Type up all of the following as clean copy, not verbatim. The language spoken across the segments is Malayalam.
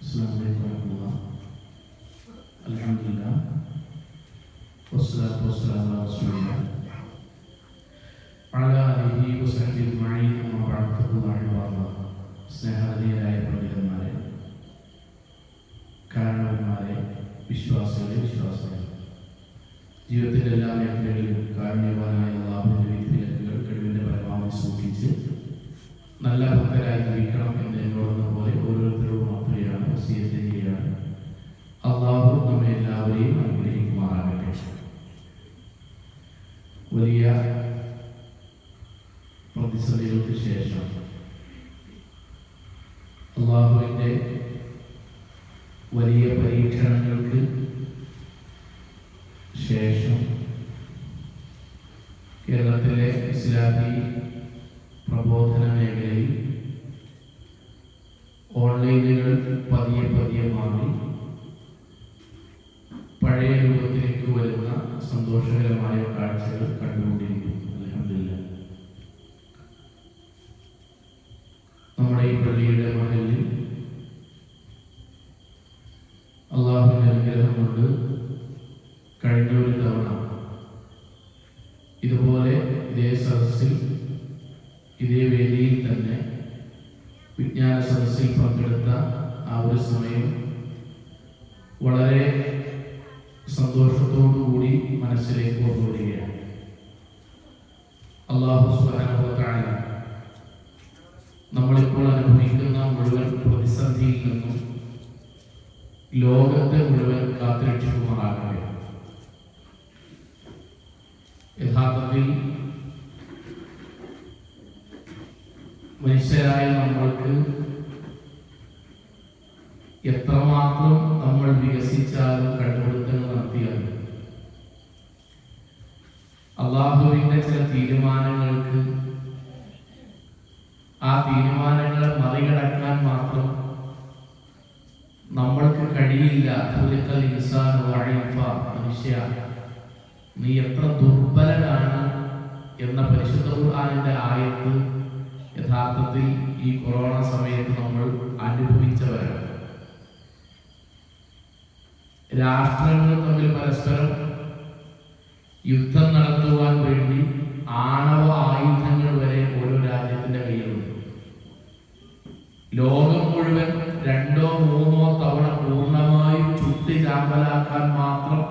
Assalamualaikum warahmatullahi wabarakatuh. Alhamdulillah. Wassalatu wassalamu ala Rasulillah. Ala alihi wa sahbihi ajma'in. Amma ba'du. സ്നേഹനിധിയായ പണ്ഡിതന്മാരെ, കാരണവന്മാരെ, വിശ്വാസികളെ, ജീവിതത്തിൻ്റെ എല്ലാ മേഖലകളിലും കാരുണ്യവാനായ അല്ലാഹുവിന്റെ വിധിവിലക്കുകൾ കഴിവിൻ്റെ പരമാവധി സൂക്ഷിച്ച് നല്ല ഭക്തരായി ജീവിക്കണം എന്ന് എന്നോടുന്ന പോലെ ഓരോരുത്തരോടും അത്രയാണ് വസിയത്ത് ചെയ്യുകയാണ്. അല്ലാഹു നമ്മെ എല്ലാവരെയും അനുഗ്രഹിക്കുമാറാകട്ടെ. വലിയ പ്രതിസന്ധികൾക്ക് ശേഷം അല്ലാഹുവിൻ്റെ വലിയ പരീക്ഷണങ്ങൾക്ക് ശേഷം കേരളത്തിലെ ഇസ്ലാമി പ്രബോധന മേഖലയിൽ ഓൺലൈനുകൾ പതിയെ മാറി പഴയ രൂപത്തിലേക്ക് വരുന്ന സന്തോഷകരമായ കാഴ്ചകൾ കണ്ടുകൊണ്ടിരിക്കുന്നു. അൽഹംദുലില്ലാഹ്. നമ്മുടെ ഈ പള്ളിയുടെ മഹലിൽ അല്ലാഹുവിന്റെ അനുഗ്രഹം കൊണ്ട് കഴിഞ്ഞ ഒരു തവണ ഇതുപോലെ ഇതേ സദസ്സിൽ ഇതേ വേദിയിൽ തന്നെ വിജ്ഞാന സദസ്സിൽ പങ്കെടുത്ത ആ ഒരു സമയം വളരെ സന്തോഷത്തോടുകൂടി മനസ്സിലേക്ക് കൊണ്ടുവരികയാണ്. അല്ലാഹു സുബ്ഹാനഹു വ തആല നമ്മളിപ്പോൾ അനുഭവിക്കുന്ന മുഴുവൻ പ്രതിസന്ധിയിൽ നിന്നും ലോകത്തെ മുഴുവൻ കാത്തുരക്ഷിക്കുമാറാകട്ടെ. യഥാർത്ഥത്തിൽ മനുഷ്യരായ നമ്മൾക്ക് എത്രമാത്രം നമ്മൾ വികസിച്ചാലും കണ്ടുപിടുത്തങ്ങൾ നടത്തിയാലും അല്ലാഹുവിന്റെ ചില തീരുമാനങ്ങൾക്ക് ആ തീരുമാനങ്ങളെ മറികടക്കാൻ മാത്രം നമ്മൾക്ക് കഴിയില്ല. മനുഷ്യ, നീ എത്ര ദുർബലനാണ് എന്ന പരിശുദ്ധ ഖുർആനിന്റെ ആയത്ത് യഥാർത്ഥത്തിൽ ഈ കൊറോണ സമയത്ത് നമ്മൾ അനുഭവിച്ചവരാണ്. രാഷ്ട്രങ്ങൾ തമ്മിൽ പരസ്പരം യുദ്ധം നടത്തുവാൻ വേണ്ടി ആണവ ആയുധങ്ങൾ വരെ ഓരോ രാജ്യത്തിന്റെ കയ്യിലുണ്ട്. ലോകം മുഴുവൻ 2 or 3 തവണ പൂർണ്ണമായും ചുട്ടി ചാമ്പലാക്കാൻ മാത്രം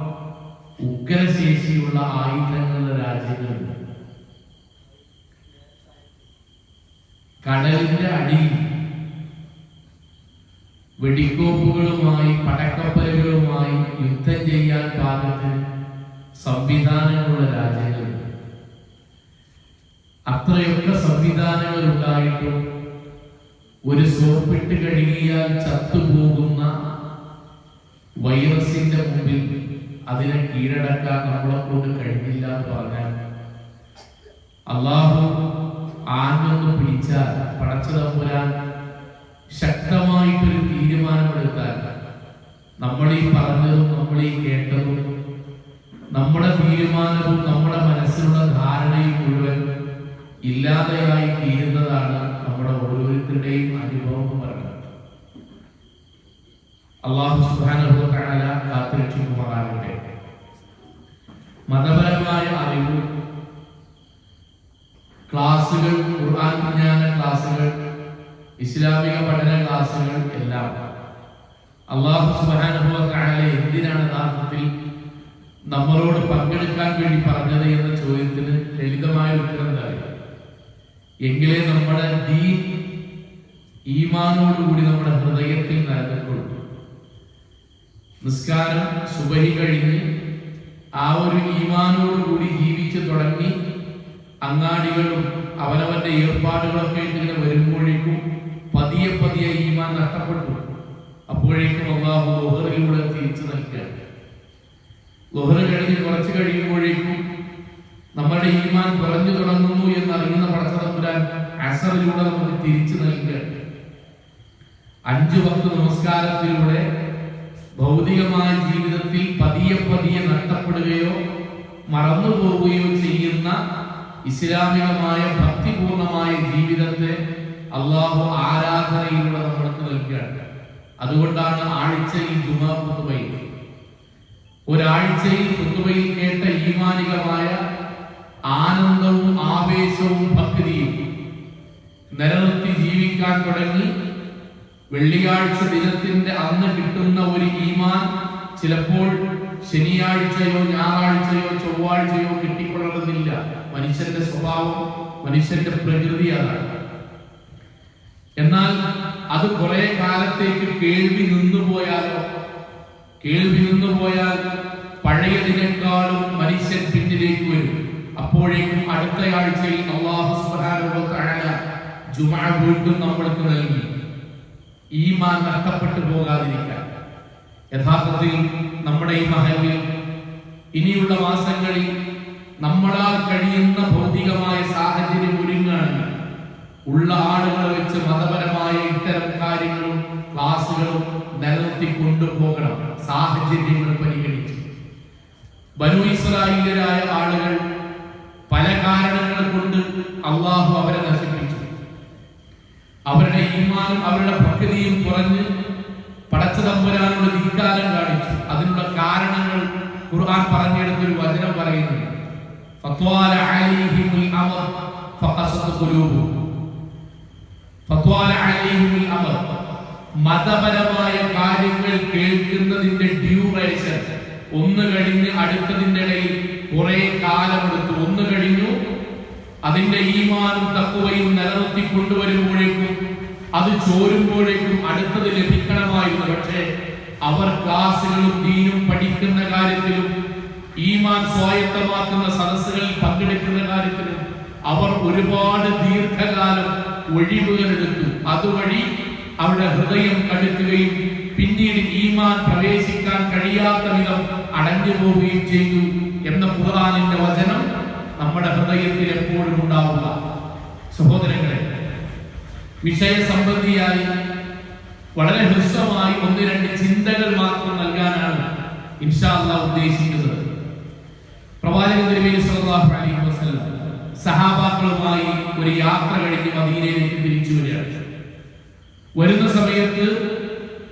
ഉഗ്രശേഷിയുള്ള ആയുധങ്ങളുടെ രാജ്യങ്ങളുണ്ട്. കടലിന്റെ അടിയിൽ വെടിക്കോപ്പുകളുമായി പടക്കപ്പലുകളുമായി യുദ്ധം ചെയ്യാൻ പാകത്തിന് സംവിധാനങ്ങളുള്ള രാജ്യങ്ങളുണ്ട്. അത്രയൊക്കെ സംവിധാനങ്ങൾ ഉണ്ടായിട്ടും ഒരു സോപ്പിട്ട് കഴുകിയാൽ ചത്തുപോകുന്ന വൈറസിന്റെ മുമ്പിൽ അതിനെ കീഴടക്കാൻ നമ്മളെ കൊണ്ട് കഴിഞ്ഞില്ല എന്ന് പറഞ്ഞാൽ അല്ലാഹു ആഞ്ഞൊന്ന് പിടിച്ചാൽ പടച്ച തമ്പുരാൻ ശക്തമായിട്ടൊരു തീരുമാനമെടുത്താൽ നമ്മൾ ഈ പറഞ്ഞതും നമ്മൾ ഈ കേട്ടതും നമ്മുടെ തീരുമാനവും നമ്മുടെ മനസ്സിലുള്ള ധാരണയും മുഴുവൻ ഇല്ലാതെയായി തീരുന്നതാണ് നമ്മുടെ ഓരോരുത്തരുടെയും അനുഭവം എന്ന് പറയുന്നത്. അല്ലാഹു സുബ്ഹാനഹു വ തആല കാത്തുരക്ഷിക്കുമാറാകട്ടെ. മതപരമായ അറിവ് ക്ലാസുകൾ, ഖുർആൻ വിജ്ഞാന ക്ലാസുകൾ, ഇസ്ലാമിക പഠന ക്ലാസുകൾ എല്ലാം അല്ലാഹു സുബ്ഹാനഹു വ തആല എന്തിനാണ് യഥാർത്ഥത്തിൽ നമ്മളോട് പങ്കെടുക്കാൻ വേണ്ടി പറഞ്ഞത് എന്ന ചോദ്യത്തിന് ലളിതമായ ഉത്തരം തരാം. എങ്കിലേ നമ്മുടെ ദീൻ ഈമാനോടുകൂടി നമ്മുടെ ഹൃദയത്തിൽ നിലനിൽക്കുള്ളൂ. നിസ്കാരം സുബഹി കഴിഞ്ഞ് ആ ഒരു ഈമാനോടുകൂടി ജീവിച്ചു തുടങ്ങി അങ്ങാടികളും അവനവന്റെ ഏർപ്പാടുകളൊക്കെ ഇങ്ങനെ വരുമ്പോഴേക്കും പതിയെ ഈമാൻ നഷ്ടപ്പെട്ടു. അപ്പോഴേക്കും അല്ലാഹു ളുഹറിലൂടെ തിരിച്ചു നൽകുകയാണ്. ളുഹർ കഴിഞ്ഞ് കുറച്ച് കഴിയുമ്പോഴേക്കും നമ്മുടെ ഈമാൻ കുറഞ്ഞു തുടങ്ങുന്നു എന്നറിയുന്ന പടച്ച തമ്പുരാൻ അസറിലൂടെ നമുക്ക് തിരിച്ചു നൽകുകയാണ്. 5 വക്ത് നമസ്കാരത്തിലൂടെ ഭൗതികമായ ജീവിതത്തിൽ പതിയെ നഷ്ടപ്പെടുകയോ മറന്നു പോവുകയോ ചെയ്യുന്ന ഇസ്ലാമികമായ ഭക്തിപൂർണമായ ജീവിതത്തെ അല്ലാഹു ആരാധനയിലൂടെ നമ്മൾക്ക് നൽകുകയാണ്. അതുകൊണ്ടാണ് ആഴ്ചയിൽ ജുമാ ഖുതുബയിൽ, ഒരാഴ്ചയിൽ ഖുതുബയിൽ കേട്ട ഈമാനികമായ ആനന്ദവും ആവേശവും ഭക്തിയും നിലനിർത്തി ജീവിക്കാൻ തുടങ്ങി. വെള്ളിയാഴ്ച ദിനത്തിന്റെ അന്ന് കിട്ടുന്ന ഒരു ഈമാൻ ചിലപ്പോൾ ശനിയാഴ്ചയോ ഞായറാഴ്ചയോ ചൊവ്വാഴ്ചയോ കിട്ടിക്കൊള്ളണമെന്നില്ല. മനുഷ്യന്റെ സ്വഭാവം, മനുഷ്യന്റെ പ്രകൃതി അതാണ്. എന്നാൽ അത് കുറെ കാലത്തേക്ക് കേൾവി നിന്നുപോയാൽ പഴയതിനേക്കാളും മനുഷ്യൻ പിന്നിലേക്ക് വരും. അപ്പോഴേക്കും അടുത്തയാഴ്ചയിൽ അല്ലാഹു സുബ്ഹാനഹു വ തആല ജുമുഅ വീണ്ടും നമ്മൾക്ക് നൽകി. ഈമാൻ നഷ്ടപ്പെട്ടു പോകാതിരിക്കാൻ യഥാർത്ഥത്തിൽ നമ്മുടെ ഈ മഹലിൽ ഇനിയുള്ള മാസങ്ങളിൽ നമ്മളാൽ കഴിയുന്ന ഭൗതികമായ സാഹചര്യം ഒരുങ്ങുകയാണെങ്കിൽ ഉള്ള ആളുകളെ വെച്ച് മതപരമായ ഇത്തരം കാര്യങ്ങളും ക്ലാസുകളും നിലനിർത്തി കൊണ്ടുപോകണം. സാഹചര്യങ്ങൾ പരിഗണിച്ച് ബനൂ ഇസ്രായേലിയരായ ആളുകൾ പല കാരണങ്ങൾ കൊണ്ട് അള്ളാഹു അവരെ നശിപ്പിച്ചു. അവരുടെ ഈമാനും അവരുടെ ഭക്തിയും കുറഞ്ഞ് പടച്ച തമ്പുരാനോട് ധിക്കാരം കാണിച്ചു. അതിനുള്ള കാരണങ്ങൾ ഖുർആൻ പറഞ്ഞെടുത്തൊരു വചനം പറയുന്നു. ഫത്വാല അലൈഹിമുൽ അമർ ഫഖസത് ഖുലൂബുഹും. ഫത്വാല അലൈഹിമുൽ അമർ, മതപരമായ കാര്യങ്ങൾ കേൾക്കുന്നതിന്റെ ഡ്യൂറേഷൻ ഒന്ന് കഴിഞ്ഞ് അടുത്തതിന്റെ ഇടയിൽ കുറെ കാലമെടുത്തു. ഒന്ന് കഴിഞ്ഞു, അതിന്റെ ഈമാനും തഖ്വയും നിലനിർത്തി കൊണ്ടുവരുമ്പോഴേക്കും അത് ചോരുമ്പോഴേക്കും അടുത്തത് ലഭിക്കണമായിരുന്നു. പക്ഷേ അവർ ക്ലാസുകളും ദീനും പഠിക്കുന്ന കാര്യത്തിലും ഈമാൻ സ്വായത്തമാക്കുന്ന സദസ്സുകളിൽ പങ്കെടുക്കുന്ന കാര്യത്തിലും അവർ ഒരുപാട് ദീർഘകാലം ഒഴിവുകൾ എടുത്തു. അതുവഴി അവരുടെ ഹൃദയം കടുക്കുകയും പിന്നീട് ഈമാൻ പ്രവേശിക്കാൻ കഴിയാത്ത വിധം അടഞ്ഞു പോവുകയും ചെയ്തു എന്ന ഖുർആനിന്റെ വചനം നമ്മുടെ ഹൃദയത്തിൽ എപ്പോഴും ഉണ്ടാവുക. സഹോദരങ്ങളെ, വിഷയസംബന്ധിയായി വളരെ ഹ്രസ്വമായി ഒന്ന് രണ്ട് ചിന്തകൾ മാത്രം നൽകാനാണ് ഇൻഷാ അല്ലാഹ് ഉദ്ദേശിക്കുന്നത്. പ്രവാചകൻ തിരുമേനി സ്വല്ലല്ലാഹു അലൈഹി വസല്ലം സഹാബാക്കളുമായി ഒരു യാത്ര കഴിഞ്ഞ് മദീനയിലേക്ക് തിരിച്ചു വരികയാണ്. വരുന്ന സമയത്ത്,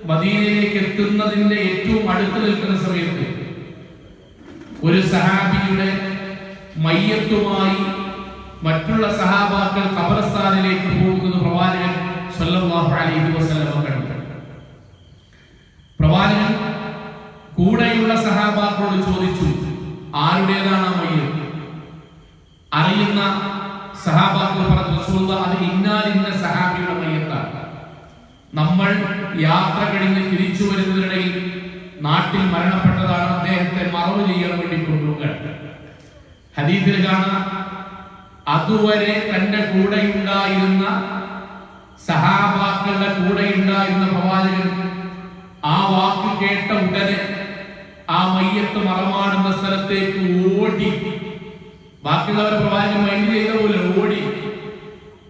മദീനയിലേക്ക് എത്തുന്നതിന്റെ ഏറ്റവും അടുത്ത് നിൽക്കുന്ന സമയത്ത് ഒരു സഹാബിയുടെ മയ്യത്തുമായി മറ്റുള്ള സഹാബാക്കൾ ഖബർസ്ഥാനിലേക്ക് പോകുന്നത് പ്രവാചകൻ സ്വല്ലല്ലാഹു അലൈഹി വസല്ലം കണ്ടു. പ്രവാചകൻ കൂടെയുള്ള സഹാബാക്കളോട് ചോദിച്ചു, ആരുടേതാണ് ആ മയ്യത്ത്? അറിയുന്ന സഹാബാക്കൾ പറഞ്ഞു, റസൂലുള്ളാഹി, അത് ഇന്നാലിന്ന സഹാബിയുടെ മയ്യത്താണ്. നമ്മൾ യാത്ര കഴിഞ്ഞ് തിരിച്ചു വരുന്നതിനിടയിൽ നാട്ടിൽ മരണപ്പെട്ടതാണ്, അദ്ദേഹത്തെ മറവ് ചെയ്യാൻ വേണ്ടി കൊണ്ടുപോകുകയാണ്. ഹദീസിൽ കാണാം, അതുവരെ തന്റെ കൂടെ ഉണ്ടായിരുന്ന സഹാബാക്കളുടെ കൂടെ ഉണ്ടായിരുന്ന പ്രവാചകൻ ആ വാക്ക് കേട്ട ഉടനെ ആ മയ്യത്ത് മറമാടുന്ന സ്ഥലത്തേക്ക് ഓടി. ബാക്കിയുള്ളവരെ പ്രവാചകൻ മൈൻഡ് ചെയ്ത പോലെ ഓടി.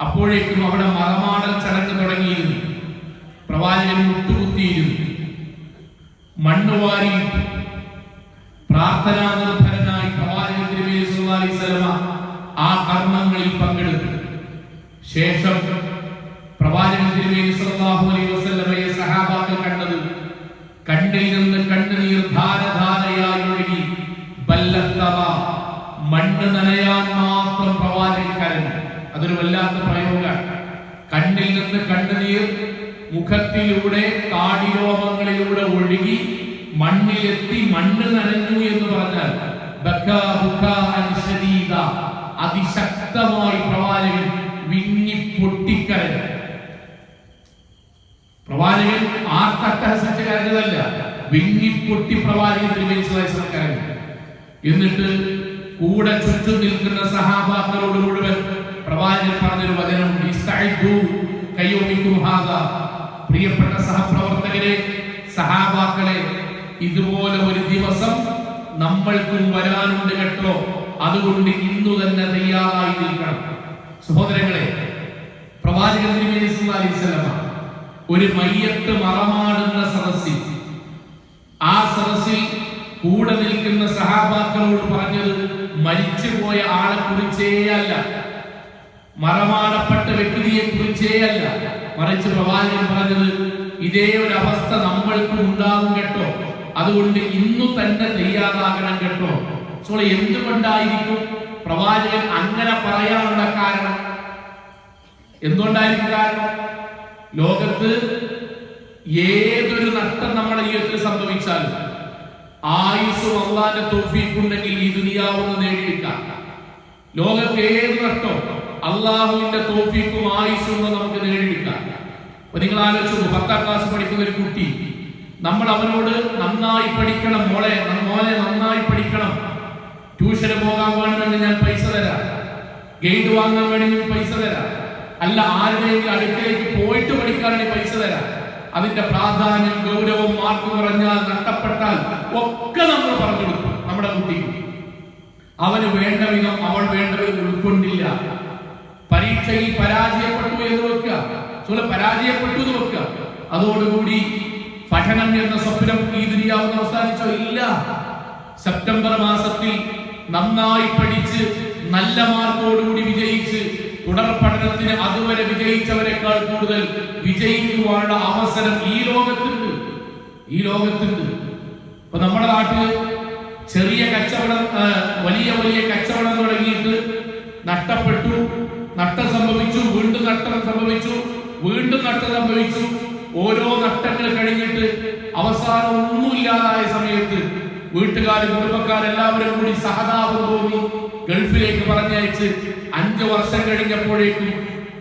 അപ്പോഴേക്കും അവിടെ മറമാടൽ ചടങ്ങ് തുടങ്ങിയിരുന്നു. പ്രവാചകൻ മുട്ടുകുത്തിയിരുന്നു, മണ്ണുവാരി പ്രാർത്ഥനാ നിർഭരനായി പ്രവാചകൻ തിരുമേനി സ്വല്ലല്ലാഹു അലൈഹി വസല്ലം ആ കർമ്മങ്ങളിൽ പങ്കെടുത്തു. ശേഷം പ്രവാചകൻ തിരുമേനി സ്വല്ലല്ലാഹു അലൈഹി വസല്ലമയെ സഹാബാക്കൾ കണ്ടത് കണ്ണിൽ നിന്ന് കണ്ണുനീർ ധാരധാരയായി ഒഴുകി. ബല്ലത്തറ, മണ്ണ് നനയാൻ മാത്രം പ്രവാചകൻ കരഞ്ഞു. അതൊരു വല്ലാത്ത പ്രയോഗമാണ്. കണ്ണിൽ നിന്ന് കണ്ണുനീർ മുഖത്തിലൂടെ താടിരോമങ്ങളിലൂടെ ഒഴുകി മണ്ണിലെത്തി. മണ്ണ് നനഞ്ഞു എന്ന് പറഞ്ഞാൽ അതിശക്തമായി പ്രവാചകൻ വിങ്ങി പൊട്ടിക്കരഞ്ഞു. പ്രവാചകൻ ആർത്തട്ടഹസിച്ച് കരഞ്ഞതല്ല, വിങ്ങിപ്പൊട്ടി പ്രവാചകൻ തിരുമേനി സ്വല്ലല്ലാഹു അലൈഹി വസല്ലം കരഞ്ഞു. എന്നിട്ട് കൂടെ ചുറ്റും നിൽക്കുന്ന സഹാബാക്കളോട് മുഴുവൻ പ്രവാചകൻ പറഞ്ഞൊരു വചനമുണ്ട്, ഇസ്തഇദു കയ്യൗമികും ഹാദാ. പ്രിയപ്പെട്ട സഹപ്രവർത്തകരെ, സഹാബാക്കളെ, ഇതുപോലെ ഒരു ദിവസം നമ്മൾക്കും വരാനുണ്ട് കേട്ടോ. അതുകൊണ്ട് ഇന്നു തന്നെ തയ്യാറായി നിൽക്കണം. സഹോദരങ്ങളെ, പ്രവാചകൻ തിരുമേനി സ്വല്ലല്ലാഹു അലൈഹി വസല്ലം ഒരു മയ്യത്ത് മറമാടുന്ന സദസ്സിൽ, ആ സദസ്സിൽ കൂടെ നിൽക്കുന്ന സഹാബാക്കളോട് പറഞ്ഞത് മരിച്ചുപോയ ആളെ കുറിച്ചേ അല്ല, മറമാടപ്പെട്ട വ്യക്തിയെ കുറിച്ചേ അല്ല, മറിച്ച് പ്രവാചകൻ പറഞ്ഞത് ഇതേ ഒരു അവസ്ഥ നമ്മൾക്കും ഉണ്ടാകും കേട്ടോ. അതുകൊണ്ട് ഇന്നു തന്നെ തയ്യാറാകണം കേട്ടോ. സോ എന്തുകൊണ്ടായിരിക്കും പ്രവാചകൻ അങ്ങനെ പറയാനുള്ള കാരണം? എന്തുകൊണ്ടായിരിക്കും കാരണം? ലോകത്ത് ഏതൊരു നഷ്ടം നമ്മുടെ ജീവിതത്തിൽ സംഭവിച്ചാലും ആയുസ്സും അള്ളാന്റെ തൗഫീഖ് ഉണ്ടെങ്കിൽ ഈ ദുനിയാവൊന്ന് നേടിയെടുക്കാം. ലോകത്ത് ഏത് നഷ്ടം അള്ളാഹുവിന്റെ തൗഫീഖും ആയുസ്സും നമുക്ക് നേടിയെടുക്കാം. അപ്പൊ നിങ്ങൾ ആലോചിച്ചു, 10ാം ക്ലാസ് പഠിക്കുന്ന ഒരു കുട്ടി, നമ്മൾ അവനോട് നന്നായി പഠിക്കണം, മോളെ നന്നായി പഠിക്കണം, ട്യൂഷന് പോകാൻ വേണമെങ്കിൽ ഞാൻ പൈസ തരാം, ഗൈഡ് വാങ്ങാൻ വേണമെങ്കിൽ പൈസ തരാം, അല്ല ആരുടെയെങ്കിലും അടുക്കിലേക്ക് പോയിട്ട് പഠിക്കാനാണെങ്കിൽ പൈസ തരാം. അതിന്റെ പ്രാധാന്യം, ഗൗരവം, മാർക്ക് കുറഞ്ഞാൽ, നഷ്ടപ്പെട്ടാൽ ഒക്കെ നമ്മൾ പറഞ്ഞു കൊടുക്കും നമ്മുടെ കുട്ടിക്ക്. അവന് വേണ്ട വിധം അവൾ വേണ്ട വിധം ഉൾക്കൊണ്ടില്ല. പരീക്ഷയിൽ പരാജയപ്പെട്ടു എന്ന് വെക്കുക, പരാജയപ്പെട്ടു എന്ന് വെക്കുക, അതോടുകൂടി പഠനം എന്ന സ്വപ്നം ഈ ദുനിയാവിൽ അവസാനിച്ചോ? ഇല്ല. സെപ്റ്റംബർ മാസത്തിൽ നന്നായി പഠിച്ച് നല്ല മാർക്കോടുകൂടി വിജയിച്ച് തുടർ പഠനത്തിന് അതുവരെ വിജയിച്ചവരെക്കാൾ കൂടുതൽ വിജയിക്കുവാനുള്ള അവസരം ഈ ലോകത്തുണ്ട്. ഇപ്പൊ നമ്മുടെ നാട്ടില് ചെറിയ കച്ചവടം, വലിയ കച്ചവടം തുടങ്ങിയിട്ട് നഷ്ടപ്പെട്ടു, നഷ്ടം സംഭവിച്ചു, വീണ്ടും നഷ്ടം സംഭവിച്ചു, വീണ്ടും നഷ്ടം സംഭവിച്ചു. ഓരോ നഷ്ടങ്ങൾ കഴിഞ്ഞിട്ട് അവസാനം ഒന്നുമില്ലാതായ സമയത്ത് വീട്ടുകാരും കുടുംബക്കാരെല്ലാവരും കൂടി സഹതാപം തോന്നി ഗൾഫിലേക്ക് പറഞ്ഞയച്ച് 5 വർഷം കഴിഞ്ഞപ്പോഴേക്കും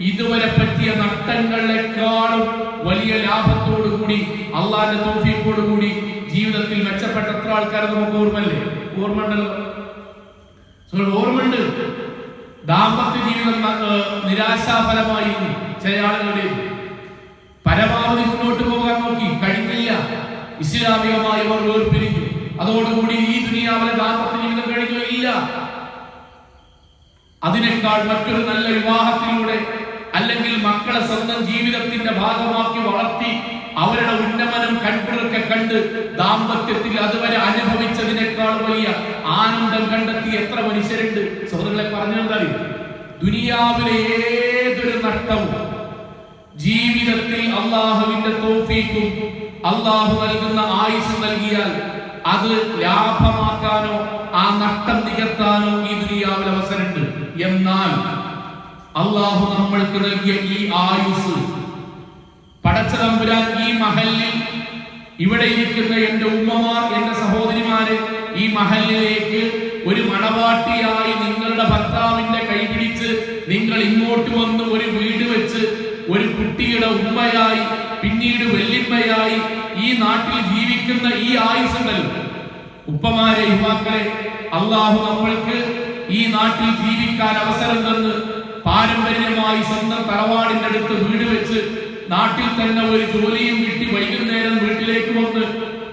ഇതുവരെ പറ്റിയ നഷ്ടങ്ങളെക്കാളും വലിയ ലാഭത്തോടു കൂടി അള്ളാന്റെ തൗഫീഖോടു കൂടി ജീവിതത്തിൽ മെച്ചപ്പെട്ട എത്ര ആൾക്കാരെ നമുക്ക് ഓർമ്മയുണ്ട്. ദാമ്പത്യ ജീവിതം നിരാശാഫലമായിരുന്നു ചില ആളുകളുടെ. പരമാവധി മുന്നോട്ട് പോകാൻ നോക്കി, കഴിഞ്ഞില്ല. ഇസ്ലാമികമായി അവർ വേർപിരിഞ്ഞു. അതോടുകൂടി ഈ ദുനിയാവിലെ ദാമ്പത്യ ജീവിതം കഴിഞ്ഞോ? ഇല്ല. അതിനേക്കാൾ മറ്റൊരു നല്ല വിവാഹത്തിലൂടെ അല്ലെങ്കിൽ മക്കളെ സ്വന്തം ജീവിതത്തിന്റെ ഭാഗമാക്കി വളർത്തി അവരുടെ ഉന്നമനം കൺകുളിർക്കെ കണ്ട് ദാമ്പത്യത്തിൽ അതുവരെ അനുഭവിച്ചതിനേക്കാൾ വലിയ ആനന്ദം കണ്ടെത്തി എത്ര മനുഷ്യരുണ്ട്. സഹോദരങ്ങളെ പറഞ്ഞെന്തായി, ദുനിയാവിലെ ഏതൊരു നഷ്ടവും ജീവിതത്തിൽ അള്ളാഹുവിന്റെ തൗഫീഖും അള്ളാഹു നൽകുന്ന ആയുസ് നൽകിയാൽ അത് ലാഭമാക്കാനോ ആ നഷ്ടം നികത്താനോ ഈ ദുനിയാവിൽ അവസരമുണ്ട്. എന്നാൽ അള്ളാഹു നമ്മൾക്ക് നൽകിയ ഈ ആയുസ് പടച്ചതമ്പുരാൻ ഈ മഹല്ലിൽ ഇവിടെ ഇരിക്കുന്ന എന്റെ ഉമ്മമാർ, എന്റെ സഹോദരിമാരെ ഈ മഹല്ലിലേക്ക് ഒരു മണവാട്ടിയായി നിങ്ങളുടെ ഭർത്താവിന്റെ കൈപിടിച്ച് നിങ്ങൾ ഇങ്ങോട്ട് വന്ന് ഒരു വീട് വെച്ച് ഒരു കുട്ടിയുടെ ഉമ്മയായി പിന്നീട് വെല്ലിമ്മയായി ഈ നാട്ടിൽ ജീവിക്കുന്ന ഈ ആയുസ്സുകൾ, ഉപ്പമാരെ, യുവാക്കളെ, അള്ളാഹു നമ്മൾക്ക് ഈ നാട്ടിൽ ജീവിക്കാൻ അവസരം തന്ന് പാരമ്പര്യമായി സ്വന്തം തറവാടിന്റെ അടുത്ത് വീട് വെച്ച് നാട്ടിൽ തന്നെ ഒരു ജോലിയും കിട്ടി വൈകുന്നേരം വീട്ടിലേക്ക് വന്ന്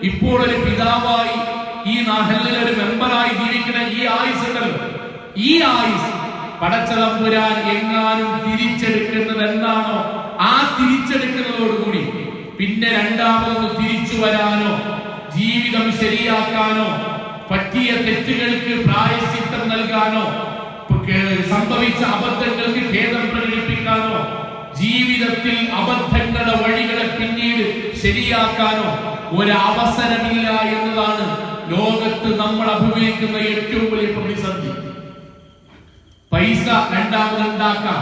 ഇപ്പോൾ ഒരു പിതാവായി ഈ നാട്ടിലെ ഒരു മെമ്പറായി ജീവിക്കുന്ന ഈ ആയുസ്സുകൾ, ഈ ആയുസ് പടച്ചതമ്പുരാൻ എങ്ങാനും തിരിച്ചെടുക്കുന്നത് എന്താണോ ആ തിരിച്ചെടുക്കുന്നതോടുകൂടി പിന്നെ രണ്ടാമതൊന്ന് തിരിച്ചു വരാനോ ജീവിതം ശരിയാക്കാനോ പറ്റിയ തെറ്റുകൾക്ക് പ്രായശ്ചിത്തം നൽകാനോ സംഭവിച്ച അബദ്ധങ്ങൾക്ക് ഖേദം പ്രകടിപ്പിക്കാനോ ജീവിതത്തിൽ അബദ്ധങ്ങളുടെ വഴികളെ പിന്നീട് ശരിയാക്കാനോ ഒരവസരമില്ല എന്നതാണ് ലോകത്ത് നമ്മൾ അഭിമുഖീകരിക്കുന്ന ഏറ്റവും വലിയ പ്രതിസന്ധി. പൈസ രണ്ടാമതുണ്ടാക്കാം,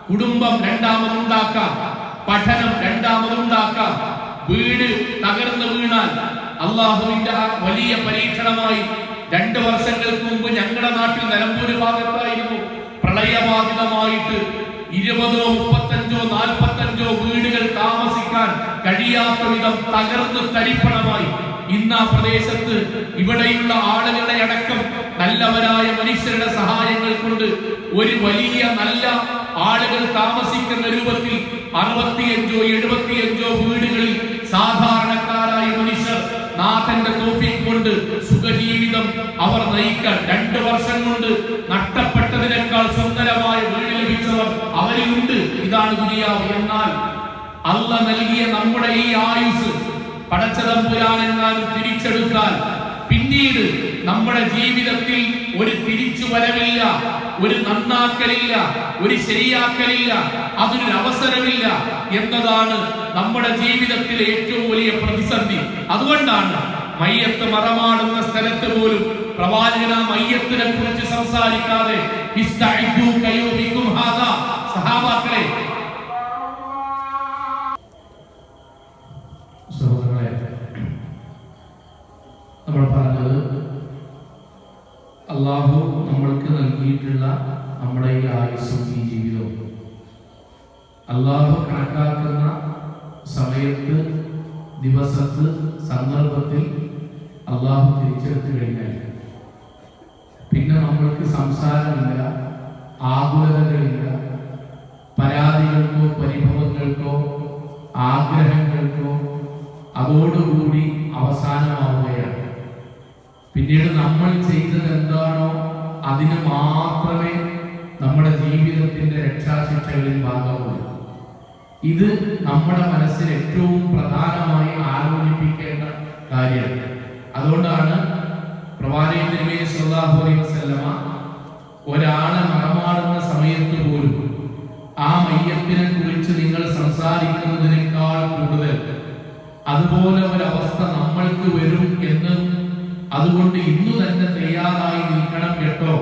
കുടുംബം രണ്ടാമതുണ്ടാക്കാം, പഠനം രണ്ടാമതുണ്ടാക്കാം, വീട് തകർന്നു വീണാൽ അള്ളാഹുവിന്റെ വലിയ പരീക്ഷണമായി 2 വർഷങ്ങൾക്ക് മുമ്പ് ഞങ്ങളുടെ നാട്ടിൽ നിലമ്പൂർ ഭാഗത്തായിരുന്നു പ്രളയബാധിതമായിട്ട് 20, 35, 45 വീടുകൾ താമസിക്കാൻ കഴിയാത്ത വിധം തകർന്ന് തരിപ്പണമായി. ഇന്ന് ആ പ്രദേശത്ത് ഇവിടെയുള്ള ആളുകളെ അടക്കം നല്ലവരായ മനുഷ്യരുടെ സഹായങ്ങൾ കൊണ്ട് ഒരു വലിയ നല്ല ആളുകൾ താമസിക്കുന്ന രൂപത്തിൽ 65, 75 വീടുകളിൽ സാധാരണക്കാരായ മനുഷ്യർ നാഥന്റെ തൗഫീഖ് കൊണ്ട് സുഖജീവിതം അവർ നയിക്കാൻ 2 വർഷം കൊണ്ട് നഷ്ടപ്പെട്ടതിനേക്കാൾ സുന്ദരമായ വീട് ലഭിച്ചവർ അവരിലുണ്ട്. ഇതാണ് ദുനിയാവ്. എന്നാൽ അല്ലാഹ് നൽകിയ നമ്മുടെ ഈ ആയുസ് പടച്ചതമ്പുരാനെങ്ങാനും തിരിച്ചെടുത്താൽ പിന്നീട് നമ്മുടെ ജീവിതത്തിൽ ഒരു തിരിച്ചു വരവില്ല, ഒരു നന്നാക്കലില്ല, ഒരു ശരിയാക്കലില്ല, അതിനൊരു അവസരമില്ല എന്നതാണ് നമ്മുടെ ജീവിതത്തിലെ ഏറ്റവും വലിയ പ്രതിസന്ധി. അതുകൊണ്ടാണ് മയ്യത്ത് മറമാടുന്ന സ്ഥലത്ത് പോലും പ്രവാചകൻ ആ മയ്യത്തിനെ കുറിച്ച് സംസാരിക്കാതെ സഹാബാക്കളെ, നമ്മൾ പറഞ്ഞത് അള്ളാഹു നമ്മൾക്ക് നൽകിയിട്ടുള്ള നമ്മുടെ ഈ ആയുസ്സും ഈ ജീവിതവും അള്ളാഹു കണക്കാക്കുന്ന സമയത്ത്, ദിവസത്ത്, സന്ദർഭത്തിൽ അള്ളാഹു തിരിച്ചെടുത്തു കഴിഞ്ഞാൽ പിന്നെ നമ്മൾക്ക് സംസാരമില്ല, ആകുലതകളില്ല, പരാതികൾക്കോ പരിഭവങ്ങൾക്കോ ആഗ്രഹങ്ങൾക്കോ അതോടുകൂടി അവസാനമാവുകയാണ്. പിന്നീട് നമ്മൾ ചെയ്തത് എന്താണോ അതിന് മാത്രമേ നമ്മുടെ ജീവിതത്തിന്റെ രക്ഷാശിക്ഷകളിൽ ഭാഗമുള്ളൂ. ഇത് നമ്മുടെ മനസ്സിൽ ഏറ്റവും പ്രധാനമായി ആലോചിപ്പിക്കേണ്ട കാര്യമാണ്. അതുകൊണ്ടാണ് പ്രവാചകൻ തിരുമേനി സ്വല്ലല്ലാഹു അലൈഹി വസല്ലമ ഒരാളെ മറമാടുന്ന സമയത്ത് പോലും ആ മയ്യത്തിനെ കുറിച്ച് നിങ്ങൾ സംസാരിക്കുന്നതിനേക്കാൾ കൂടുതൽ അതുപോലെ ഒരവസ്ഥ നമ്മൾക്ക് വരും എന്ന്, അതുകൊണ്ട് ഇന്നു തന്നെ തയ്യാറായി നിൽക്കണം കേട്ടോ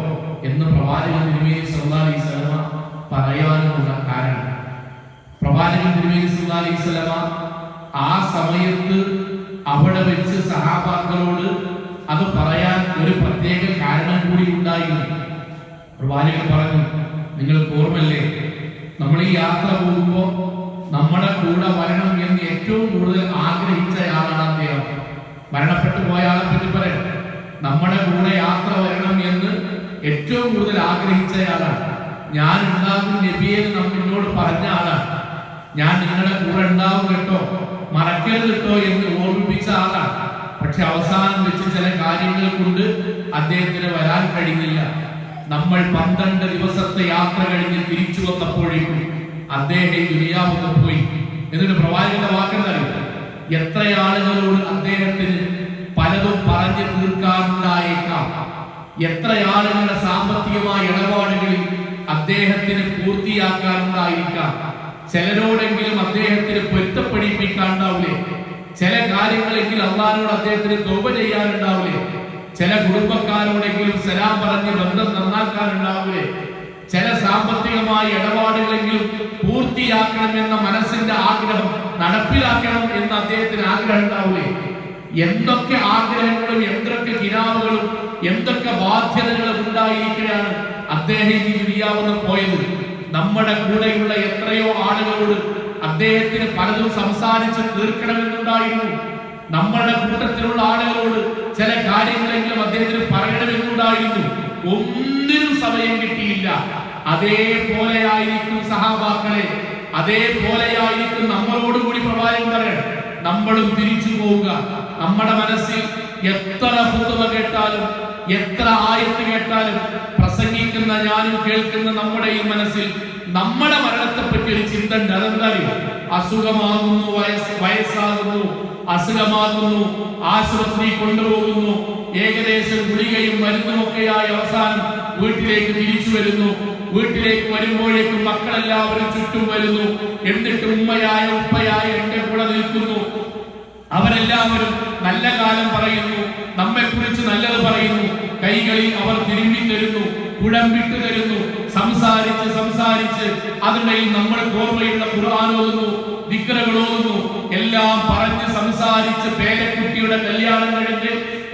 എന്ന് പ്രവാചകൻ തിരുമേനി സ്വല്ലല്ലാഹു അലൈഹി വസല്ലമ പറയാനുള്ള കാരണം, പ്രവാചകൻ തിരുമേനി സ്വല്ലല്ലാഹു അലൈഹി വസല്ലമ ആ സമയത്ത് അവിടെ വെച്ച് സഹാബാക്കളോട് അത് പറയാൻ ഒരു പ്രത്യേക കാരണം കൂടി ഉണ്ടായിരുന്നു. പ്രവാചകൻ പറഞ്ഞു, നിങ്ങൾക്ക് ഓർമ്മല്ലേ, നമ്മൾ ഈ യാത്ര പോകുമ്പോൾ നമ്മുടെ കൂടെ വരണം എന്ന് ഏറ്റവും കൂടുതൽ ആഗ്രഹിച്ചയാളാണ് അദ്ദേഹം. മരണപ്പെട്ടു പോയ ആളെ പറ്റി പറയാം, നമ്മുടെ കൂടെ യാത്ര വരണം എന്ന് ഏറ്റവും കൂടുതൽ ആഗ്രഹിച്ചയാളാണ്. ഞാൻ ഉണ്ടാകും നബിയെ എന്നോട് പറഞ്ഞ ആളാണ്. ഞാൻ നിങ്ങളുടെ കൂടെ ഉണ്ടാവും കേട്ടോ, മറക്കരുത് കേട്ടോ എന്ന് ഓർമ്മിപ്പിച്ച ആളാണ്. പക്ഷെ അവസാനം വെച്ച് ചില കാര്യങ്ങൾ കൊണ്ട് അദ്ദേഹത്തിന് വരാൻ കഴിഞ്ഞില്ല. നമ്മൾ 12 ദിവസത്തെ യാത്ര കഴിഞ്ഞ് തിരിച്ചു വന്നപ്പോഴേക്കും അദ്ദേഹം ദുനിയാവിൽ പോയി. എന്നിട്ട് പ്രവാചകന്റെ വാക്കെന്തറിയും, എത്ര ആളുകളോട് അദ്ദേഹത്തിന് പലതും പറഞ്ഞു തീർക്കാറുണ്ടായേക്കാം, എത്ര ആളുകളുടെ സാമ്പത്തികമായ ഇടപാടുകളിൽ അദ്ദേഹത്തിന് പൂർത്തിയാക്കാറുണ്ടായിരിക്കാം, ചിലരോടെങ്കിലും അദ്ദേഹത്തിന് പൊരുത്തപ്പെടിപ്പിക്കാനുണ്ടാവില്ലേ, ചില കാര്യങ്ങളെങ്കിലും അള്ളാഹിനോട് അദ്ദേഹത്തിന് തൗബ ചെയ്യാനുണ്ടാവില്ലേ, ചില കുടുംബക്കാരോടെങ്കിലും സലാം പറഞ്ഞ് ബന്ധം നന്നാക്കാനുണ്ടാവില്ലേ, ചില സാമ്പത്തികമായ ഇടപാടുകളെങ്കിലും പൂർത്തിയാക്കണമെന്ന മനസ്സിന്റെ ആഗ്രഹം നടപ്പിലാക്കണം എന്ന് അദ്ദേഹത്തിന് ആഗ്രഹം ഉണ്ടാവില്ലേ. എന്തൊക്കെ ആഗ്രഹങ്ങളും എന്തൊക്കെ കിനാവുകളും എന്തൊക്കെ ബാധ്യതകളും ഉണ്ടായിരിക്കുകയാണ് അദ്ദേഹം ഈ ദുനിയാവിൽ പോയത്. നമ്മുടെ കൂടെയുള്ള എത്രയോ ആളുകളോട് അദ്ദേഹത്തിന് പലതും സംസാരിച്ച് തീർക്കണമെന്നുണ്ടായിരുന്നു. നമ്മുടെ കൂട്ടത്തിലുള്ള ആളുകളോട് ചില കാര്യങ്ങളെങ്കിലും അദ്ദേഹത്തിന് പറയണമെന്നുണ്ടായിരുന്നു. ഒന്നിനും സമയം കിട്ടിയില്ല. അതേപോലെ ആയിരിക്കും സഹാബാക്കളെ, അതേപോലെയായിരിക്കും നമ്മളോട് കൂടി പ്രവാചകൻ പറയണം. നമ്മളും തിരിച്ചു പോവുക. നമ്മുടെ മനസ്സിൽ എത്ര ഫത്വ കേട്ടാലും എത്ര ആയത്ത് കേട്ടാലും പ്രസംഗിക്കുന്ന ഞാനും കേൾക്കുന്ന നമ്മുടെ ഈ മനസ്സിൽ നമ്മുടെ മരണത്തെ പറ്റി ഒരു ചിന്ത ഉണ്ട്. അതെന്താ? അസുഖമാകുന്നു, വയസ്സാകുന്നു, അസുഖമാകുന്നു, ആശുപത്രി കൊണ്ടുപോകുന്നു, ഏകദേശം ഗുളികയും മരുന്നുമൊക്കെയായി അവസാനം വീട്ടിലേക്ക് തിരിച്ചു വരുന്നു. വീട്ടിലേക്ക് വരുമ്പോഴേക്കും മക്കളെല്ലാവരും ചുറ്റും വരുന്നു. എന്നിട്ട് ഉമ്മയായ ഉപ്പയായ എന്റെ കൂടെ നിൽക്കുന്നു. അവരെല്ലാവരും നല്ല കാലം പറയുന്നു, നമ്മെ കുറിച്ച് നല്ലത് പറയുന്നു. കൈകളിൽ അവർ തിരുമ്പി തരുന്നു, കുഴമ്പിട്ട് തരുന്നു. സംസാരിച്ച് അതിനിടയിൽ നമ്മൾ ഓർമ്മയുള്ള ഖുർആൻ ഓതുന്നു, ദിക്റുകൾ ഓതുന്നു. എല്ലാം പറഞ്ഞ് സംസാരിച്ച് പേരക്കുട്ടിയുടെ കല്യാണം കഴിഞ്ഞ്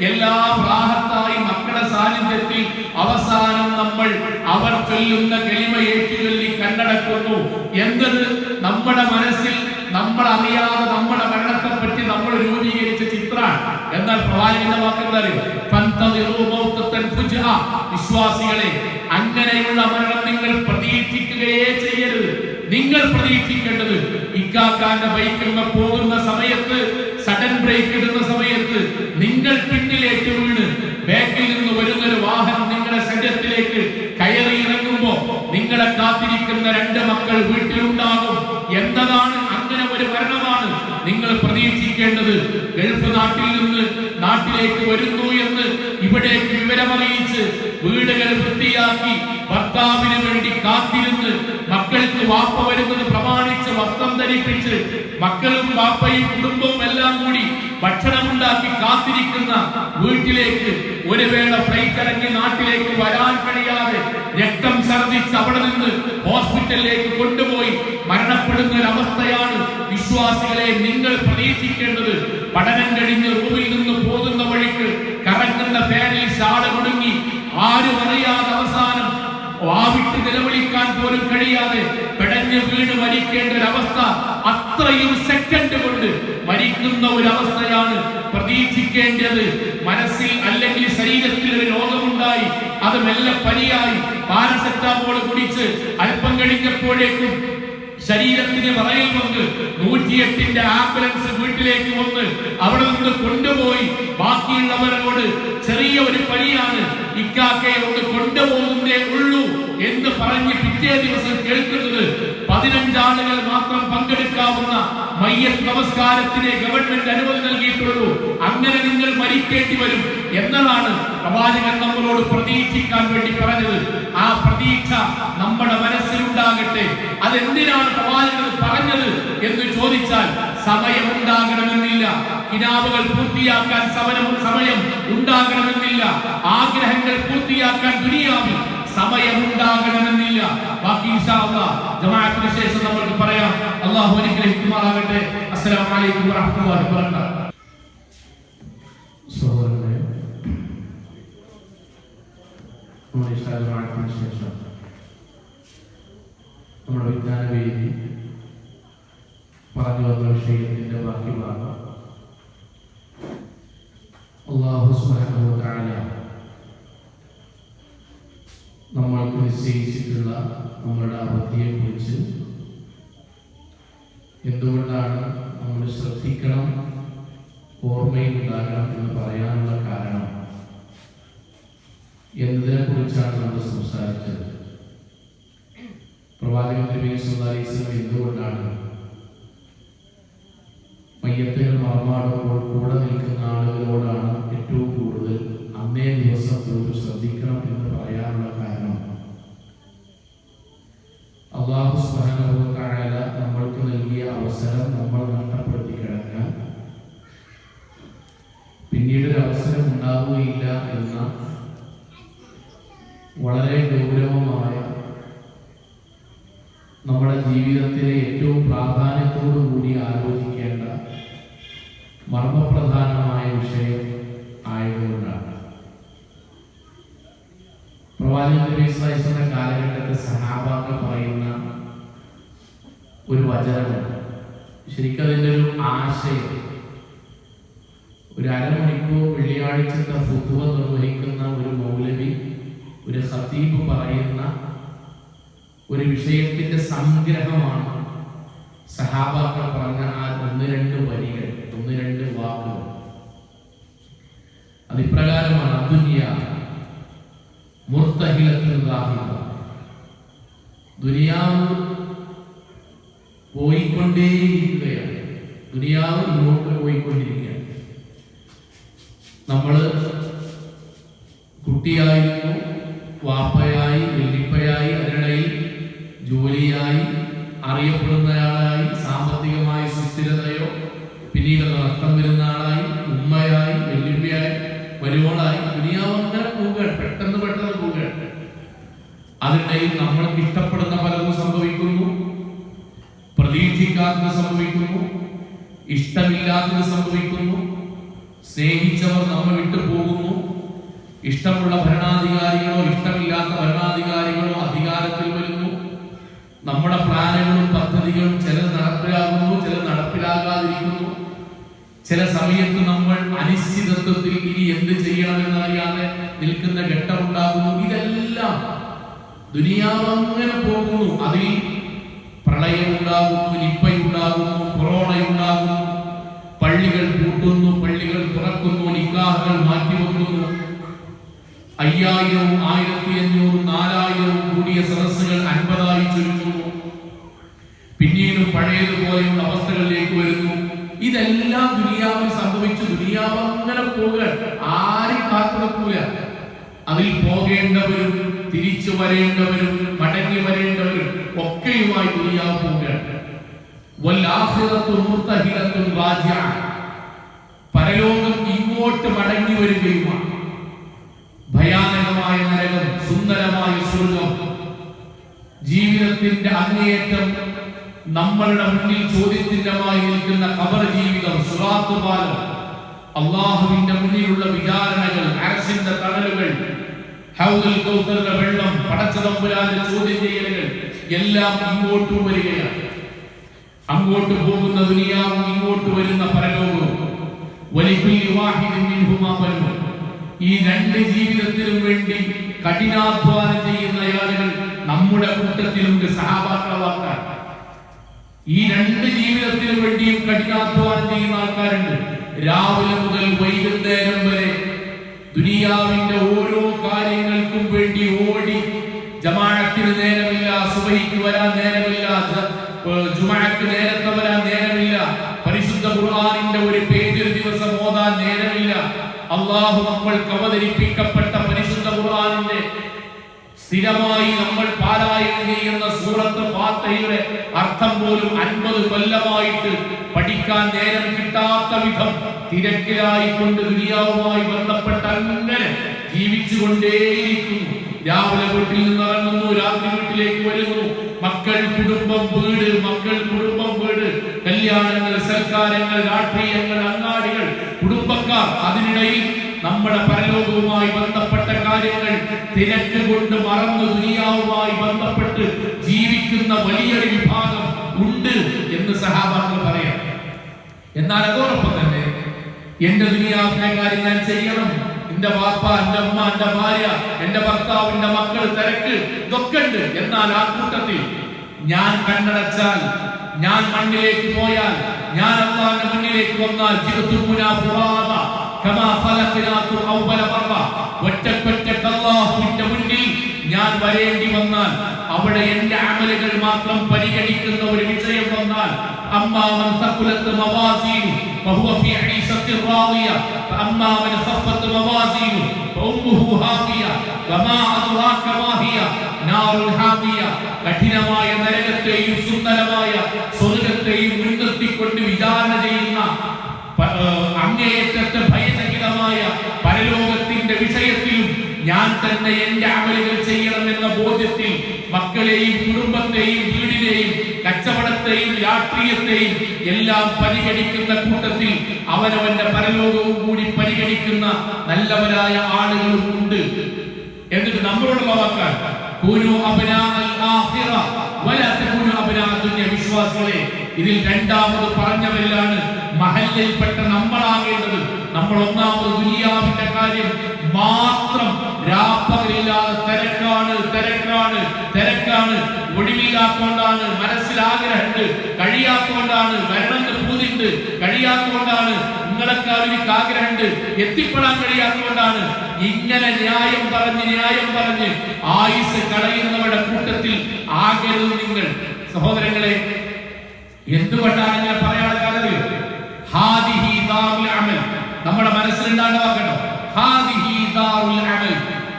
എല്ലാം റാഹത്തായി മക്കളുടെ സാന്നിധ്യത്തിൽ അവസാനം നമ്മൾ അവർ ചൊല്ലുന്ന കലിമ ഏറ്റുചൊല്ലി കണ്ണടക്കുന്നു. എന്നത് നമ്മുടെ മനസ്സിൽ നമ്മൾ അറിയാതെ നമ്മുടെ മരണത്തെ പറ്റി നമ്മൾ രൂപീകരിച്ച ചിത്രമാണ്. എന്നാൽ പ്രവാചകന്റെ വാക്കെന്തായാലും വിശ്വാസികളെ, അങ്ങനെയുള്ള മരണം നിങ്ങൾ പ്രതീക്ഷിക്കുകയേ ചെയ്യരുത്. നിങ്ങൾ പ്രതീക്ഷിക്കേണ്ടത് ഇക്കാക്കാന്റെ ബൈക്കിൽ പോകുന്ന സമയത്ത്, സഡൻ ബ്രേക്ക് ഇടുന്ന സമയത്ത് നിങ്ങൾ പിന്നിലേക്ക് വീണ് ബാക്കിൽ നിന്ന് വരുന്നൊരു വാഹനം നിങ്ങളുടെ ശരീരത്തിലേക്ക് കയറി ഇറങ്ങുമ്പോ നിങ്ങളെ കാത്തിരിക്കുന്ന 2 മക്കൾ വീട്ടിലുണ്ടാകും എന്നതാണ്. അങ്ങനെ ഒരു മരണമാണ് നിങ്ങൾ പ്രതീക്ഷിക്കേണ്ടത്. ഗൾഫ് നാട്ടിൽ നിന്ന് നാട്ടിലേക്ക് വരുന്നു എന്ന് ഇവിടേക്ക് വിവരമറിയിച്ച് വീടുകൾ വൃത്തിയാക്കി ഭർത്താവിന് വേണ്ടി കാത്തിരുന്ന് മക്കൾക്ക് വാപ്പ വരുന്നത് പ്രമാണിച്ച് വസ്ത്രം ധരിപ്പിച്ച് മക്കളും വാപ്പയും കുടുംബവും എല്ലാം കൂടി ഭക്ഷണമുണ്ടാക്കി കാത്തിരിക്കുന്ന വീട്ടിലേക്ക് ഒരു വേള ഫ്ലൈറ്റ് ഇറങ്ങി നാട്ടിലേക്ക് വരാൻ കഴിയാതെ രക്തം ഛർദ്ദിച്ച് അവിടെ നിന്ന് ഹോസ്പിറ്റലിലേക്ക് കൊണ്ടുപോയി മരണപ്പെടുന്ന ഒരവസ്ഥയാണ് വിശ്വാസികളെ നിങ്ങൾ പ്രതീക്ഷിക്കേണ്ടത്. പഠനം കഴിഞ്ഞ് റൂമിൽ നിന്ന് പോകുന്ന വഴിക്ക് കറങ്ങുന്ന ഫാനിൽ ഷാള് കുടുങ്ങി ആരും അറിയാതെ അവസാനം വാവിട്ട് നിലവിളിക്കാൻ പോലും കഴിയാതെ പെടഞ്ഞ് വീണ് മരിക്കേണ്ട ഒരവസ്ഥ, അത്രയും സെക്കൻഡ് കൊണ്ട് മരിക്കുന്ന ഒരവസ്ഥയാണ് പ്രതീക്ഷിക്കേണ്ടത്. മനസ്സിൽ അല്ലെങ്കിൽ ശരീരത്തിൽ ഒരു രോഗമുണ്ടായി, അത് മെല്ലെ പനിയായി പാരസെറ്റാമോൾ കുടിച്ച് അല്പം കഴിഞ്ഞപ്പോഴേക്കും ശരീരത്തിന് വിറയൽ വന്ന് 108ന്റെ ആംബുലൻസ് വീട്ടിലേക്ക് വന്ന് അവിടെ നിന്ന് കൊണ്ടുപോയി ബാക്കിയുള്ളവരോട് ചെറിയ ഒരു പനിയാണ്, ഇക്കാക്കയെ ഒന്ന് കൊണ്ടുപോകുന്നേ ഉള്ളൂ എന്ന് പറഞ്ഞ് പിറ്റേ ദിവസം കേൾക്കുന്നത് 15 ആളുകൾ മാത്രം പങ്കെടുക്കാവുന്ന മയ്യത്ത് നമസ്കാരത്തിന് ഗവൺമെന്റ് അനുമതി നൽകിയിട്ടുള്ളൂ. അങ്ങനെ നിങ്ങൾ മരിക്കേണ്ടി വരും എന്നതാണ് പ്രവാചകൻ നമ്മളോട് പ്രതീക്ഷിക്കാൻ വേണ്ടി പറഞ്ഞത്. ആ പ്രതീക്ഷ നമ്മുടെ മനസ്സിലുണ്ടാകട്ടെ. അതെന്തിനാണ് പ്രവാചകൻ പറഞ്ഞത് എന്ന് ചോദിച്ചാൽ, സമയം ഉണ്ടാകണമെന്നില്ല, കിനാവുകൾ പൂർത്തിയാക്കാൻ സമയം ഉണ്ടാകണമെന്നില്ല, ആഗ്രഹങ്ങൾ പൂർത്തിയാക്കാൻ ദുനിയാവിൽ സമയം ഉണ്ടാകണമെന്നില്ല. ബാക്കി ഇൻഷാ അല്ലാഹ് ജമാഅത്തിന് ശേഷം നമുക്ക് പറയാം. അല്ലാഹു അനുഗ്രഹിക്കുമാറാകട്ടെ. അസ്സലാമു അലൈക്കും വറഹ്മത്തുള്ളാഹി വബറകാതുഹു. സഹോദരങ്ങളെ, ജമാഅത്തിന് ശേഷം നമ്മുടെ വിജ്ഞാന വേദി പറഞ്ഞു വന്ന വിഷയത്തിന്റെ ബാക്കി ഭാഗം അല്ലാഹു സുബ്ഹാനഹു വ തആല നമ്മൾക്ക് നിശ്ചയിച്ചിട്ടുള്ള നമ്മുടെ അവധിയെക്കുറിച്ച് എന്തുകൊണ്ടാണ് നമ്മൾ ശ്രദ്ധിക്കണം, ഓർമ്മയിലുണ്ടാകണം എന്ന് പറയാനുള്ള കാരണം എന്നതിനെ കുറിച്ചാണ് നമ്മൾ സംസാരിച്ചത്. പ്രവാചകൻ നബി സല്ലല്ലാഹു അലൈഹി വസല്ലം എന്തുകൊണ്ടാണ് മയ്യത്തുകൾ മറമാടുമ്പോൾ കൂടെ നിൽക്കുന്ന ആളുകളോടാണ് ഏറ്റവും കൂടുതൽ അന്നേ ദിവസം പോലും ശ്രദ്ധിക്കണം എന്ന് പറയാനുള്ള കാരണം, അല്ലാഹു സുബ്ഹാനഹു വ തആല നമ്മൾക്ക് നൽകിയ അവസരം നമ്മൾ നഷ്ടപ്പെടുത്തി കഴിഞ്ഞാൽ പിന്നീട് ഒരു അവസരം ഉണ്ടാവുകയില്ല എന്ന വളരെ ഗൗരവമായ നമ്മുടെ ജീവിതത്തിലെ ഏറ്റവും പ്രാധാന്യത്തോടു കൂടി ആലോചിക്കേണ്ട മർമ്മപ്രധാനമായ വിഷയം ആയതുകൊണ്ടാണ്. പ്രവാചകൻ നബി സല്ലല്ലാഹു അലൈഹി വസല്ലം കാലഘട്ടത്തെ സഹാബാക്കൾ പറയുന്ന ഒരു വചനമുണ്ട്. ശരിക്കും അതിൻ്റെ ഒരു ആശയം, ഒരു അരമണിക്കൂർ വെള്ളിയാഴ്ചത്തെ ഫുത്വ നിർവഹിക്കുന്ന ഒരു മൗലവി, ഒരു ഖതീബ് പറയുന്ന ഒരു വിഷയത്തിന്റെ സംഗ്രഹമാണ് സഹാബാക്കൾ പറഞ്ഞ ആ 1-2 വരികൾ, 1-2 വാക്കുകൾ. അതിപ്രകാരമാണ്: അദ്ദുനിയ മുർത്തഹിലത്തുൻ ദാഹിബ. ദുനിയാവ് പോയിക്കൊണ്ടേയിരിക്കുകയാണ്, ദുനിയാവ് മുന്നോട്ട് പോയിക്കൊണ്ടിരിക്കുകയാണ്. നമ്മൾ കുട്ടിയായിരുന്നു, വാപ്പയായി, വെല്ലിപ്പയായി, അതിനിടയിൽ ജോലിയായി, അറിയപ്പെടുന്നയാളായി, സാമ്പത്തികമായ സുസ്ഥിരതയോ പിന്നീട് നഷ്ടം വരുന്ന ആളായി, ഉമ്മയായി, വെല്ലുവിളിയായി, വരുവോളായി, ദുനിയാവ് അങ്ങനെ പോവുകയാണ്, പെട്ടെന്ന് പോവുകയാണ്. അതിനിടയിൽ നമ്മൾക്ക് ഇഷ്ടപ്പെടുന്ന പലതും സംഭവിക്കുന്നു, പ്രതീക്ഷിക്കാത്തത് സംഭവിക്കുന്നു, ഇഷ്ടമില്ലാത്തത് സംഭവിക്കുന്നു, സ്നേഹിച്ചവർ നമ്മെ വിട്ടു പോകുന്നു, ഇഷ്ടമുള്ള ഭരണാധികാരികളോ ഇഷ്ടമില്ലാത്ത ഭരണാധികാരികളോ അധികാരത്തിൽ വരുന്നു, നമ്മുടെ പ്ലാനുകളും പദ്ധതികളും ചിലത് നടപ്പിലാകുന്നു, ചിലത് നടപ്പിലാകാതിരിക്കുന്നു, ചില സമയത്ത് നമ്മൾ അനിശ്ചിതത്വത്തിൽ ഇനി എന്ത് ചെയ്യണമെന്നറിയാതെ നിൽക്കുന്ന ഘട്ടമുണ്ടാകുന്നു. ഇതെല്ലാം ദുനിയാവ് അങ്ങനെ പോകുന്നു. അതിൽ പ്രളയമുണ്ടാകുന്നു, നിപ്പയുണ്ടാകുന്നു, കൊറോണയുണ്ടാകുന്നു, പള്ളികൾ പൂട്ടുന്നു, പള്ളികൾ തുറക്കുന്നു, നിക്കാഹുകൾ മാറ്റിവെക്കുന്നു, 5000, 1500, 4000 കൂടിയ സദസ്സുകൾ 50,000 ചുരുങ്ങുന്നു, പിന്നീട് പഴയതുപോലെയുള്ള അവസ്ഥകളിലേക്ക് വരുന്നു. ഇതെല്ലാം ദുനിയാവിൽ സംഭവിച്ചു. ദുനിയാവ് അങ്ങനെ പോകാൻ ആരും കാത്തുനിൽക്കൂല. അതിൽ പോകേണ്ടവരും തിരിച്ചു വരേണ്ടവരും മടങ്ങി വരേണ്ടവരും ഒക്കെയുമായി ദുനിയാവ് പോവുകയാണ്. പരലോകം ഇങ്ങോട്ട് മടങ്ങി വരികയുമാണ്. ഭയാനകമായ നരകം, സുന്ദരമായ സ്വർഗം, ജീവിതത്തിന്റെ അങ്ങേയറ്റം നമ്മളുടെ മുന്നിൽ ചോദ്യചിഹ്നമായി നിൽക്കുന്ന ഖബർ ജീവിതം, സിറാത്ത് പാലം, അല്ലാഹുവിന്റെ മുന്നിലുള്ള വിചാരണകൾ, അർശിന്റെ തണലുകൾ, ഹൗദുൽ കൗസറിന്റെ വെള്ളം, പടച്ചതമ്പുരാന്റെ ചോദ്യം ചെയ്യലുകൾ എല്ലാം ഇങ്ങോട്ട് വരികയാണ്. അങ്ങോട്ട് പോകുന്ന ദുനിയാവും ഇങ്ങോട്ട് വരുന്ന പരലോകവും. വലികുല്ലി വാഹിദിൻ മിൻഹുമാ ബനൂൻ. ഈ രണ്ട് ജീവിതത്തിനും വേണ്ടി കഠിനാധ്വാനം ചെയ്യുന്ന ആളുകൾ നമ്മുടെ കൂട്ടത്തിലുണ്ട്. സഹാബാക്കളെ വാക്കാണ്. ഈ രണ്ട് ജീവിതത്തിനു വേണ്ടിയും കഠിനാധ്വാനം ചെയ്യുന്ന ആൾക്കാരുണ്ട്. രാവിലെ മുതൽ വൈകുന്നേരം വരെ ദുനിയാവിന്റെ ഓരോ കാര്യങ്ങൾക്കും വേണ്ടി ഓടി. ജമാഅത്തിന് നേരമില്ല, സുബഹിക്ക് വരാൻ നേരമില്ല, ജുമുഅക്ക് നേരത്തെ വരാൻ നേരമില്ല, പരിശുദ്ധ ഖുർആനിന്റെ ഒരു പേജ് ഒരു ദിവസം ഓതാൻ നേരമില്ല. അല്ലാഹു നമ്മൾക്ക് അവതരിപ്പിക്കപ്പെട്ട പരിശുദ്ധ ഖുർആനിന്റെ സ്ഥിരമായി നമ്മൾ പാരായണം ചെയ്യുന്ന സൂറത്ത് ഫാത്തിഹയുടെ അർത്ഥം പോലും 50 കൊല്ലമായിട്ട് പഠിക്കാൻ നേരം കിട്ടാത്ത വിധം തിരക്കിലായിക്കൊണ്ട് ദുനിയാവുമായി ബന്ധപ്പെട്ട് അങ്ങനെ ജീവിച്ചുകൊണ്ടേയിരിക്കുന്നു. രാവിലെ വീട്ടിൽ നിന്ന് ഇറങ്ങുന്നു, രാത്രി വീട്ടിലേക്ക് വരുന്നു. മക്കൾ, കുടുംബം, വീട്, മക്കൾ, കുടുംബം, വീട്, കല്യാണങ്ങൾ, സൽക്കാരങ്ങൾ, രാഷ്ട്രീയങ്ങൾ, അങ്ങാടികൾ, കുടുംബക്കാർ. അതിനിടയിൽ നമ്മുടെ പരലോകവുമായി ബന്ധപ്പെട്ട കാര്യങ്ങൾ തിരക്ക് കൊണ്ട് മറന്നു ദുനിയാവുമായി ബന്ധപ്പെട്ട് ജീവിക്കുന്ന വലിയൊരു വിഭാഗം ഉണ്ട് എന്ന് സഹാബാക്കൾ പറയാം. എന്നാൽ അതോടൊപ്പം തന്നെ എന്റെ ദുനിയാവിന്റെ കാര്യം ഞാൻ ചെയ്യണം. എന്റെ വാപ്പ, എന്റെ അമ്മ, എന്റെ ഭാര്യ, എന്റെ ഭർത്താവ്, എന്റെ മക്കൾ, തിരക്ക്, ഇതൊക്കെ ഉണ്ട്. എന്നാൽ ആ കൂട്ടത്തിൽ ഞാൻ കണ്ണടച്ചാൽ, ഞാൻ മണ്ണിലേക്ക് പോയാൽ, ഞാൻ അല്ലാഹുവിന്റെ മുന്നിലേക്ക് വന്നാൽ ഒറ്റക്കൊറ്റക്ക് അല്ലാഹുവിന്റെ മുന്നിൽ ഞാൻ വരേണ്ടി വന്നാൽ, അവിടെ എന്റെ അമലുകൾ മാത്രം പരിഗണിക്കുന്ന ഒരു വിഷയം വന്നാൽ, അമ്മാ മൻ തഖുലത് മവാസീനു ഫഹുവ ഫീ ഈശത്തിർ റാദിയ ഫഅമ്മാ മൻ ഖഫ്ഫത് മവാസീനു ഫഉമ്മുഹു ഹാവിയ വമാ അദ്റാക മാ ഹിയ നാറുൽ ഹാവിയ. കഠിനമായ നരകത്തെയും സുന്ദരമായ സ്വർഗ്ഗത്തെയും മുൻനിർത്തിക്കൊണ്ട് വിചാരണ ചെയ്യുന്ന അങ്ങേയറ്റത്തെ ഭയചകിതമായ പരലോകത്തിന്റെ വിഷയത്തിലും ഞാൻ തന്നെ എന്റെ അമലുകൾ ചെയ്യണമെന്ന ബോധ്യത്തിൽ മക്കളെയും കുടുംബത്തെയും വീടിനെയും കച്ചവടത്തെയും രാഷ്ട്രീയത്തെയും എല്ലാം പരിഗണിക്കുന്ന കൂട്ടത്തിൽ അവനവന്റെ പരലോകവും കൂടി പരിഗണിക്കുന്ന നല്ലവരായ ആളുകളും ഉണ്ട്. എന്നിട്ട് നമ്മളോടുള്ള വാക്കാണ് വിശ്വാസികളെ. ഇതിൽ രണ്ടാമത് പറഞ്ഞവരിലാണ് മഹല്ലയിൽപ്പെട്ട നമ്മളാകേണ്ടത്. നമ്മൾ ഒന്നാമത് ദുനിയാവിന്റെ കാര്യം മാത്രം രാപ്പകലില്ലാതെ തിരക്കാണ് തിരക്കാണ് തിരക്കാണ്. ഒഴിവില്ലാത്തോണ്ടാണ്, മനസ്സിൽ ആഗ്രഹമുണ്ട്, കഴിയാത്തോണ്ടാണ്, വരണമെന്ന് പൂതിണ്ട്, കഴിയാത്തോണ്ടാണ്, നിങ്ങളെക്കാൾ എനിക്ക് ആഗ്രഹമുണ്ട്, എത്തിപ്പെടാൻ കഴിയാത്തോണ്ടാണ്. ഇങ്ങനെ ന്യായം പറഞ്ഞ് ആയുസ് കളയുന്നവരുടെ കൂട്ടത്തിൽ ആകരുത് നിങ്ങൾ. സഹോദരങ്ങളെ, എന്തുകൊണ്ടാണ് ഇങ്ങനെ പറയാനുള്ള കാര്യം? ഹാദിഹി ദാറുൽ അമൽ നമ്മുടെ മനസ്സിലുണ്ടാകണം. ഹാദിഹി ദാറുൽ അമൽ,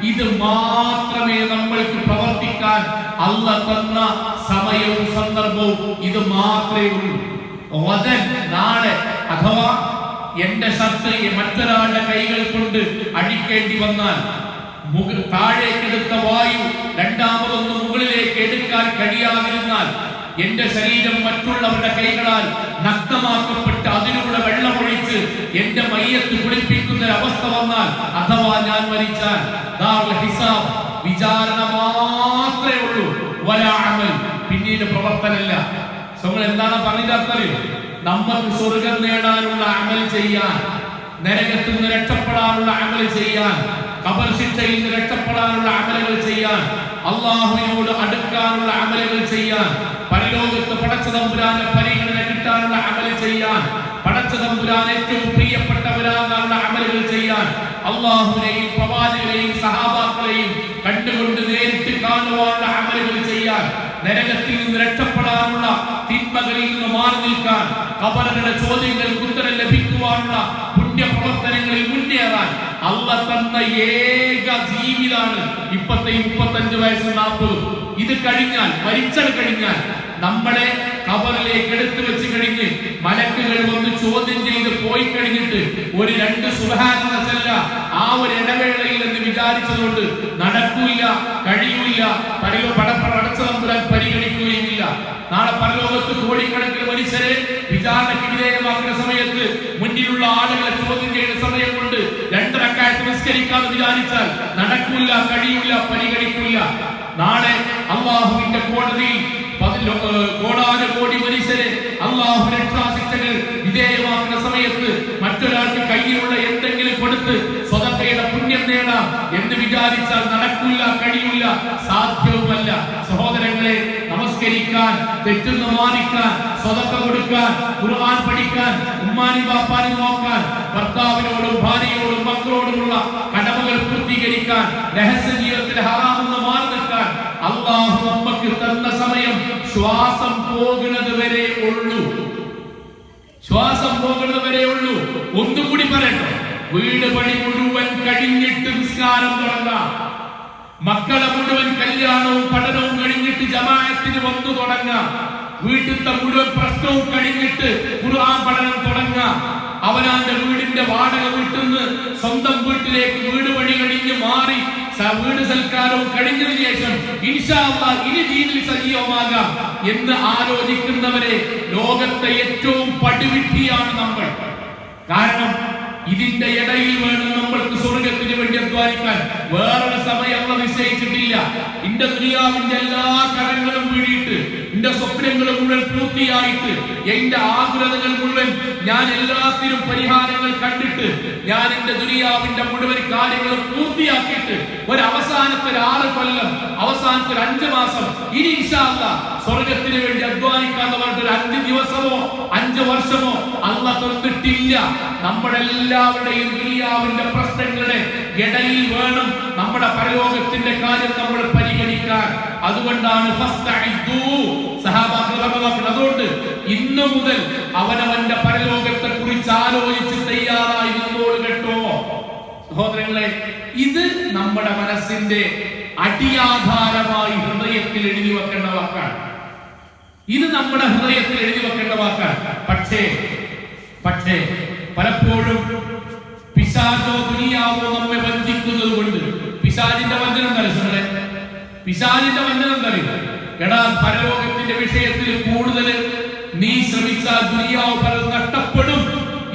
ഇത് മാത്രമേ നമ്മൾക്ക് പ്രവർത്തിക്കാൻ അല്ലാഹ് തന്ന സമയവും സന്ദർഭവും ഇത് മാത്രമേ ഉള്ളൂ. നാളെ അഥവാ എന്റെ ഷർട്ട് മറ്റൊരാളുടെ കൈകൾ കൊണ്ട് അടിക്കേണ്ടി വന്നാൽ, താഴേക്കെടുത്ത വായു രണ്ടാമതൊന്ന് മുകളിലേക്ക് എടുക്കാൻ കഴിയാതിരുന്നാൽ, എന്റെ ശരീരം മറ്റുള്ളവരുടെ കൈകളാൽ നഗ്നമാക്കപ്പെട്ട് അതിനുള്ള വെള്ളമൊഴിച്ച് എന്റെ മയ്യത്ത് കുളിപ്പിക്കുന്ന അവസ്ഥ വന്നാൽ, അഥവാ ഞാൻ മരിച്ചാൽ, ഹിസാബ് വിചാരണ മാത്രമേ ഉള്ളൂ. വലാ അമൽ, പിന്നീട് പ്രവർത്തനമില്ല. എന്താണ് പറഞ്ഞിട്ടറിയോ? നമുക്ക് സ്വർഗം നേടാനുള്ള അമൽ ചെയ്യാൻ, നരകത്തിൽ നിന്ന് രക്ഷപ്പെടാനുള്ള അമൽ ചെയ്യാൻ, ഖബർ ശിക്ഷയിൽ നിന്ന് രക്ഷപ്പെടാനുള്ള അമലുകൾ ചെയ്യാൻ, അല്ലാഹുവിനോട് അടുക്കാനുള്ള അമലുകൾ ചെയ്യാൻ, പരലോകത്ത് പടച്ചതമ്പുരാന്റെ പരിഗണന കിട്ടാനുള്ള അമൽ ചെയ്യാൻ, പടച്ചതമ്പുരാൻ ഏറ്റവും പ്രിയപ്പെട്ടവരാകാനുള്ള അമലുകൾ ചെയ്യാൻ, അല്ലാഹുവിനെയും പ്രവാചകരെയും സഹാബാക്കളെയും കണ്ടുകൊണ്ട് നേരിട്ട് കാണുവാനുള്ള അമലുകൾ ചെയ്യാൻ, നരകത്തിൽ നിന്ന് രക്ഷപ്പെടാനുള്ള, തിന്മകളിൽ നിന്ന് മാറി നിൽക്കാൻ, ഖബറിലെ ചോദ്യങ്ങൾക്ക് ഉത്തരം ലഭിക്കുവാനുള്ള പുണ്യപ്രവർത്തനങ്ങളിൽ മുന്നേറാൻ അല്ലാഹ് തന്ന ഏക ജീവിതമാണ് ഇപ്പത്തെ 35 വയസ്സ് 40. ഇത് കഴിഞ്ഞാൽ, മരിച്ചാൽ കഴിഞ്ഞാൽ നമ്മളെ ഖബറിലേക്ക് എടുത്തു വെച്ച് കഴിഞ്ഞ് മലക്കുകൾ വന്ന് ചോദ്യം ചെയ്ത് പോയി കഴിഞ്ഞിട്ട് ഒരു 2 സുബ്ഹാനല്ലാഹ് ചൊല്ല ആ ഒരു ഇടവേളയിൽ എന്ന് വിചാരിച്ചതുകൊണ്ട് നടക്കൂല, കഴിയൂല, പടച്ചതമ്പുരാൻ പരിഗണിക്കുകയുമില്ല. നാളെ പരലോകത്ത് കോടിക്കണക്കിന് മനുഷ്യരെ വിചാരണയ്ക്ക് വിധേയമാക്കുന്ന സമയത്ത് മുന്നിലുള്ള ആളുകളെ ചോദ്യം ചെയ്യുന്ന സമയം കൊണ്ട് 2 റക്അത്ത് നിസ്കരിക്കാതെ വിചാരിച്ചാൽ നടക്കൂല, കഴിയൂല, പരിഗണിക്കൂല. നാളെ അല്ലാഹുവിന്റെ കോടതിയിൽ കോടാനുകോടി മനുഷ്യരെ അല്ലാഹു രക്ഷാശിക്ഷകൾ വിധേയമാക്കുന്ന സമയത്ത് മറ്റൊരാൾക്ക് കയ്യിലുള്ള എന്തെങ്കിലും കൊടുത്ത് സ്വതക്കയുടെ പുണ്യം നേടാം എന്ന് വിചാരിച്ചാൽ നടക്കൂല, കഴിയൂല, സാധ്യവുമല്ല. സഹോദരങ്ങളെ, നമസ്കരിക്കാൻ, തെറ്റുന്ന മാനിക്കാൻ, സ്വതക്ക കൊടുക്കാൻ, ഖുർആൻ പഠിക്കാൻ, ഉമ്മാനും ബാപ്പാനും നോക്കാൻ, ഭർത്താവിനോടും ഭാര്യയോടും മക്കളോടുമുള്ള കടമകൾ പൂർത്തീകരിക്കാൻ, രഹസ്യ ജീവിതത്തിൽ ഹറാമെന്ന് മാറി നിൽക്കാൻ അല്ലാഹു നമുക്ക് തന്ന സമയം ശ്വാസം പോകുന്നത് വരെ ഉള്ളൂ. ശ്വാസം പോകുന്നത് വരെ ഉള്ളൂ. ഒന്നുകൂടി പറയട്ടെ, വീട് പണി മുഴുവൻ കഴിഞ്ഞിട്ട് നിസ്കാരം തുടങ്ങാം. മക്കളെ മുഴുവൻ കല്യാണവും പഠനവും കഴിഞ്ഞിട്ട് ജമാഅത്തിന് വന്നു തുടങ്ങാം. വീട്ടിലത്തെ മുഴുവൻ പ്രശ്നവും കഴിഞ്ഞിട്ട് ഖുർആൻ പഠനം തുടങ്ങാം. അവനാന്റെ വീടിന്റെ വാടക വീട്ടിൽ നിന്ന് സ്വന്തം വീട്ടിലേക്ക് വീട് പണി കഴിഞ്ഞ് മാറി വീട് സൽക്കാരവും കഴിഞ്ഞതിന് ശേഷം ഇൻഷാ അല്ലാഹ് ഇനി ദീനിൽ സജീവമാകാം എന്ന് ആലോചിക്കുന്നവരെ ലോകത്തെ ഏറ്റവും പടുവിട്ടിയാണ് നമ്മൾ. കാരണം ഇതിന്റെ ഇടയിൽ വേണം നമ്മൾക്ക് സ്വർഗത്തിന് വേണ്ടി അധ്വാനിക്കാൻ. വേറൊരു സമയം അല്ലാഹ് നിശ്ചയിച്ചിട്ടില്ല. എന്റെ ദുനിയാവിന്റെ എല്ലാ കരങ്ങളും വീഴിയിട്ട്, എന്റെ സ്വപ്നങ്ങൾ മുഴുവൻ പൂർത്തിയായിട്ട്, എന്റെ ആകുലതകൾ മുഴുവൻ ഞാൻ എല്ലാത്തിനും പരിഹാരങ്ങൾ കണ്ടിട്ട്, ഞാൻ എന്റെ ദുനിയാവിന്റെ മുഴുവൻ കാര്യങ്ങളും പൂർത്തിയാക്കിയിട്ട് അവസാനത്തെ 6 കൊല്ലം, അവസാനത്തെ 5 മാസം ഇനി ഇൻഷാ അല്ലാഹ് സ്വർഗത്തിന് വേണ്ടി അധ്വാനിക്കാന്ന് പറഞ്ഞിട്ട് 5 ദിവസമോ 5 വർഷമോ അല്ലാഹ് തന്നിട്ടില്ല. നമ്മളെല്ലാവരുടെയും ദുനിയാവിന്റെ പ്രശ്നങ്ങളുടെ ഇടയിൽ വേണം നമ്മുടെ പരലോകത്തിന്റെ കാര്യം നമ്മൾ പരിഗണിക്കാൻ. അതുകൊണ്ടാണ് അതുകൊണ്ട് ഇന്നു മുതൽ അവനവന്റെ പരലോകത്തെ കുറിച്ച് ആലോചിച്ച് തയ്യാറായി നിന്നോട് കേട്ടോ. സഹോദരങ്ങളെ, ഇത് നമ്മുടെ മനസ്സിന്റെ അടിയാധാരമായി ഹൃദയത്തിൽ എഴുതി വെക്കേണ്ട വാക്കാണ്. ഇത് നമ്മുടെ ഹൃദയത്തിൽ എഴുതി വെക്കേണ്ട വാക്കാണ്. പക്ഷേ പലപ്പോഴും പിശാചോ ദുനിയാവോ നമ്മെ വഞ്ചിക്കുന്നത് കൊണ്ട്, പിശാചിന്റെ വഞ്ചനം തരങ്ങളെ, പിശാചിന്റെ വഞ്ചനം തരും. എടാ, പരലോകത്തിന്റെ വിഷയത്തിൽ കൂടുതൽ നീ ശ്രമിച്ചാൽ ദുനിയാവ് പലതും നഷ്ടപ്പെടും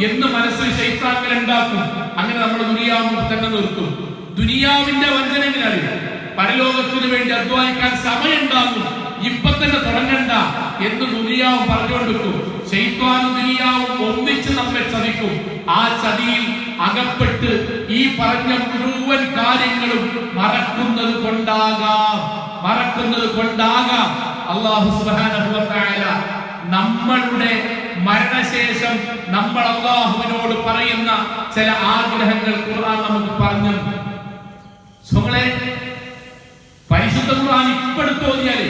എന്ന് മനസ്സിൽ ശൈത്താൻ ഉണ്ടാക്കും. അങ്ങനെ നമ്മൾ ദുനിയാവ് തന്നെ നിർത്തും. ദുനിയാവിന്റെ വഞ്ചന എങ്ങനെ അറിയും? പരലോകത്തിന് വേണ്ടി അധ്വാനിക്കാൻ സമയം ഉണ്ടാകും, ഇപ്പൊ തന്നെ തുടങ്ങണ്ട എന്ന് ദുനിയാവ് പറഞ്ഞുകൊണ്ടിരിക്കും. ശൈത്താനും ദുനിയാവും ഒന്നിച്ച് നമ്മെ ചതിക്കും. ആ ചതിയിൽ അകപ്പെട്ട് ഈ പറഞ്ഞ മുഴുവൻ കാര്യങ്ങളും മറക്കുന്നത് കൊണ്ടാകാം അല്ലാഹു സുബ്ഹാനഹു വ തആല നമ്മളുടെ മരണശേഷം നമ്മൾ അല്ലാഹുവിനോട് പറയുന്ന ചില ആഗ്രഹങ്ങൾ ഖുർആൻ നമുക്ക് പറഞ്ഞു. പരിശുദ്ധ ഖുർആൻ ഇപ്പെടുത്തോതിയാലേ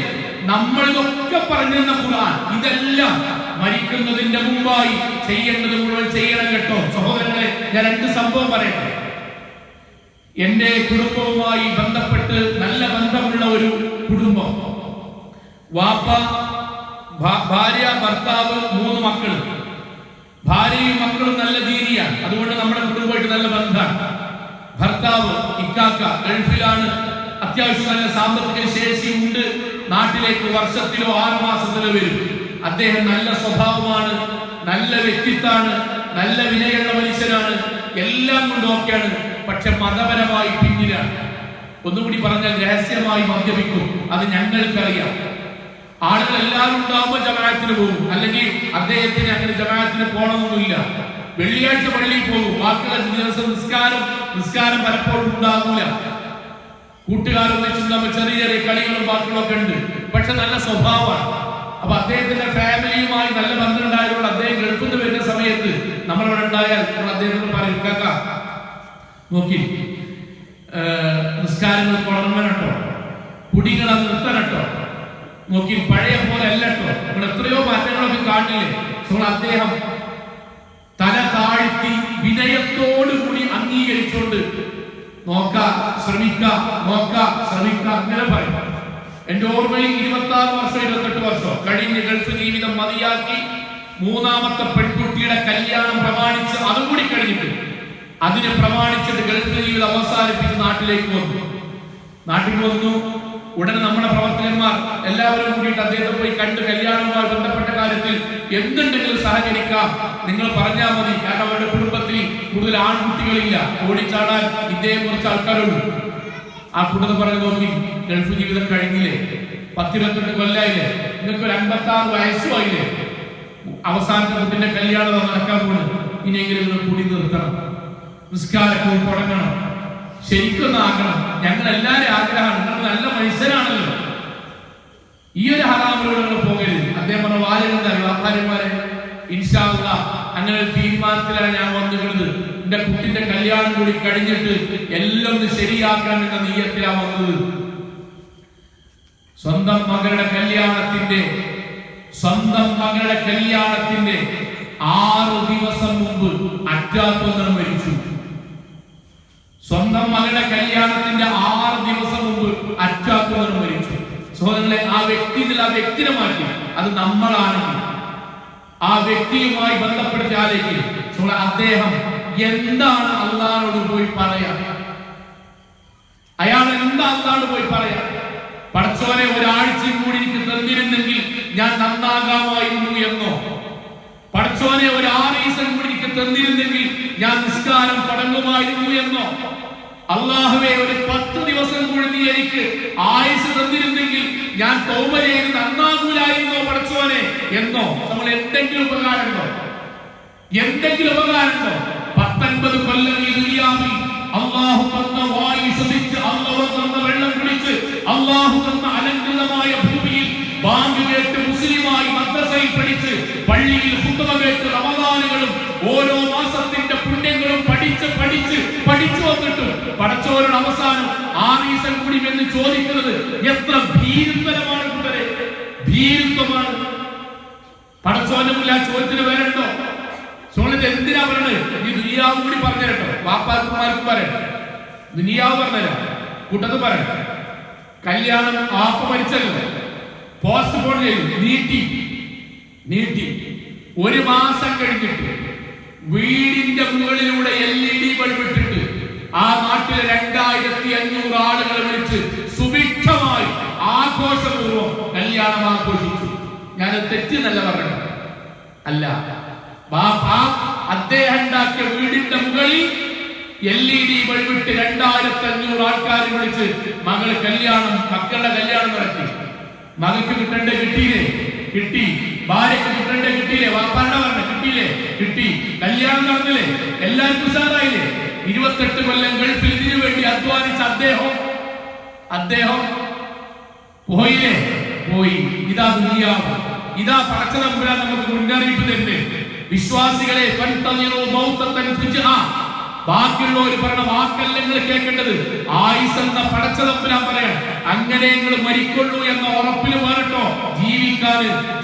നമ്മളിതൊക്കെ പറഞ്ഞിരുന്ന ഖുർആൻ ഇതെല്ലാം മരിക്കുന്നതിന്റെ മുമ്പായി ചെയ്യേണ്ടത് മുഴുവൻ ചെയ്യണം കേട്ടോ. സഹോദരങ്ങളെ, ഞാൻ 2 സംഭവം പറയട്ടെ. എന്റെ കുടുംബവുമായി ബന്ധപ്പെട്ട് നല്ല ബന്ധമുള്ള ഒരു കുടുംബം, വാപ്പ, ഭാര്യ, ഭർത്താവ്, 3 മക്കൾ. ഭാര്യയും മക്കളും നല്ല ദീനിയാണ്, അതുകൊണ്ട് നമ്മുടെ കുടുംബമായിട്ട് നല്ല ബന്ധമാണ്. ഭർത്താവ് ഇക്കാക്ക ഗൾഫിലാണ്, അത്യാവശ്യം നല്ല സാമ്പത്തിക ശേഷിയുണ്ട്. നാട്ടിലേക്ക് വർഷത്തിലോ 6 മാസത്തിലോ വരും. അദ്ദേഹം നല്ല സ്വഭാവമാണ്, നല്ല വ്യക്തിത്വമാണ്, നല്ല വിനയുള്ള മനുഷ്യനാണ്, എല്ലാം കൊണ്ടും ഒക്കെയാണ്. പക്ഷെ മതപരമായി പിന്നിലാണ്. ഒന്നുകൂടി പറഞ്ഞാൽ രഹസ്യമായി മദ്യപിക്കും. അത് ഞങ്ങൾക്കറിയാം. ആളുകൾ എല്ലാവരും ഉണ്ടാവുമ്പോൾ ജമാഅത്തിന് പോകും, അല്ലെങ്കിൽ അദ്ദേഹത്തിന് അങ്ങനെ ജമാഅത്തിന് പോകണമെന്നില്ല. വെള്ളിയാഴ്ച പള്ളിയിൽ പോകും, ബാക്കിയുള്ള ദിവസം നിസ്കാരം പലപ്പോഴും ഉണ്ടാകൂല. കൂട്ടുകാരൊന്നിച്ചുണ്ടാകുമ്പോൾ ചെറിയ ചെറിയ കളികളും ബാക്കികളൊക്കെ ഉണ്ട്. പക്ഷെ നല്ല സ്വഭാവമാണ്. അപ്പൊ അദ്ദേഹത്തിന്റെ ഫാമിലിയുമായി നല്ല ബന്ധം ഉണ്ടായതുകൊണ്ട് അദ്ദേഹം ഗൾഫിൽ നിന്ന് വരുന്ന സമയത്ത് നമ്മളവിടെ ഉണ്ടായാൽ നമ്മൾ അദ്ദേഹത്തോട് പറയും, കാക്ക നോക്കി നിസ്കാരങ്ങൾ തുടങ്ങണട്ടോ, കുടികളെ നിർത്തണട്ടോ, നോക്കി പഴയ പോലെ അല്ലട്ടോ. നിങ്ങൾ എത്രയോ മാറ്റങ്ങളൊക്കെ കാണില്ലേ. അദ്ദേഹം തല താഴ്ത്തി വിനയത്തോടുകൂടി അംഗീകരിച്ചുകൊണ്ട് ശ്രമിക്ക അങ്ങനെ പറയും. എന്റെ ഓർമ്മയിൽ 26 വർഷം 28 വർഷം കഴിഞ്ഞ് ഗൾഫ് ജീവിതം മതിയാക്കി മൂന്നാമത്തെ പെൺകുട്ടിയുടെ കല്യാണം പ്രമാണിച്ച് അതും കൂടി കഴിഞ്ഞിട്ട് അതിനെ പ്രമാണിച്ചിട്ട് ഗൾഫ് ജീവിതം അവസാനിപ്പിച്ച് നാട്ടിലേക്ക് വന്നു. ഉടനെ നമ്മുടെ പ്രവർത്തകന്മാർ എല്ലാവരും കൂടിയിട്ട് അദ്ദേഹത്തെ പോയി കണ്ട് കല്യാണവുമായി ബന്ധപ്പെട്ട കാര്യത്തിൽ എന്തുണ്ടെങ്കിലും സഹകരിക്കാം, നിങ്ങൾ പറഞ്ഞാൽ മതി. കാരണം അവരുടെ കുടുംബത്തിൽ കൂടുതൽ ആൺകുട്ടികളില്ല, ഓടിച്ചാടാൻ ഇദ്ദേഹം കുറച്ച് ആൾക്കാരുള്ളൂ. ആ കുടുംബം പറഞ്ഞു, നോക്കി ഗൾഫ് ജീവിതം കഴിഞ്ഞില്ലേ, 10-28 കൊല്ലായില്ലേ, നിങ്ങൾക്ക് ഒരു 56 വയസ്സുമായില്ലേ, അവസാനത്തെ കുട്ടിന്റെ കല്യാണം നടക്കാൻ പോണ്, ഇനിയെങ്കിലും നിങ്ങൾ കൂടി നിർത്തണം, നിസ്കാരത്തിൽ തുടങ്ങണം, ശരിക്കൊന്നാകണം. ഞങ്ങൾ എല്ലാവരും ആഗ്രഹമാണ്, നിങ്ങൾ നല്ല മനുഷ്യരാണല്ലോ, ഈ ഒരു ഹറാമിലൂടെ നിങ്ങൾ പോകരുത്. അദ്ദേഹം പറഞ്ഞ വാചകം തരും, വാപ്പാരന്മാരെ ഇൻഷാ അല്ലാഹ് അങ്ങനെ ഒരു തീരുമാനത്തിലാണ് ഞാൻ വന്നിട്ടുള്ളത്. എന്റെ കുട്ടിന്റെ കല്യാണം കൂടി കഴിഞ്ഞിട്ട് എല്ലാം ഒന്ന് ശരിയാക്കണം എന്ന നിയ്യത്തിലാണ് വന്നത്. സ്വന്തം മകളുടെ കല്യാണത്തിന്റെ 6 ദിവസം മുമ്പ് അറ്റാക്ക് വന്ന് മരിച്ചു. സ്വന്തം മകളുടെ കല്യാണത്തിന്റെ 6 ദിവസം മുമ്പ് അറ്റാക്ക് വന്ന് മരിച്ചു. സഹോദരങ്ങളെ, ആ വ്യക്തിനെ മാറ്റി അത് നമ്മളാണെങ്കിൽ ആ വ്യക്തിയുമായി ബന്ധപ്പെടുത്തി ആലോചിക്കും. അദ്ദേഹം എന്താണ് അള്ളാഹുവോട് പോയി പറയാ? അയാൾ എന്താ അള്ളാഹുവോട് പോയി പറയാ? പടച്ചോനെ, ഒരാഴ്ചയും കൂടി എനിക്ക് തന്നിരുന്നെങ്കിൽ ഞാൻ നന്നാകാമായിരുന്നു എന്നോ, പടച്ചോനെ ഒരു 6 ദിവസം കൂടി എനിക്ക് തന്നിരുന്നെങ്കിൽ ഞാൻ നിസ്കാരം തുടങ്ങുമായിരുന്നു എന്നോ, അള്ളാഹുവേ ഒരു 10 ദിവസം കൂടി നീ എനിക്ക് ആയുസ് തന്നിരുന്നെങ്കിൽ ഞാൻ തൗബ ചെയ്ത് നന്നാകൂലായിരുന്നോ പടച്ചോനെ എന്നോ നമ്മൾ എന്തെങ്കിലും ഉപകാരമുണ്ടോ? 19 കൊല്ലം ഈ ദുനിയാവിൽ അല്ലാഹു തന്ന വായു ശ്വസിച്ച്, അല്ലാഹു തന്ന വെള്ളം കുടിച്ച്, അല്ലാഹു തന്ന അലങ്കൃതമായ ഭൂമിയിൽ ബാങ്ക് കേട്ട് മുസ്ലിമായി മദ്രസയിൽ പഠിച്ച് പള്ളിയിൽ ഖുത്ബ കേട്ട് റമദാനുകളും ഓരോ മാസത്തിന്റെ പുണ്യങ്ങളും പഠിച്ചു വന്നിട്ട് പടച്ചോരുടെ അവസാനം 6 ദിവസം കൂടി എന്ന് ചോദിക്കുന്നത് എത്ര ഭീരുത്വമാണ് കൂട്ടരെ, ഭീരുത്വമാണ്. പടച്ചോന്റെ മുന്നിൽ ആ ചോദ്യത്തിന് വരണ്ടോ? സോണിത് എന്തിനാ പറയണത്? ഈ ദുനിയാവ് കൂടി പറഞ്ഞു തരട്ടോ, വാപ്പാർക്കും പറയണം, ദുനിയാവ് പറഞ്ഞുതരാം, കൂട്ടത്ത് പറയണം. കല്യാണം ആപ്പ് മരിച്ചല്ലോ, പോസ്റ്റ്പോൺ ചെയ്തു, നീട്ടി 1 മാസം കഴിഞ്ഞിട്ട് വീടിന്റെ മുകളിലൂടെ LED ബൾബ് ഇട്ടിട്ട് ആ നാട്ടിലെ 2500 ആളുകളെ വിളിച്ച് സുഭിക്ഷമായി ആഘോഷപൂർവ്വം കല്യാണം ആഘോഷിച്ചു. ഞാൻ തെറ്റെന്നല്ല പറഞ്ഞത്, അല്ല, അദ്ദേഹം ഉണ്ടാക്കിയ വീടിന്റെ മുകളിൽ LED ബൾബിട്ട് 2500 ആൾക്കാരെ വിളിച്ച് മക്കളുടെ കല്യാണം നടത്തി. മകൾക്ക് കിട്ടേണ്ട കിട്ടിയില്ലേ? കിട്ടി. ഭാര്യക്ക് കിട്ടേണ്ട കിട്ടിയില്ലേ? വാപ്പാരുടെ പറഞ്ഞ കിട്ടിയില്ലേ? കിട്ടി. കല്യാണം നടന്നില്ലേ? എല്ലാവർക്കും ഉഷാറായില്ലേ? 28 കൊല്ലം ഗൾഫിൽ ഇതിനു വേണ്ടി അധ്വാനിച്ച അദ്ദേഹം പോയില്ലേ? പോയി. ഇതാ ദുനിയാവ്, ഇതാ പടച്ചതമ്പുരാൻ നമുക്ക് മുന്നറിയിപ്പ് തരുന്നത്. വിശ്വാസികളെ, ബാക്കിയുള്ളവർ പറഞ്ഞ വാക്കല്ല നിങ്ങൾ കേൾക്കേണ്ടത്. ആയുസ് എന്ന പടച്ചതമ്പുരാൻ പറയാൻ അങ്ങനെ നിങ്ങൾ മരിക്കൊള്ളൂ എന്ന ഉറപ്പിൽ വേറട്ടോ ജീവിക്കാൻ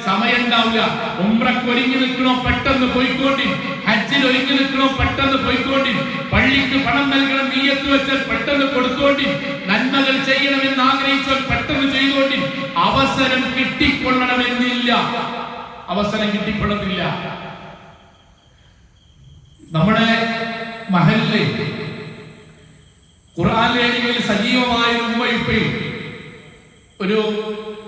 സമയം ഉണ്ടാവില്ല. ഉംറക്ക് ഒരുങ്ങി നിൽക്കണോ പെട്ടെന്ന് പോയിക്കോണ്ടി, ഹജ്ജിൽ ഒരുങ്ങി നിൽക്കണോ പെട്ടെന്ന് പോയിക്കോണ്ടി, പള്ളിക്ക് പണം നൽകണം നീയത്ത് വെച്ചാൽ പെട്ടെന്ന് കൊടുത്തോണ്ടി, നന്മകൾ ചെയ്യണമെന്ന് ആഗ്രഹിച്ചാൽ പെട്ടെന്ന് ചെയ്തോണ്ടി. അവസരം കിട്ടിക്കൊള്ളണമെന്നില്ല, അവസരം കിട്ടിക്കൊള്ളുന്നില്ല. നമ്മുടെ മഹല്ലിൽ ഖുർആൻ ലേണിംഗിൽ സജീവമായ ഉമ്മയിപ്പയും ഒരു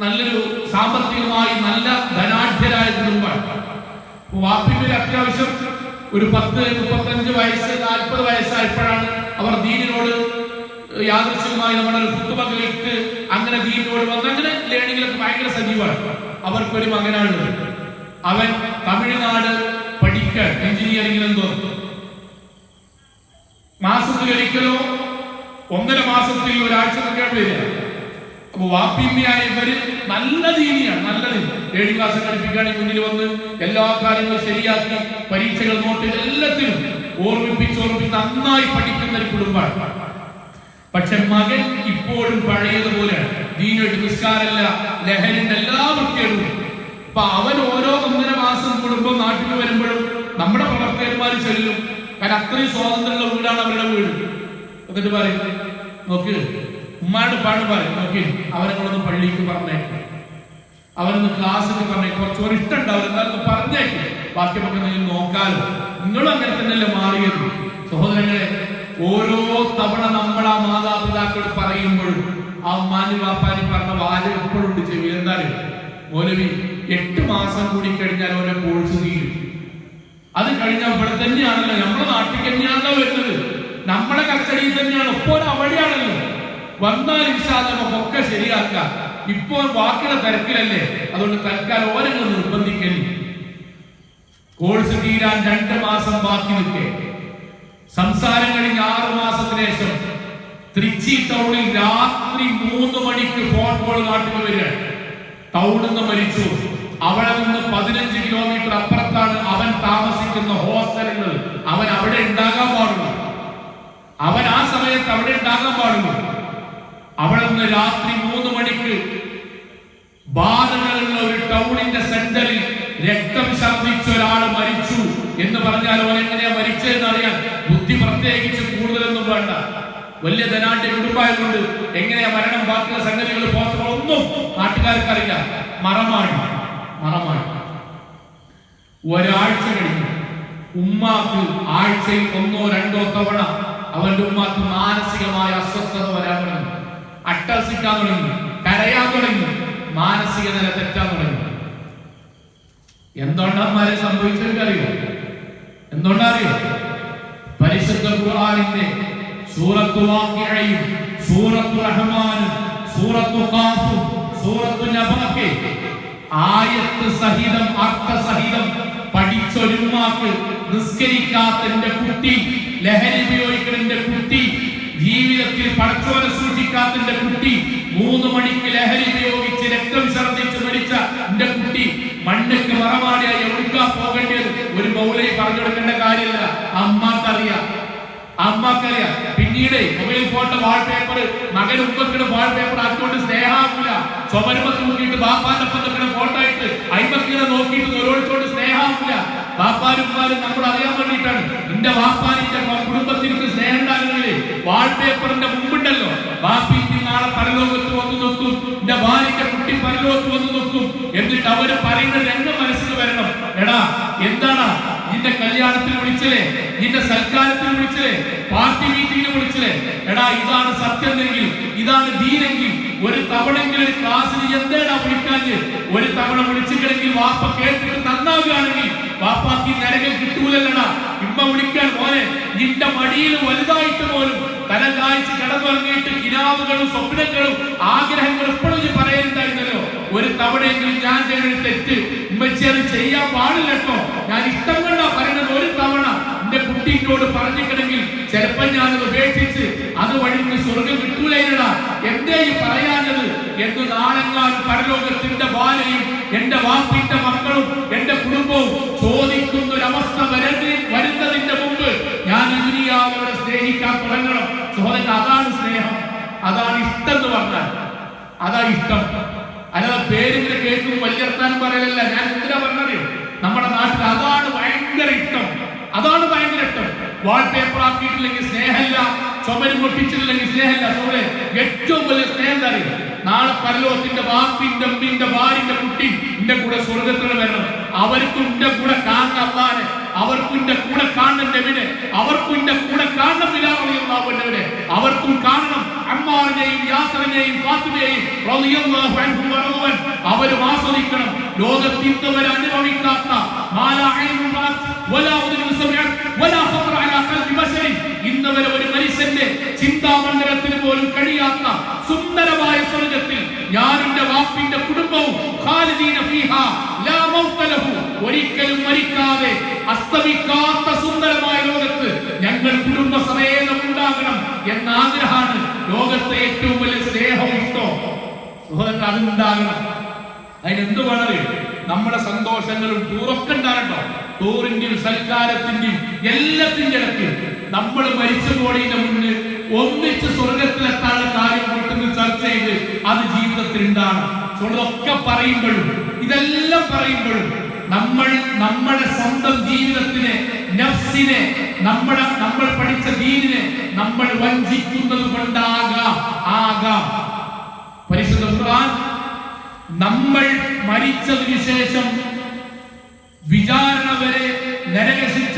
നല്ലൊരു സാമ്പത്തികമായി നല്ല ധനാഢ്യരായ കുടുംബം. വാപ്പിന്റെ അത്യാവശ്യം ഒരു 10, 35 വയസ്സ് 40 വയസ്സായപ്പോഴാണ് അവർ ദീനിനോട് യാദൃശ്ചികമായി നമ്മുടെ ഖുത്ബകളിലേക്ക് അങ്ങനെ ദീനിനോട് വന്ന് അങ്ങനെ ലേണിംഗിലൊക്കെ ഭയങ്കര സജീവമാണ്. അവർക്കൊരു മകനാണുള്ളത്. അവൻ തമിഴ്നാട് പഠിക്കാൻ എഞ്ചിനീയറിംഗിലെന്തോ മാസത്തിലൊരിക്കലോ 1.5 മാസത്തിൽ ഒരാഴ്ചയൊക്കെയാണ് വരിക. അപ്പൊ വാപ്പിമ്മയായ ഇവര് നല്ല ദീനിയാണ്, നല്ലത് 7 ക്ലാസ് പഠിപ്പിക്കുകയാണെങ്കിൽ മുന്നിൽ വന്ന് എല്ലാ കാര്യങ്ങളും ശരിയാക്കി പരീക്ഷകൾ നോട്ട് എല്ലാത്തിനും ഓർമ്മിപ്പിച്ച് നന്നായി പഠിക്കുന്ന ഒരു കുടുംബമാണ്. പക്ഷെ മകൻ ഇപ്പോഴും പഴയതുപോലെ ദീനൊരു നിസ്കാരമല്ല, ലഹരിന്റെ എല്ലാ വൃത്തികളും. അപ്പൊ അവൻ ഓരോ 1.5 മാസം കൂടുമ്പോൾ നാട്ടിൽ വരുമ്പോഴും നമ്മുടെ പ്രവർത്തകന്മാർ ചെല്ലും. കാരണം അത്രയും സ്വാതന്ത്ര്യമുള്ള വീടാണ് അവരുടെ വീട്. എന്നിട്ട് പറയും, നോക്ക് ഉമ്മാരുടെ പാട് പറയും, നോക്കി അവനങ്ങളൊന്ന് പള്ളിക്ക് പറഞ്ഞേക്കും, അവനൊന്ന് ക്ലാസ്സിൽ പറഞ്ഞേക്കും, കുറച്ചൊരു ഇഷ്ടം ഉണ്ടാവും, എന്നാലും പറഞ്ഞേക്കും, ബാക്കി നമുക്ക് എന്തെങ്കിലും നോക്കാലോ. നിങ്ങളും അങ്ങനെ തന്നെയല്ലേ മാറിയത്. സഹോദരങ്ങളെ, ഓരോ തവണ നമ്മൾ ആ മാതാപിതാക്കൾ പറയുമ്പോഴും ആ ഉമ്മാനി വാപ്പാനി പറഞ്ഞ വാചകം എപ്പോഴും ഉണ്ട് ചെവി. എന്തായാലും മൗലവി 8 മാസം കൂടി കഴിഞ്ഞാൽ ഓരോ കോഴ്സ് തീരും. അത് കഴിഞ്ഞാൽ ഇവിടെ തന്നെയാണല്ലോ, നമ്മുടെ നാട്ടിൽ തന്നെയാണല്ലോ വരുന്നത്, നമ്മുടെ കസ്റ്റഡിയിൽ തന്നെയാണ്, ഇപ്പോൾ അവിടെയാണല്ലോ. വന്നാൽ ഇൻഷാല്ലാ നമുക്കൊക്കെ ശരിയാക്കാം. ഇപ്പോൾ ബാക്കിയുള്ള തിരക്കിലല്ലേ, അതുകൊണ്ട് തൽക്കാലം ഓരങ്ങൾ നിർബന്ധിക്കല്. കോഴ്സ് തീരാൻ 2 മാസം ബാക്കി നിൽക്കേ. സംസാരം കഴിഞ്ഞ് 6 മാസത്തിന് ശേഷം തൃച്ചി ടൗണിൽ രാത്രി 3 മണിക്ക് ഫോൺ കോൾ നാട്ടിൽ വരികയാണ്. ടൗണിൽ നിന്ന് മരിച്ചു. അവിടെ നിന്ന് 15 കിലോമീറ്റർ അപ്പുറത്താണ് അവൻ താമസിക്കുന്ന ഹോസ്റ്റലുകൾ. അവൻ അവിടെ ഉണ്ടാകാൻ പാടുള്ളൂ, അവൻ ആ സമയത്ത് അവിടെ ഉണ്ടാകാൻ പാടുള്ളൂ. അവിടെ നിന്ന് രാത്രി 3 മണിക്ക് ബാധകളുള്ള ഒരു ടൗണിന്റെ സെന്ററിൽ രക്തം ഛർദ്ദിച്ച ഒരാൾ മരിച്ചു എന്ന് പറഞ്ഞാൽ അവൻ എങ്ങനെയാ മരിച്ചതെന്ന് അറിയാൻ ബുദ്ധി പ്രത്യേകിച്ച് കൂടുതലൊന്നും വേണ്ട. വലിയ ധനാഢ്യ കുടുംബമായതുകൊണ്ട് എങ്ങനെയാ മരണം, ബാക്കിയുള്ള സംഗതികൾ പോസ്റ്ററുകളൊന്നും നാട്ടുകാർക്ക് അറിയില്ല. മറമാടി ഒരാഴ്ച കഴിഞ്ഞു. ഉമ്മാക്ക് ആഴ്ചയിൽ 1 or 2 തവണ അവന്റെ ഉമ്മാക്ക് മാനസികമായ അസ്വസ്ഥത വരാൻ തുടങ്ങി, അട്ടഹസിക്കാൻ തുടങ്ങി, കരയാൻ തുടങ്ങി, മാനസിക നില തെറ്റാൻ തുടങ്ങി. എന്തുകൊണ്ടാ സംഭവിച്ചത് അറിയോ? എന്തുകൊണ്ടറിയോ? പരിശുദ്ധ ഖുർആനിന്റെ സൂറത്തു വാഖിഅയും സൂറത്തു റഹ്മാനും സൂറത്തു ഖാഫും സൂറത്തു നബഅ് ആയത്ത് സഹിതം അർത്ഥസഹിതം പഠിച്ചൊരുമാക്ക് നിസ്കരിക്കാത്ത എന്റെ കുട്ടി, ലഹരി ഉപയോഗിക്കുന്ന എന്റെ കുട്ടി, ജീവിതത്തിൽ പടച്ചോനെ സൂക്ഷിക്കാത്ത എന്റെ കുട്ടി, 3 മണിക്ക് ലഹരി ഉപയോഗിച്ച് രക്തം ഛർദ്ദിച്ച് മരിച്ച എന്റെ കുട്ടി മണ്ണുക്ക് മറമാടിയായി എവിടുക്കാ പോകേണ്ടത് ഒരു മൗലവി പറഞ്ഞു കൊടുക്കേണ്ട കാര്യമില്ല. അമ്മക്കറിയാം. പിന്നീട് മൊബൈൽ ഫോണിന്റെ വാൾപേപ്പർ മകൻ ഉമ്മക്കിടെ വാൾപേപ്പർ ആക്കിക്കൊണ്ട് സ്നേഹാവില്ല. ചുമരുമ തൂക്കിയിട്ട് ബാപ്പാന്റെ പന്തക്കിടെ ഫോട്ടോ ഇട്ട് അയ്മക്കിടെ നോക്കിയിട്ട് ഓരോരുത്തോട് സ്നേഹാവില്ല. ബാപ്പാരും നമ്മൾ അറിയാൻ വേണ്ടിയിട്ടാണ്. എന്റെ ബാപ്പാനിന്റെ കുടുംബത്തിற்கு സ്നേഹം ഉണ്ടാകുന്നതില് വാൾപേപ്പറിന്റെ മുമ്പുണ്ടല്ലോ, ബാപ്പി നാളെ പരലോകത്ത് വന്നു നോക്കും, എന്റെ ഭാര്യന്റെ കുട്ടി പരലോകത്ത് വന്നു നോക്കും. എന്നിട്ട് അവര് പറയുന്ന രംഗം മനസ്സിൽ വരണം. എടാ എന്താണ് നിന്റെ കല്യാണത്തിന് വിളിച്ചല്ലേ, നിന്റെ സൽക്കാരത്തിന് വിളിച്ചല്ലേ, പാർട്ടി മീറ്റിംഗിന് വിളിച്ചല്ലേ? എടാ ഇതാണ് സത്യമെങ്കിൽ, ഇതാണ് ദീനെങ്കിൽ ഒരു തവണയെങ്കിലും ക്ലാസ്സിന് എന്തേടാ വിളിക്കാഞ്ഞ്? ഒരു തവണ വിളിച്ചിട്ടുണ്ടെങ്കിൽ വാപ്പ കേട്ടിട്ട് നന്നാവുകയാണെങ്കിൽ വാപ്പാക്ക് നരകം കിട്ടൂലല്ലടാ. ഇമ്മ വിളിക്കാൻ പോലെ നിന്റെ മടിയിൽ വലുതായിട്ട് പോലും തല കാഴ്ച കിടന്നുറങ്ങിയിട്ട് കിനാവുകളും സ്വപ്നങ്ങളും ആഗ്രഹങ്ങളും ഇപ്പോഴും പറയുന്നുണ്ടായിരുന്നല്ലോ. ഒരു തവണയെങ്കിലും ഞാൻ ചെയ്തൊരു തെറ്റ് ഉമ്മച്ചി അത് ചെയ്യാൻ പാടില്ലട്ടോ, ഞാൻ ഇഷ്ടം കൊണ്ടാ പറയുന്നത്. ഒരു തവണ എന്റെ കുട്ടിയോട് പറഞ്ഞിട്ടുണ്ടെങ്കിൽ ചിലപ്പോൾ ഞാനത് ഉപേക്ഷിച്ച് അത് വഴി സ്വർഗം കിട്ടൂലടാ, എന്തേ ഈ പറയാഞ്ഞത് എന്ന് നാളെങ്ങാനും പരലോകത്തിന്റെ ബാലയും എന്റെ വാപ്പിന്റെ മക്കളും എന്റെ കുടുംബവും ചോദിക്കുന്ന ഒരവസ്ഥ വരുന്നതിന്റെ മുമ്പ് ഞാൻ ദുനിയാവിനെ സ്നേഹിക്കാൻ തുടങ്ങണം. സഹോദരൻ, അതാണ് സ്നേഹം, അതാണ് ഇഷ്ടം എന്ന് പറഞ്ഞാൽ. അതാ ഇഷ്ടം. അല്ലാതെ പേരിങ്ങനെ കേൾക്കും വലിയർത്താനും പറയലല്ല. ഞാൻ എന്തിനാ പറഞ്ഞത്? നമ്മുടെ നാട്ടിൽ അതാണ് ഭയങ്കര ഇഷ്ടം, അതാണ് ഭയങ്കര ഇഷ്ടം. വാൾപേപ്പർ ആക്കിയിട്ടില്ലെങ്കിൽ സ്നേഹമില്ല, ചുമരും പൊട്ടിച്ചിട്ടില്ലെങ്കിൽ സ്നേഹമില്ല. സോളെ ഏറ്റവും വലിയ സ്നേഹം അറിയും. നാളെ പരലോകത്തിന്റെ ബാപ്പിന്റെ അമ്മിന്റെ ഭാര്യന്റെ കുട്ടി എന്റെ കൂടെ സ്വർഗത്തിൽ വരണം. അവർക്കും എന്റെ കൂടെ കാണണം അല്ലാതെ, അവർക്കും എന്റെ കൂടെ കാണണം നബിനെ, അവർക്കും എന്റെ കൂടെ കാണണം ബിലാലിനെ, അവർക്കും കാണണം അമ്മാറിനെയും യാസറിനെയും ഫാത്തിമയെയും റളിയല്ലാഹു അൻഹും വറളവൻ. അവരും ആസ്വദിക്കണം. ലോകത്തിൽ ഇതുവരെ അനുഭവിക്കാത്ത ഇന്നുവരെ ഒരു മനുഷ്യന്റെ ചിന്താമണ്ഡലത്തിന് പോലും കഴിയാത്ത സുന്ദരമായ സ്വർഗത്തിൽ ഞാനെന്റെ വാപ്പിന്റെ കുടുംബവും ഖാലിദീന ഫീഹാ ലാ മൗത ലഹു, ഒരിക്കലും മരിക്കാതെ അസ്തമിക്കാത്ത സുന്ദരമായ ലോകത്ത് ഞങ്ങൾ കുടുംബസമേതം ഉണ്ടാകണം എന്ന ആഗ്രഹമാണ് ലോകത്തെ ഏറ്റവും വലിയ സ്നേഹവും ഇഷ്ടവും. സഹോദരൻ, അതുണ്ടാകണം. അതിനെന്ത് വേണത്? നമ്മുടെ സന്തോഷങ്ങളും ടൂറൊക്കെ ഉണ്ടാകട്ടോ. ടൂറിന്റെയും സൽക്കാരത്തിന്റെയും എല്ലാത്തിൻ്റെ ഇടയ്ക്ക് നമ്മൾ മരിച്ചു പോണതിന്റെ മുന്നേ ഒന്നിച്ച് സ്വർഗത്തിലെത്താനുള്ള കാര്യം വീട്ടിൽ ചർച്ച ചെയ്ത് അത് ജീവിതത്തിൽ ഉണ്ടാകണം. ഇതൊക്കെ പറയുമ്പോഴും ഇതെല്ലാം പറയുമ്പോഴും നമ്മുടെ സ്വന്തം ജീവിതത്തിനെ, നഫ്സിനെ, നമ്മൾ പഠിച്ച ദീനിനെ നമ്മൾ വഞ്ചിക്കുന്നത് കൊണ്ടാകാം. പരിശുദ്ധ ഖുർആൻ നമ്മൾ മരിച്ചതിനു ശേഷം വിചാരണ വരെ, നരകശിക്ഷ,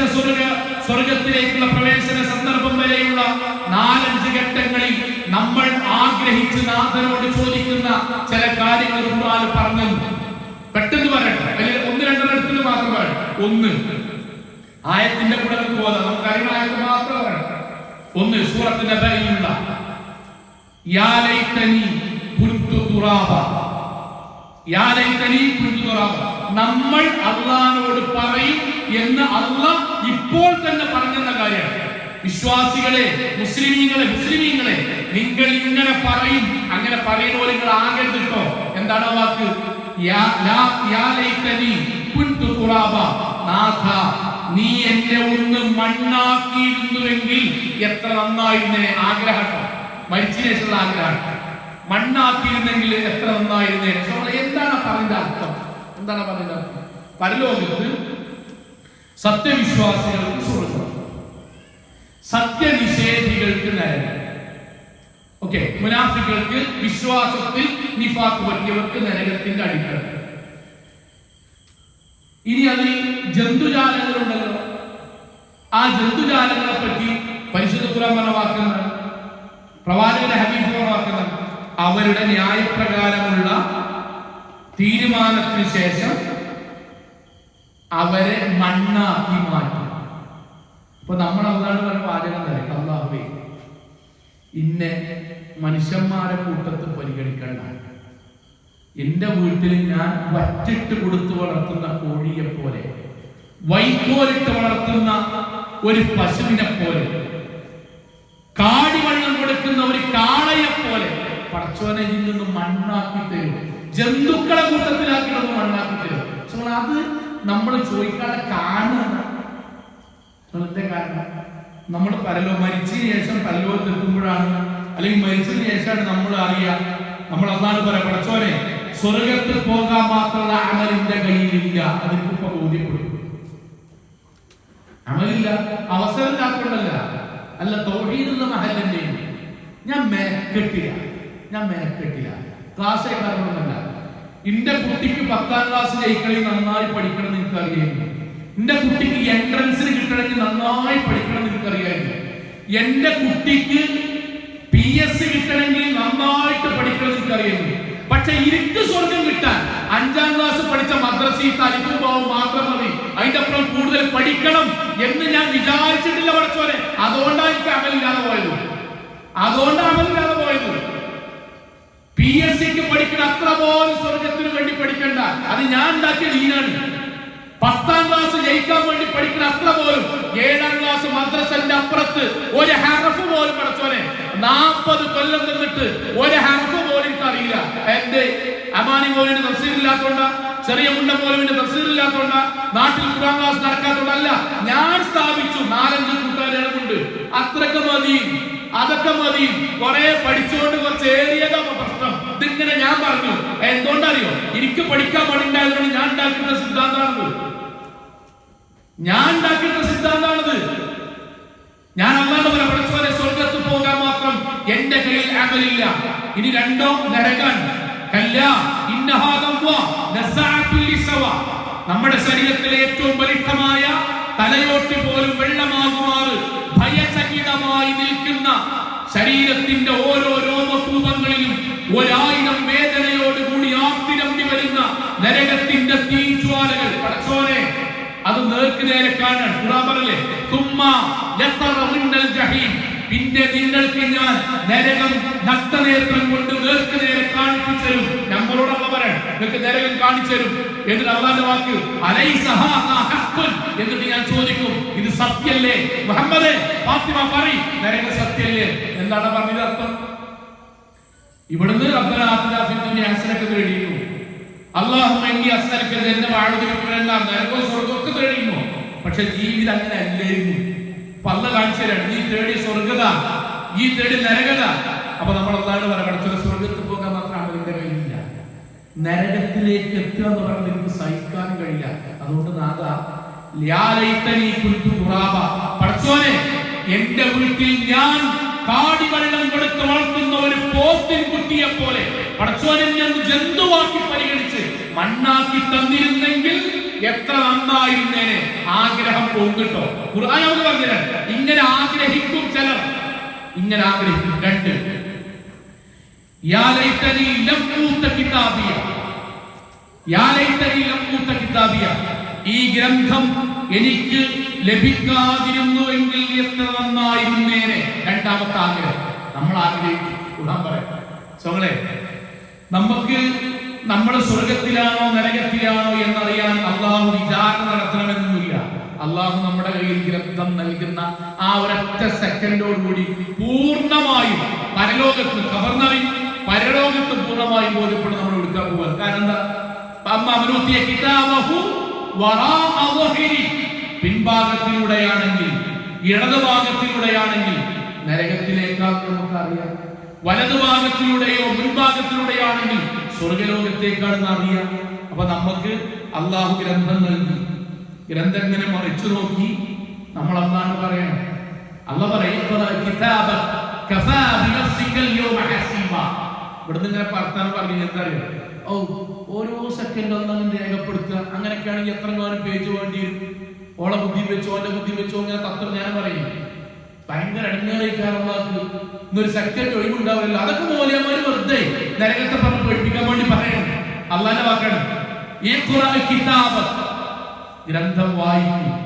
സ്വർഗത്തിലേക്കുള്ള പ്രവേശന സന്ദർഭം വരെയുള്ള 4-5 ഘട്ടങ്ങളിൽ നമ്മൾ ആഗ്രഹിച്ച് നാഥനോട് ചോദിക്കുന്ന ചില കാര്യങ്ങൾ ഖുർആൻ പറഞ്ഞു. പെട്ടെന്ന് പറയട്ടെ, അല്ലെങ്കിൽ 1-2 എടുത്തിട്ട് മാത്രം പറയട്ടെ. 1 ആയത്തിന്റെ കൂടെ പോകാതെ നമുക്കറിയുന്ന ആയത്ത് മാത്രം പറയട്ടെ. 1 സൂറത്ത് നബയിലുള്ള യാ ലൈതനി കുൻതു തുറാബ, യാ ലൈതനി കുൻതു തുറാബ. നമ്മൾ അല്ലാഹുവോട് പറയും എന്ന് അല്ലാഹ് ഇപ്പോൾ തന്നെ പറഞ്ഞെന്ന കാര്യമാണ്. വിശ്വാസികളെ, മുസ്ലിമീങ്ങളെ, നിങ്ങൾ ഇങ്ങനെ പറയും. അങ്ങനെ പറയുന്ന നിങ്ങൾ ആകരുത് കേട്ടോ. എന്താണ് വാക്ക്? യാ ലൈതനി കുൻതു തുറാബ, നാഥ നീ എന്നെ ഒന്ന് മണ്ണാക്കിയിരുന്നുവെങ്കിൽ എത്ര നന്നായിരുന്നേ. ആഗ്രഹം, മരിച്ചതിന് ശേഷമുള്ള ആഗ്രഹം. മണ്ണാക്കിയിരുന്നെങ്കിൽ എത്ര നന്നായിരുന്നേ. എന്താണ് പറയുന്ന അർത്ഥം? പരലോകത്ത് സത്യവിശ്വാസികൾക്ക് സ്വർഗ്ഗം, സത്യനിഷേധികൾക്ക് നരകം. ഓക്കെ, മുനാഫികൾക്ക്, വിശ്വാസത്തിൽ നിഫാഖ് പറ്റിയവർക്ക് നരകത്തിന്റെ അടിത്തറ. ഇനി അതിൽ ജന്തുജാലങ്ങളുണ്ടല്ലോ, ആ ജന്തുജാലങ്ങളെ പറ്റി പരിശുദ്ധ ഖുർആൻ പറഞ്ഞ വാക്കുകൾ, പ്രവാചകന്റെ ഹദീസ് പറഞ്ഞ വാക്കുകൾ, അവരുടെ ന്യായപ്രകാരമുള്ള തീരുമാനത്തിന് ശേഷം അവരെ മണ്ണാക്കി മാറ്റും. അപ്പൊ നമ്മൾ അതാണ് പറഞ്ഞ വാചകം തരും, അല്ലാഹുവേ ഇന്നെ മനുഷ്യന്മാരെ കൂട്ടത്തിൽ പരിഗണിക്കണ്ട. എന്റെ വീട്ടിൽ ഞാൻ വറ്റിട്ട് കൊടുത്ത് വളർത്തുന്ന കോഴിയെ പോലെ, വൈക്കോലിട്ട് വളർത്തുന്ന ഒരു പശുവിനെ പോലെ, കാടിവെള്ളം കൊടുക്കുന്ന ഒരു കാളയെ പോലെ പടച്ചോനെ നിന്ന് മണ്ണാക്കി തരും. ജന്തുക്കളെ കൂട്ടത്തിലാക്കിയിട്ടൊന്ന് മണ്ണാക്കി തരും. അത് നമ്മൾ ചോദിക്കാതെ കാരണം നമ്മൾ മരിച്ചതിന് ശേഷം പരലോകത്ത് എത്തുമ്പോഴാണ്, അല്ലെങ്കിൽ മരിച്ചതിന് ശേഷമാണ് നമ്മൾ അറിയാം. നമ്മൾ അതാണ് പറയാം, പടച്ചോനെ സ്വർഗത്തിൽ പോകാൻ മാത്രമുള്ള അമലിന്റെ കയ്യിലില്ല. അതിനിപ്പോ ബോധ്യപ്പെടും. അമലില്ല, അവസരം കാക്കൊണ്ടല്ല, അല്ല തൗഹീദുള്ള മഹലിന്റെ ഞാൻ മെനക്കെട്ടില്ല. ക്ലാസ് ആയിക്കാരൊന്നുമല്ല. എന്റെ കുട്ടിക്ക് 10ാം ക്ലാസ് ജയിക്കണമെങ്കിൽ നന്നായി പഠിക്കണം എന്ന് എനിക്കറിയായിരുന്നു. എന്റെ കുട്ടിക്ക് എൻട്രൻസിന് കിട്ടണമെങ്കിൽ നന്നായി പഠിക്കണം എന്ന് എനിക്കറിയായിരുന്നു. എന്റെ കുട്ടിക്ക് PSC കിട്ടണമെങ്കിൽ നന്നായിട്ട് പഠിക്കണം എന്ന് എനിക്കറിയായിരുന്നു. പക്ഷെ എനിക്ക് സ്വർഗം കിട്ടാൻ 5ാം ക്ലാസ് പഠിച്ച മദ്രസയിൽ അലിഫും ബാവും മാത്രം മതി, അതിന്റെ അപ്പുറം കൂടുതൽ പഠിക്കണം എന്ന് ഞാൻ വിചാരിച്ചിട്ടില്ല പഠിച്ചോനെ. അതുകൊണ്ടാണ് എനിക്ക് അമലില്ലാതെ പോയത്. PSCക്ക് പഠിക്കുന്ന അത്ര പോലും സ്വർഗത്തിന് വേണ്ടി പഠിക്കണ്ട, അത് ഞാൻ ഉണ്ടാക്കിയ ദീനാണ്. 10ാം ക്ലാസ് ജയിക്കാൻ വേണ്ടി പഠിക്കുന്ന അത്ര പോലും 7ാം ക്ലാസ് മദ്രസന്റെ അപ്പുറത്ത് ഒരു ഹറഫ് പോലും പഠിച്ചോനെ 40 കൊല്ലം നിന്നിട്ട് ഒരു ഹറഫ് പോലും എനിക്ക് അറിയില്ല. എന്റെ അമാനി മൗലവിന്റെ തഫ്സീറില്ലാത്തോണ്ട, ചെറിയ മുണ്ട മൗലവിന്റെ തഫ്സീറില്ലാത്തോണ്ട, നാട്ടിൽ ഖുർആൻ ക്ലാസ് നടക്കാത്തോണ്ടല്ല. ഞാൻ സ്ഥാപിച്ചു 4-5 കൂട്ടുകാരുണ്ട്. അതൊക്കെ മതി. കുറെ പഠിച്ചുകൊണ്ട് കുറച്ച് ഏറിയതാ പ്രശ്നം. ഇതിങ്ങനെ ഞാൻ പറഞ്ഞു. എന്തുകൊണ്ടറിയോ? എനിക്ക് പഠിക്കാൻ മടിണ്ടായതുകൊണ്ട് ഞാൻ ഉണ്ടാക്കിയിട്ടുള്ള സിദ്ധാന്താണിത്. ഞാൻ അല്ലാതെ പഠിച്ചവരെ സ്വർഗത്ത് പോകാൻ മാത്രം എന്റെ കയ്യിൽ അമലില്ല. ഇനി 2 നരകൻ. നമ്മുടെ ശരീരത്തിലെ ഏറ്റവും ബലിഷ്ഠമായ തലയോട്ടി പോലും വെള്ളമാകുമാറ് ഭയചകിതമായി നിൽക്കുന്ന ശരീരത്തിന്റെ ഓരോ രോമകൂപങ്ങളിലും 1000 വേദനയോടുകൂടി ആർത്തിരമ്പി വരുന്ന നരകത്തിന്റെ തീജ്വാലകൾ. പടച്ചോനെ അത് നേർക്കുനേരെ കാണാൻ ഖുർആൻ പറയല്ലേ, പിന്നെ നിങ്ങൾക്ക് ഞാൻ നരകം നഗ്നനേത്രം കൊണ്ട് നേർക്കുനേരെ കാണിച്ചു തരും. നമ്മളോടുള്ള പറയാൻ നിങ്ങൾക്ക് നരകം കാണിച്ചു തരും. എന്നിട്ട് അല്ലാഹുവിന്റെ വാക്ക് എന്നിട്ട് ഞാൻ ചോദിക്കും, ഇത് സത്യല്ലേ മുഹമ്മദേ? ഫാത്തിമ പറയും, നരകം സത്യല്ലേ? എന്താണ് പറഞ്ഞത് അർത്ഥം? ഇവിടുന്ന് റബ്ബനാ ആതിനാ ഫിദ് ദുനിയ ഹസനത തേടിയിരുന്നു. അല്ലാഹുമ്മ ഇന്നി അസ്അലുക ജന്ന വഅഊദു ബിക മിനന്നാർ, നരകവും സ്വർഗ്ഗവും തേടിയിരുന്നു. പക്ഷെ ജീവിതം അങ്ങനെ അല്ലായിരുന്നു. അല്ലാഹ് കാണിച്ചു തരാണ്, നീ തേടിയ സ്വർഗ്ഗത ഈ തേടി നരകത. അപ്പൊ നമ്മൾ അല്ലാഹുവോട് പറയാം, പടച്ചോനെ സ്വർഗ്ഗത്തിൽ പോകാൻ മാത്രം അമലിന്റെ കഴിയില്ല, നരകത്തിലേക്ക് എത്തുക എന്ന് പറഞ്ഞാൽ എനിക്ക് സഹിക്കാൻ കഴിയില്ല. അതുകൊണ്ട് നാദാ യാ ലൈതനി കുൻതു തുറാബ, പടച്ചോനെ എന്റെ വീട്ടിൽ ഞാൻ കാടിവെള്ളം കൊടുത്ത് വളർത്തുന്ന ഒരു പോത്തിൻ കുട്ടിയെ പോലെ പടച്ചോനെ ഞാൻ ജന്തുവാക്കി പരിഗണിച്ച് മണ്ണാക്കി തന്നിരുന്നെങ്കിൽ എത്ര നന്നായിരുന്നേനെ. ആഗ്രഹം പോകും കേട്ടോ. ഖുർആൻ നമുക്ക് പറഞ്ഞുതരാം, ഇങ്ങനെ ആഗ്രഹിക്കും ചിലർ, ഇങ്ങനെ ആഗ്രഹിക്കും. രണ്ട്, യാ ലൈതനി ലം ഊത കിതാബിയ, യാ ലൈതനി ലം ഊത കിതാബിയ, ഈ ഗ്രന്ഥം എനിക്ക് ലഭിക്കാതിരുന്നുവെങ്കിൽ എത്ര നന്നായിരുന്നേനെ. രണ്ടാമത്തെ ആഗ്രഹം നമ്മൾ ആഗ്രഹിക്കും. ഖുർആൻ പറയാം സോളെ, നമുക്ക് നമ്മൾ സ്വർഗത്തിലാണോ നരകത്തിലാണോ എന്നറിയാൻ അള്ളാഹു വിചാരണ നടത്തണമെന്നില്ല. അള്ളാഹു നമ്മുടെ കയ്യിൽ ഗ്രന്ഥം നൽകുന്ന ആ ഒരൊറ്റ സെക്കൻഡോടുകൂടി പൂർണ്ണമായും പരലോകത്ത് കവർന്നറി പരലോകത്ത് പൂർണ്ണമായും ബോധ്യപ്പെട്ട് നമ്മൾ എടുക്കാൻ പോവാൻ. കാരണം എന്താ? പിൻഭാഗത്തിലൂടെയാണെങ്കിൽ ഇടതുഭാഗത്തിലൂടെയാണെങ്കിൽ നരകത്തിലേക്കാൾ നമുക്കറിയാം, വലതുഭാഗത്തിലൂടെയോ മുൻഭാഗത്തിലൂടെയാണെങ്കിൽ സ്വർഗലോകത്തേക്കാണെന്ന് അറിയാം. അപ്പൊ നമുക്ക് അള്ളാഹു ഗ്രന്ഥം നൽകി, ഗ്രന്ഥം ഇങ്ങനെ മറിച്ചു നോക്കി നമ്മൾ അല്ലാഹു പറയണം. അല്ലാഹു പറയും ഇവിടുന്ന് ഇങ്ങനെ പറത്താൻ പറഞ്ഞു. എന്താ അറിയോ? ഓരോ സെക്കൻഡ് ഒന്നും രേഖപ്പെടുത്തുക. അങ്ങനെയൊക്കെയാണെങ്കിൽ എത്ര കാലം പേജ് വേണ്ടി വരും? ഓളെ ബുദ്ധി വെച്ചോ ഓന്റെ ബുദ്ധി വെച്ചോ അങ്ങനെ തത്വം ഞാൻ പറയും. ഭയങ്കര അടങ്ങാറിക്കാറുള്ള ഇന്നൊരു സെക്കൻഡ് ഒഴിവുണ്ടാവില്ല. അതൊക്കെ മൂല്യന്മാര് വെറുതെ നരകത്തെ പറഞ്ഞ് പഠിപ്പിക്കാൻ വേണ്ടി പറയണം. അള്ളാന്റെ വാക്കാണ്. ഈ ഖുർആൻ കിതാബ്, ഗ്രന്ഥം വായിക്കും.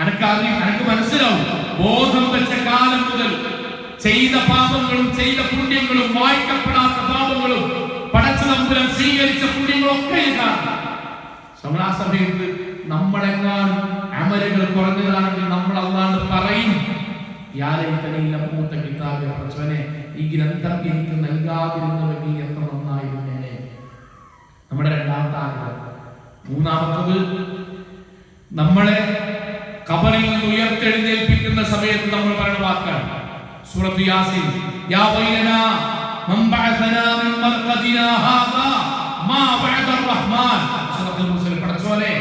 അനക്ക് മനസ്സിലാവും. ബോധം വെച്ച കാലം മുതൽ ചെയ്ത പാപങ്ങളും ചെയ്ത പുണ്യങ്ങളും വായിക്കപ്പെടാത്ത പാപങ്ങളും പടച്ച തമ്പുരാൻ സ്വീകരിച്ച പുണ്യങ്ങളും ഒക്കെ കാണും. ആ സമയത്ത് നമ്മളെങ്ങാനും അമലുകൾ കുറഞ്ഞതാണെങ്കിൽ നമ്മൾ അല്ലാഹുവോട് പറയും, ഈ ഗ്രന്ഥം എനിക്ക് നൽകാതിരുന്നുവെങ്കിൽ എത്ര നന്നായിരുന്നേനെ. നമ്മുടെ രണ്ടാമത്തെ ആഗ്രഹം. മൂന്നാമത്തത്, നമ്മളെ ഖബറിൽ നിന്ന് ഉയർത്തെഴുന്നേൽപ്പിക്കുന്ന സമയത്ത് നമ്മൾ പറയുന്ന വാക്കാണ് സൂറത്ത് യാസീൻ. യാ വൈലനാ മൻ ബഅസനാ മിൻ മർഖദിനാ ഹാദാ മാ വഅദ റഹ്മാൻ. സൂറത്തുൽ മുസ്ലിം. പടച്ചോനെ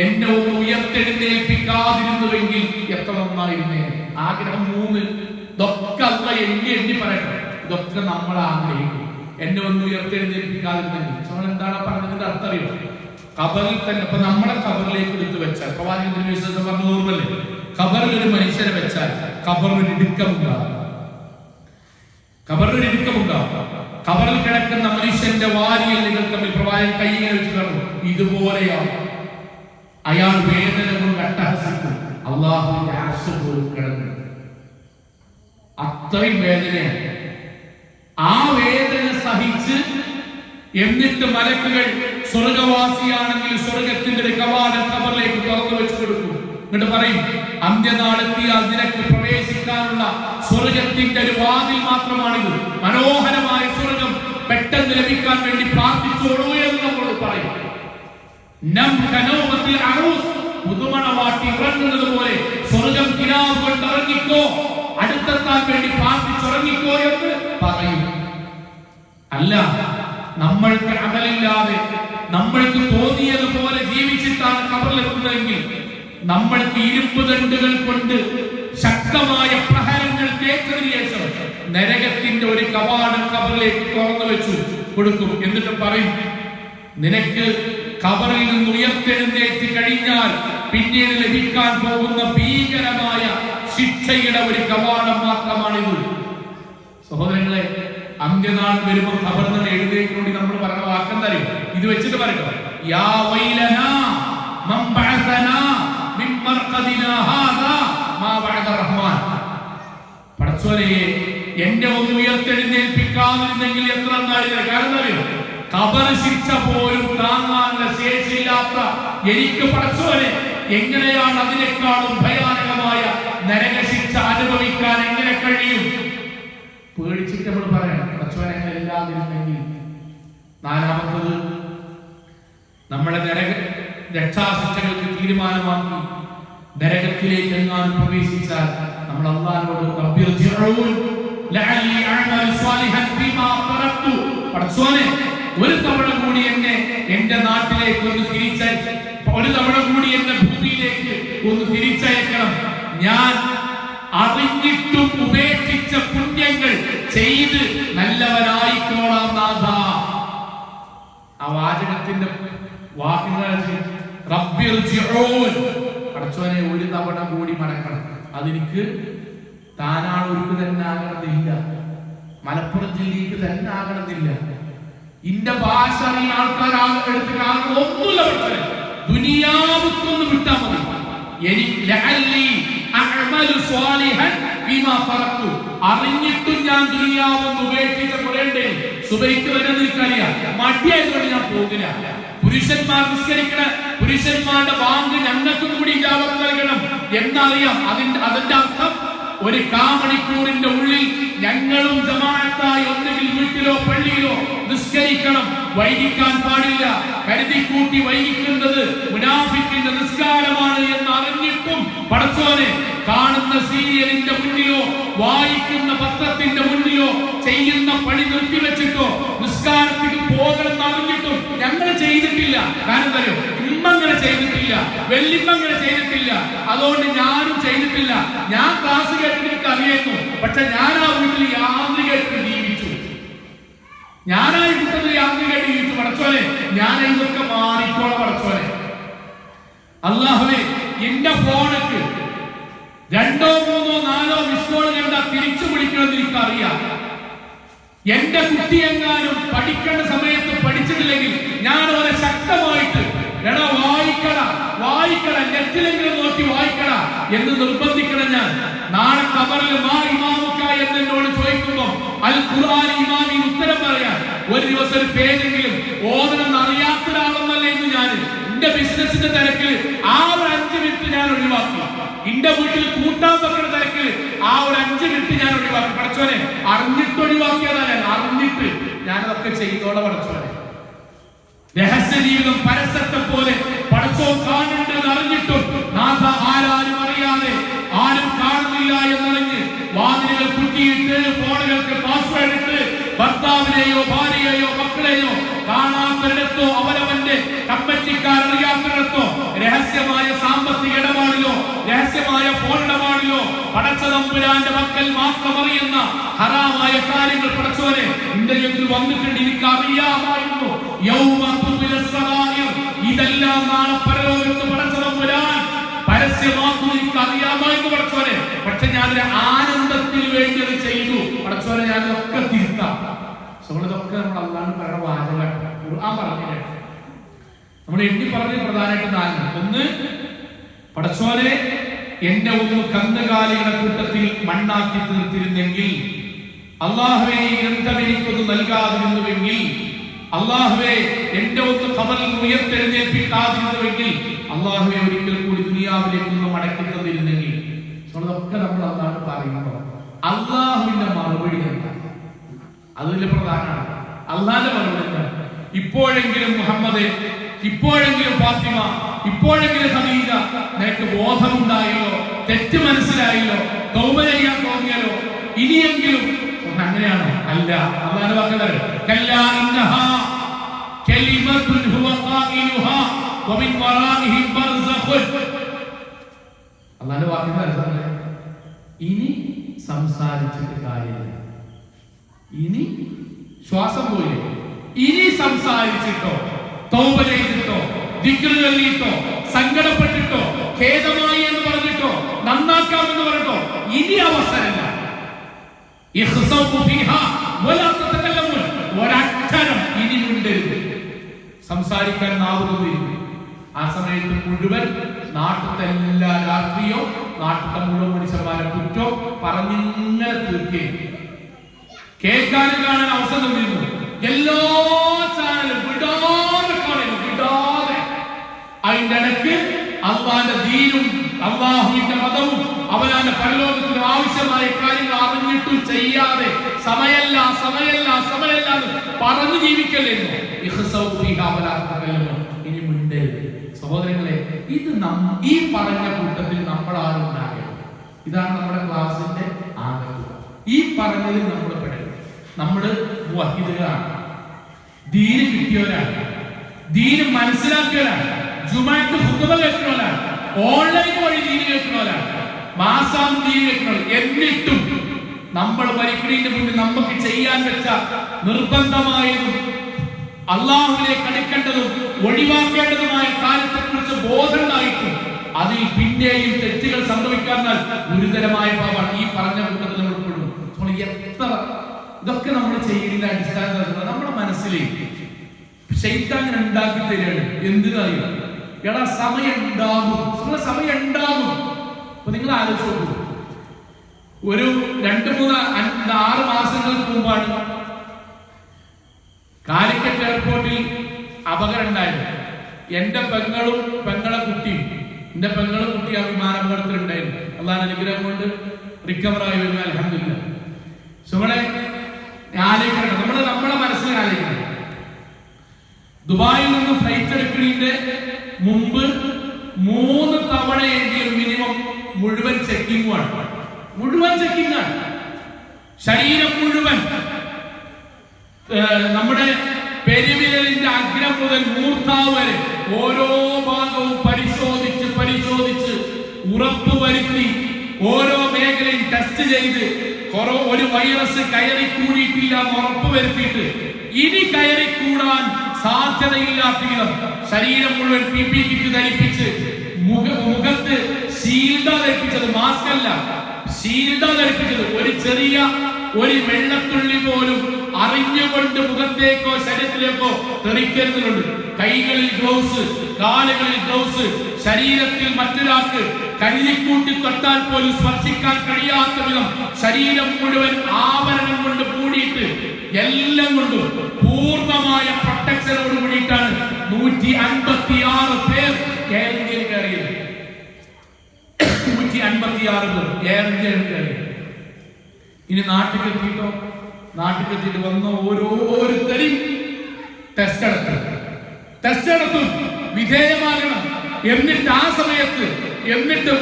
എന്നെ ഒന്ന് ഉയർത്തെഴുന്നേൽപ്പിക്കാതിരുന്നുവെങ്കിൽ എത്ര നന്നായിരുന്നേ. ആഗ്രഹം മൂന്ന്. ഇതൊക്കെ അല്ല എണ്ണി പറയട്ടെ. ഇതൊക്കെ നമ്മൾ ആഗ്രഹിക്കും. എന്നെ ഒന്ന് ഉയർത്തെഴുന്നേൽപ്പിക്കാതിരുന്നെങ്കിൽ. എന്താണ് പറഞ്ഞതിന്റെ അർത്ഥം അറിയോ? ഖബറിൽ തന്നെ ഇപ്പൊ നമ്മളെ ഖബറിലേക്ക് എടുത്തു വെച്ചാൽ, പ്രവാചകന്റെ വിശ്വാസം പറഞ്ഞു ഓർമ്മല്ലേ, ഖബറിൽ ഒരു മനുഷ്യനെ വെച്ചാൽ ഖബറിനൊരു ഇടുക്കമുണ്ടാകും. ഖബറിനൊരു ഇടുക്കമുണ്ടാകും. ഖബറിൽ കിടക്കുന്ന മനുഷ്യന്റെ വാരിയല്ലുകൾ തമ്മിൽ പ്രവാചകൻ കൈയിങ്ങനെ വെച്ച് പറഞ്ഞു, ഇതുപോലെയാണ്. അയാൾ വേദന കൊണ്ട് അട്ടഹസിക്കും. അല്ലാഹുവിന്റെ അർശ് പോലും കിടന്നു. അത്രയും വേദനയാണ്. ആ വേദന സഹിച്ച് എന്നിട്ട് മലക്കുകൾ സ്വർഗവാസിയാണെങ്കിൽ സ്വർഗത്തിന്റെ ഒരു കവാടം ഖബറിലേക്ക് തുറന്നു വെച്ച് കൊടുക്കും. എന്നിട്ട് പറയും, അന്ത്യനാളെത്തിയാൽ നിനക്ക് പ്രവേശിക്കാനുള്ള സ്വർഗത്തിന്റെ ഒരു വാതിൽ മാത്രമാണിത്. മനോഹരമായ സ്വർഗം പെട്ടെന്ന് ലഭിക്കാൻ വേണ്ടി പ്രാർത്ഥിച്ചോളൂ എന്ന് നമ്മൾ പറയും. പുതുമണവാട്ടി ഉറങ്ങുന്നത് പോലെ സ്വർഗം കിനാവ് കൊണ്ട് ഇറങ്ങിക്കോ, അടുത്തെത്താൻ വേണ്ടി പ്രാർത്ഥിച്ചുറങ്ങിക്കോ എന്ന് പറയും. അല്ല, നമ്മൾക്ക് അമലില്ലാതെ നമ്മൾക്ക് തോന്നിയതുപോലെ ജീവിച്ചിട്ടാണ് ഖബറിലെത്തുന്നതെങ്കിൽ നമ്മൾക്ക് ഇരുമ്പ് ദണ്ഡുകൾ കൊണ്ട് ശക്തമായ പ്രഹരങ്ങൾ കേട്ടതിന് ശേഷം നരകത്തിന്റെ ഒരു കവാടം ഖബറിലേക്ക് തുറന്നു വെച്ചു കൊടുക്കും. എന്നിട്ട് പറയും, നിനക്ക് ഖബറിൽ നിന്ന് ഉയർത്തെഴുന്നേറ്റ് കഴിഞ്ഞാൽ പിന്നീട് ലഭിക്കാൻ പോകുന്ന ഭീകരമായ ശിക്ഷയുടെ ഒരു കവാടം മാത്രമാണിത്. സഹോദരങ്ങളെ, അന്ത്യനാൾ വരുമ്പോൾ ഖബറിൽ നിന്ന് എഴുന്നേറ്റ് നമ്മൾ പറഞ്ഞ വാക്കെന്തറിയോ? ഇത് വെച്ചിട്ട് പറയട്ടോ, യാ വൈലനാ മൻ ബഅസനാ മിൻ മർഖദിനാ ഹാദാ മാ വഅദ റഹ്മാൻ. പടച്ചോനെ എന്നെ ഒന്ന് ഉയർത്തെഴുന്നേൽപ്പിക്കാതിരുന്നെങ്കിൽ എത്ര നന്നായിരുന്നു. കാരണം അറിയോ, ഖബർ ശിക്ഷ പോലും താങ്ങാനുള്ള ശേഷിയില്ലാത്ത എനിക്ക് പടച്ചോനെ എങ്ങനെയാണ് അതിനേക്കാളും ഭയാനകമായ നരകശിക്ഷ അനുഭവിക്കാൻ എങ്ങനെ കഴിയും? പേടിച്ചിട്ട് നമ്മൾ പറയാം, പടച്ചോനെ അങ്ങനെ ഇല്ലാതിരുന്നെങ്കിൽ. നാലാമത്തത്, നമ്മളെ രക്ഷാശിക്ഷകൾക്ക് തീരുമാനമാക്കി നരകത്തിലേക്ക് എങ്ങാനും പ്രവേശിച്ചാൽ നമ്മൾ അല്ലാഹുവോട് ലഅല്ലി അഅമലു സ്വാലിഹൻ ഫീമാ തറക്തു. പടച്ചോനെ, ഒരു തവണ കൂടി എന്നെ എന്റെ നാട്ടിലേക്ക് ഒന്ന് ഒരു തവണ കൂടി എന്റെ ഭൂമിയിലേക്ക് ഒന്ന് തിരിച്ചയക്കണം. ഞാൻ അറിഞ്ഞിട്ടും ഉപേക്ഷിച്ച പുണ്യങ്ങൾ ചെയ്ത് നല്ലവരായിക്കോളാം നാഥ. ആ വാചകത്തിന്റെ വാക്കുകൾ റബ്ബിർജിഊൻ, പടച്ചോനെ ഒരു തവണ കൂടി മടക്കണം. അതെനിക്ക് താനാളൂർക്ക് തന്നെ ആകണമെന്നില്ല, മലപ്പുറം ജില്ലയ്ക്ക് തന്നെ ആകണമെന്നില്ല, ഇന്റെ ഭാഷ അറിയുന്ന ആൾക്കാരാകുന്ന ഒന്നുമില്ല. പടച്ചോനെ ദുനിയാവുക്കൊന്ന് വിട്ടാ മതി. അറിഞ്ഞിട്ടും ഞാൻ ദുനിയാവൊന്ന് ഉപേക്ഷിച്ച കുറേണ്ടേ. സുബൈക്ക് വരെ നിൽക്കറിയാം, മടിയായതുകൊണ്ട് ഞാൻ പോകില്ല. പുരുഷന്മാർ നിസ്കരിക്കണ പുരുഷന്മാരുടെ ബാങ്ക് ഞങ്ങൾക്കും കൂടി ജാപം നൽകണം എന്നറിയാം. അതിന്റെ അർത്ഥം ഒരു കാമണിക്കൂറിന്റെ ഉള്ളിൽ ഞങ്ങളും ജമാഅത്തായി ഒന്നുകിൽ വീട്ടിലോ പള്ളിയിലോ നിസ്കരിക്കണം. വൈകിക്കാൻ പാടില്ല. കരുതിക്കൂട്ടി വൈകിക്കുന്നത് മുനാഫിക്കിന്റെ നിസ്കാരമാണ് എന്ന് അറിഞ്ഞിട്ടും പടച്ചോനെ, കാണുന്ന സീരിയലിന്റെ മുന്നിലോ വായിക്കുന്ന പത്രത്തിന്റെ മുന്നിലോ ചെയ്യുന്ന പണി നിർത്തിവെച്ചിട്ടോ നിസ്കാരത്തിന് പോകണമെന്ന് അറിഞ്ഞിട്ടും ഞങ്ങൾ ചെയ്തിട്ടില്ല. കാരണം തരും, ഇമ്മങ്ങനെ ചെയ്തിട്ടില്ല, വെല്ലിമ്മങ്ങനെ ചെയ്തിട്ടില്ല, അതുകൊണ്ട് ഞാനും ചെയ്തിട്ടില്ല. ഞാൻ ക്ലാസ് കേട്ടിട്ട് എനിക്ക് അറിയുന്നു, പക്ഷെ ഞാൻ ആ വീട്ടിൽ യാന്ത്രികമായിട്ട് ജീവിച്ചു. ഞാനായി കുട്ടത്തിൽ യാന്ത്രികമായിട്ട് ജീവിച്ചു. പടച്ചോനെ, ഞാൻ ഇതൊക്കെ മാറിക്കോളെ. പടച്ചോനെ അല്ലാഹുവേ, എന്റെ ഫോണിക്ക് 2, 3, 4 മിസ് കോൾ കണ്ടാ തിരിച്ചു വിളിക്കണമെന്ന് എനിക്കറിയാം. എന്റെ കുട്ടി എങ്ങാനും പഠിക്കേണ്ട സമയത്ത് പഠിച്ചിട്ടില്ലെങ്കിൽ ഞാൻ അവരെ ശക്തമായിട്ട് എടാ വായിക്കട നെറ്റിലെങ്കിലും നോക്കി വായിക്കട എന്ന് നിർബന്ധിക്കണം. ഞാൻ നാളെ ഖബറിൽ മാ ഇമാമുക്ക എന്നോട് ചോദിക്കുമ്പോൾ അൽ ഖുർആൻ ഇമാമിന് ഉത്തരം പറയാൻ ഒരു ദിവസം ഒരു പേരെങ്കിലും ഓതണമെന്ന് അറിയാത്ത ഒരാളൊന്നല്ലേ എന്ന് ഞാൻ എന്റെ ബിസിനസിന്റെ തിരക്കിൽ ആ ഒരു 5 മിനിറ്റ് ഞാൻ ഒഴിവാക്കി. എന്റെ വീട്ടിൽ കൂട്ടാൻ വെക്കുന്ന തിരക്കിൽ ആ ഒരു 5 മിനിറ്റ് ഞാൻ ഒഴിവാക്കി. പടച്ചോനെ, അറിഞ്ഞിട്ട് ഒഴിവാക്കിയതാണ്. അറിഞ്ഞിട്ട് ഞാനതൊക്കെ ചെയ്തോളെ. പടച്ചോനെ, രഹസ്യ ജീവിതം പരസ്യത്തെ പോലെ പടച്ചോ കാണുന്നുണ്ടെന്ന് അറിഞ്ഞിട്ടും നാഥ ആരും അറിയാതെ ആരും കാണുന്നില്ല എന്നറിഞ്ഞ് വാതിലുകൾ കുറ്റിയിട്ട് ഫോണുകൾക്ക് പാസ്വേഡ് ഇട്ട് ഭർത്താവിനെയോ ഭാര്യയെയോ മക്കളെയോ കാണാത്തരിടത്തോ അവരവന്റെ കമ്മിറ്റിക്കാരറിയാത്തരിടത്തോ രഹസ്യമായ സാമ്പത്തിക ഇടപാടിലോ രഹസ്യമായ ഫോൺ ഇടപാടിലോ പടച്ചതമ്പുരാന്റെ മക്കൾ മാത്രം അറിയുന്ന ഹറാമായ കാര്യങ്ങൾ പടച്ചോനെ ഇന്ത്യയിൽ വന്നിട്ടുണ്ട്. എനിക്ക് അറിയാമായിരുന്നു. ഇതെല്ലാം നാളെ പരലോകത്ത് പടച്ചതമ്പുരാൻ പരസ്യമാക്കും. എനിക്ക് അറിയാമായിരുന്നു പടച്ചോനെ. പക്ഷെ ഞാനൊരു ആനന്ദത്തിന് വേണ്ടി അത് ചെയ്തു. പടച്ചോനെ, ഞാനതൊക്കെ തിരുത്താം. ഇതൊക്കെ നമ്മൾ അല്ലാണ്ട് പറയുന്ന വാചകം ഖുർആൻ പറഞ്ഞില്ല. നമ്മൾ എണ്ണി പറഞ്ഞത് പ്രധാനമായിട്ട് 4. ഒന്ന്, പടച്ചോനെ, എന്റെ ഒന്ന് കന്നുകാലികളുടെ കൂട്ടത്തിൽ മണ്ണാക്കി തീർത്തിരുന്നെങ്കിൽ, അല്ലാഹുവേ ഈ ഗ്രന്ഥം എനിക്കൊന്ന് നൽകാതിരുന്നുവെങ്കിൽ, അല്ലാഹുവേ എന്റെ ഒന്ന് ഖബറിൽ ഉയർത്തെഴുന്നേൽപ്പിക്കാതിരുന്നുവെങ്കിൽ, അല്ലാഹുവേ ഒരിക്കൽ കൂടി ദുനിയാവിലേക്ക് ഒന്ന് മടക്കി തന്നിരുന്നെങ്കിൽ. ഇതൊക്കെ നമ്മൾ അല്ലാണ്ട് പറയുമ്പോൾ അല്ലാഹുവിന്റെ മറുപടി എന്താ? അതിൽ പ്രധാനമാണ് അല്ലാഹുവിന്റെ മറുപടി എന്താ? ഇപ്പോഴെങ്കിലും മുഹമ്മദ്, ഇപ്പോഴെങ്കിലും ഫാത്തിമ, ഇപ്പോഴെങ്കിലും ഖദീജ, നിനക്ക് ബോധമുണ്ടായല്ലോ, തെറ്റ് മനസ്സിലായല്ലോ, തൗബ ചെയ്യാൻ തോന്നിയല്ലോ, ഇനിയെങ്കിലും. അങ്ങനെയാണോ? അല്ല. അല്ലാഹു വാക്കുകൾ കല്ലാ ഇന്നഹാ കലിമത്തുൻ ഹുവ ഖായിലുഹാ വമിൻ വറാഇഹി ബർസഖുൻ. അല്ലാഹു വാക്കുകൾ ഇനി സംസാരിച്ചിട്ട് കാര്യമില്ല. ഇനി ശ്വാസം പോയി, ഇനി സംസാരിച്ചിട്ടോ തൗബ ചെയ്തിട്ടോ ദിക്ർ ചൊല്ലിട്ടോ സങ്കടപ്പെട്ടിട്ടോ ഖേദമായി എന്ന് പറഞ്ഞിട്ടോ നന്നാക്കാമെന്ന് പറഞ്ഞിട്ടോ ഇനി അവസരമില്ല. ഒരക്ഷരം ഇനി മിണ്ടരുത്. സംസാരിക്കാൻ നാവുകയില്ല. ആ സമയത്ത് മുഴുവൻ നാട്ടിലത്തെ എല്ലാ രാഷ്ട്രീയോ നാട്ടിലത്തെ മുഴുവൻ മനുഷ്യന്മാരെ കുറ്റോ പറഞ്ഞിങ്ങനെ തീർക്കുകയും കേൾക്കാനും കാണാൻ അവസരം തന്നിരുന്നു. എല്ലാ ചാനലും വിടാതെ അതിന്റെ ഇടയ്ക്ക് അള്ളാന്റെ ദീനും അള്ളാഹുവിന്റെ മതവും അവനാന്റെ പരലോകത്തിനും ആവശ്യമായ കാര്യങ്ങൾ അറിഞ്ഞിട്ടും ചെയ്യാതെ സമയല്ല പറഞ്ഞു ജീവിക്കല്ലേ. ഇനി മിണ്ടരുത്. സഹോദരങ്ങളെ, ഇത് ഈ പറഞ്ഞ കൂട്ടത്തിൽ നമ്മൾ ആരുണ്ടാകരുത്. ഇതാണ് നമ്മുടെ ക്ലാസിന്റെ ആഗ്രഹം. ഈ പറഞ്ഞതിൽ നമ്മൾ പെടരുത്. നമ്മള് മുവഹിദുകളാണ്, ദീന് കിട്ടിയവരാണ്, ദീന് മനസ്സിലാക്കിയവരാണ്, ജുമാഅത്ത് ഖുതുബ കേൾക്കുന്നവരാണ്, ഓൺലൈൻ വഴി ദീന് കേൾക്കുന്നവരാണ്, മാസം ദീന് കേൾക്കുന്നവർ. എന്നിട്ടും നമ്മൾ മരിക്കുന്നതിന് മുന്നിൽ നമുക്ക് ചെയ്യാൻ വെച്ച നിർബന്ധമായതും അള്ളാഹുവിലേക്ക് അടുക്കേണ്ടതും ഒഴിവാക്കേണ്ടതുമായ കാര്യത്തെക്കുറിച്ച് ബോധമുണ്ടായിട്ടും അതിൽ പിന്നെയും തെറ്റുകൾ സംഭവിക്കാന്നാൽ ഗുരുതരമായ പാപമാണ്. ഈ പറഞ്ഞ കൂട്ടത്തിൽ നമ്മൾ പെടും. എത്ര ഇതൊക്കെ നമ്മൾ ചെയ്യുന്ന അടിസ്ഥാനത്തിൽ നമ്മുടെ മനസ്സിലേക്ക് ശൈത്താൻ ഉണ്ടാക്കി തരികയാണ്. എന്തിനറിയോ? എടാ സമയം ഉണ്ടാകും, സമയം ഉണ്ടാകും. അപ്പൊ നിങ്ങൾ ആലോചിച്ച് നോക്കൂ, ഒരു 2-3-6 മാസങ്ങൾക്ക് മുമ്പാണ് കാലിക്കറ്റ് എയർപോർട്ടിൽ അപകടം ഉണ്ടായിരുന്നു. എന്റെ പെങ്ങളും പെങ്ങളെ കുട്ടിയും ആ വിമാനാപകടത്തിൽ ഉണ്ടായിരുന്നു. അള്ളാഹുവിന്റെ അനുഗ്രഹം കൊണ്ട് റിക്കവറായി വരുന്ന അൽഹംദുലില്ലാഹ്. സുഹൃത്തുക്കളെ, ആലോചിക്കണം, നമ്മളെ മനസ്സിൽ ആലോചിക്കണം. ദുബായിൽ നിന്ന് ഫ്ലൈറ്റ് എടുക്കുന്നതിന്റെ മുമ്പ് 3 തവണയെങ്കിലും മിനിമം മുഴുവൻ ചെക്കിങ്ങാണ്. ശരീരം മുഴുവൻ, നമ്മുടെ പെരുവിരലിന്റെ അഗ്രം മുതൽ മൂർധാവ് വരെ ഓരോ ഭാഗവും പരിശോധിച്ച് ഉറപ്പുവരുത്തി ഓരോ മേഖലയും ടെസ്റ്റ് ചെയ്ത് ഒരു വൈറസ് കയറി കൂടിയിട്ടില്ല എന്ന് ഉറപ്പുവരുത്തിയിട്ട് ഇനി കയറിക്കൂടാൻ സാധ്യതയില്ലാത്ത വിധം ശരീരം മുഴുവൻ PPE കിറ്റ് ധരിപ്പിച്ച് മുഖത്ത് ഷീൽഡ ധരിപ്പിച്ചത്, മാസ്ക് അല്ല, ഷീൽഡ ധരിപ്പിച്ചത്. ഒരു വെള്ളത്തുള്ളി പോലും അറിഞ്ഞുകൊണ്ട് മുഖത്തേക്കോ ശരീരത്തിലേക്കോ തെറിക്കരുന്നുണ്ട്. കൈകളിൽ ഗ്ലൗസ്, കാലുകളിൽ ഗ്ലൗസ്, ശരീരത്തിൽ മറ്റൊരാൾക്ക് കരുതിക്കൂട്ടി തൊട്ടാൽ പോലും സ്പർശിക്കാൻ കഴിയാത്ത വിധം ശരീരം മുഴുവൻ ആഭരണം കൊണ്ട് മൂടിയിട്ട് എല്ലാം കൊണ്ടും പൂർണ്ണമായ പ്രൊട്ടക്ഷനോട് കൂടിയിട്ടാണ് 156 പേർ എയർ ഇന്ത്യയിൽ കയറിയത്. 156 പേർ എയർ ഇന്ത്യയിൽ കയറിയത്. ഇനി നാട്ടിലെത്തിയിട്ട് വന്ന ഓരോരുത്തരും ടെസ്റ്റ് നടത്തും, വിധേയമാകണം. എന്നിട്ട് ആ സമയത്ത്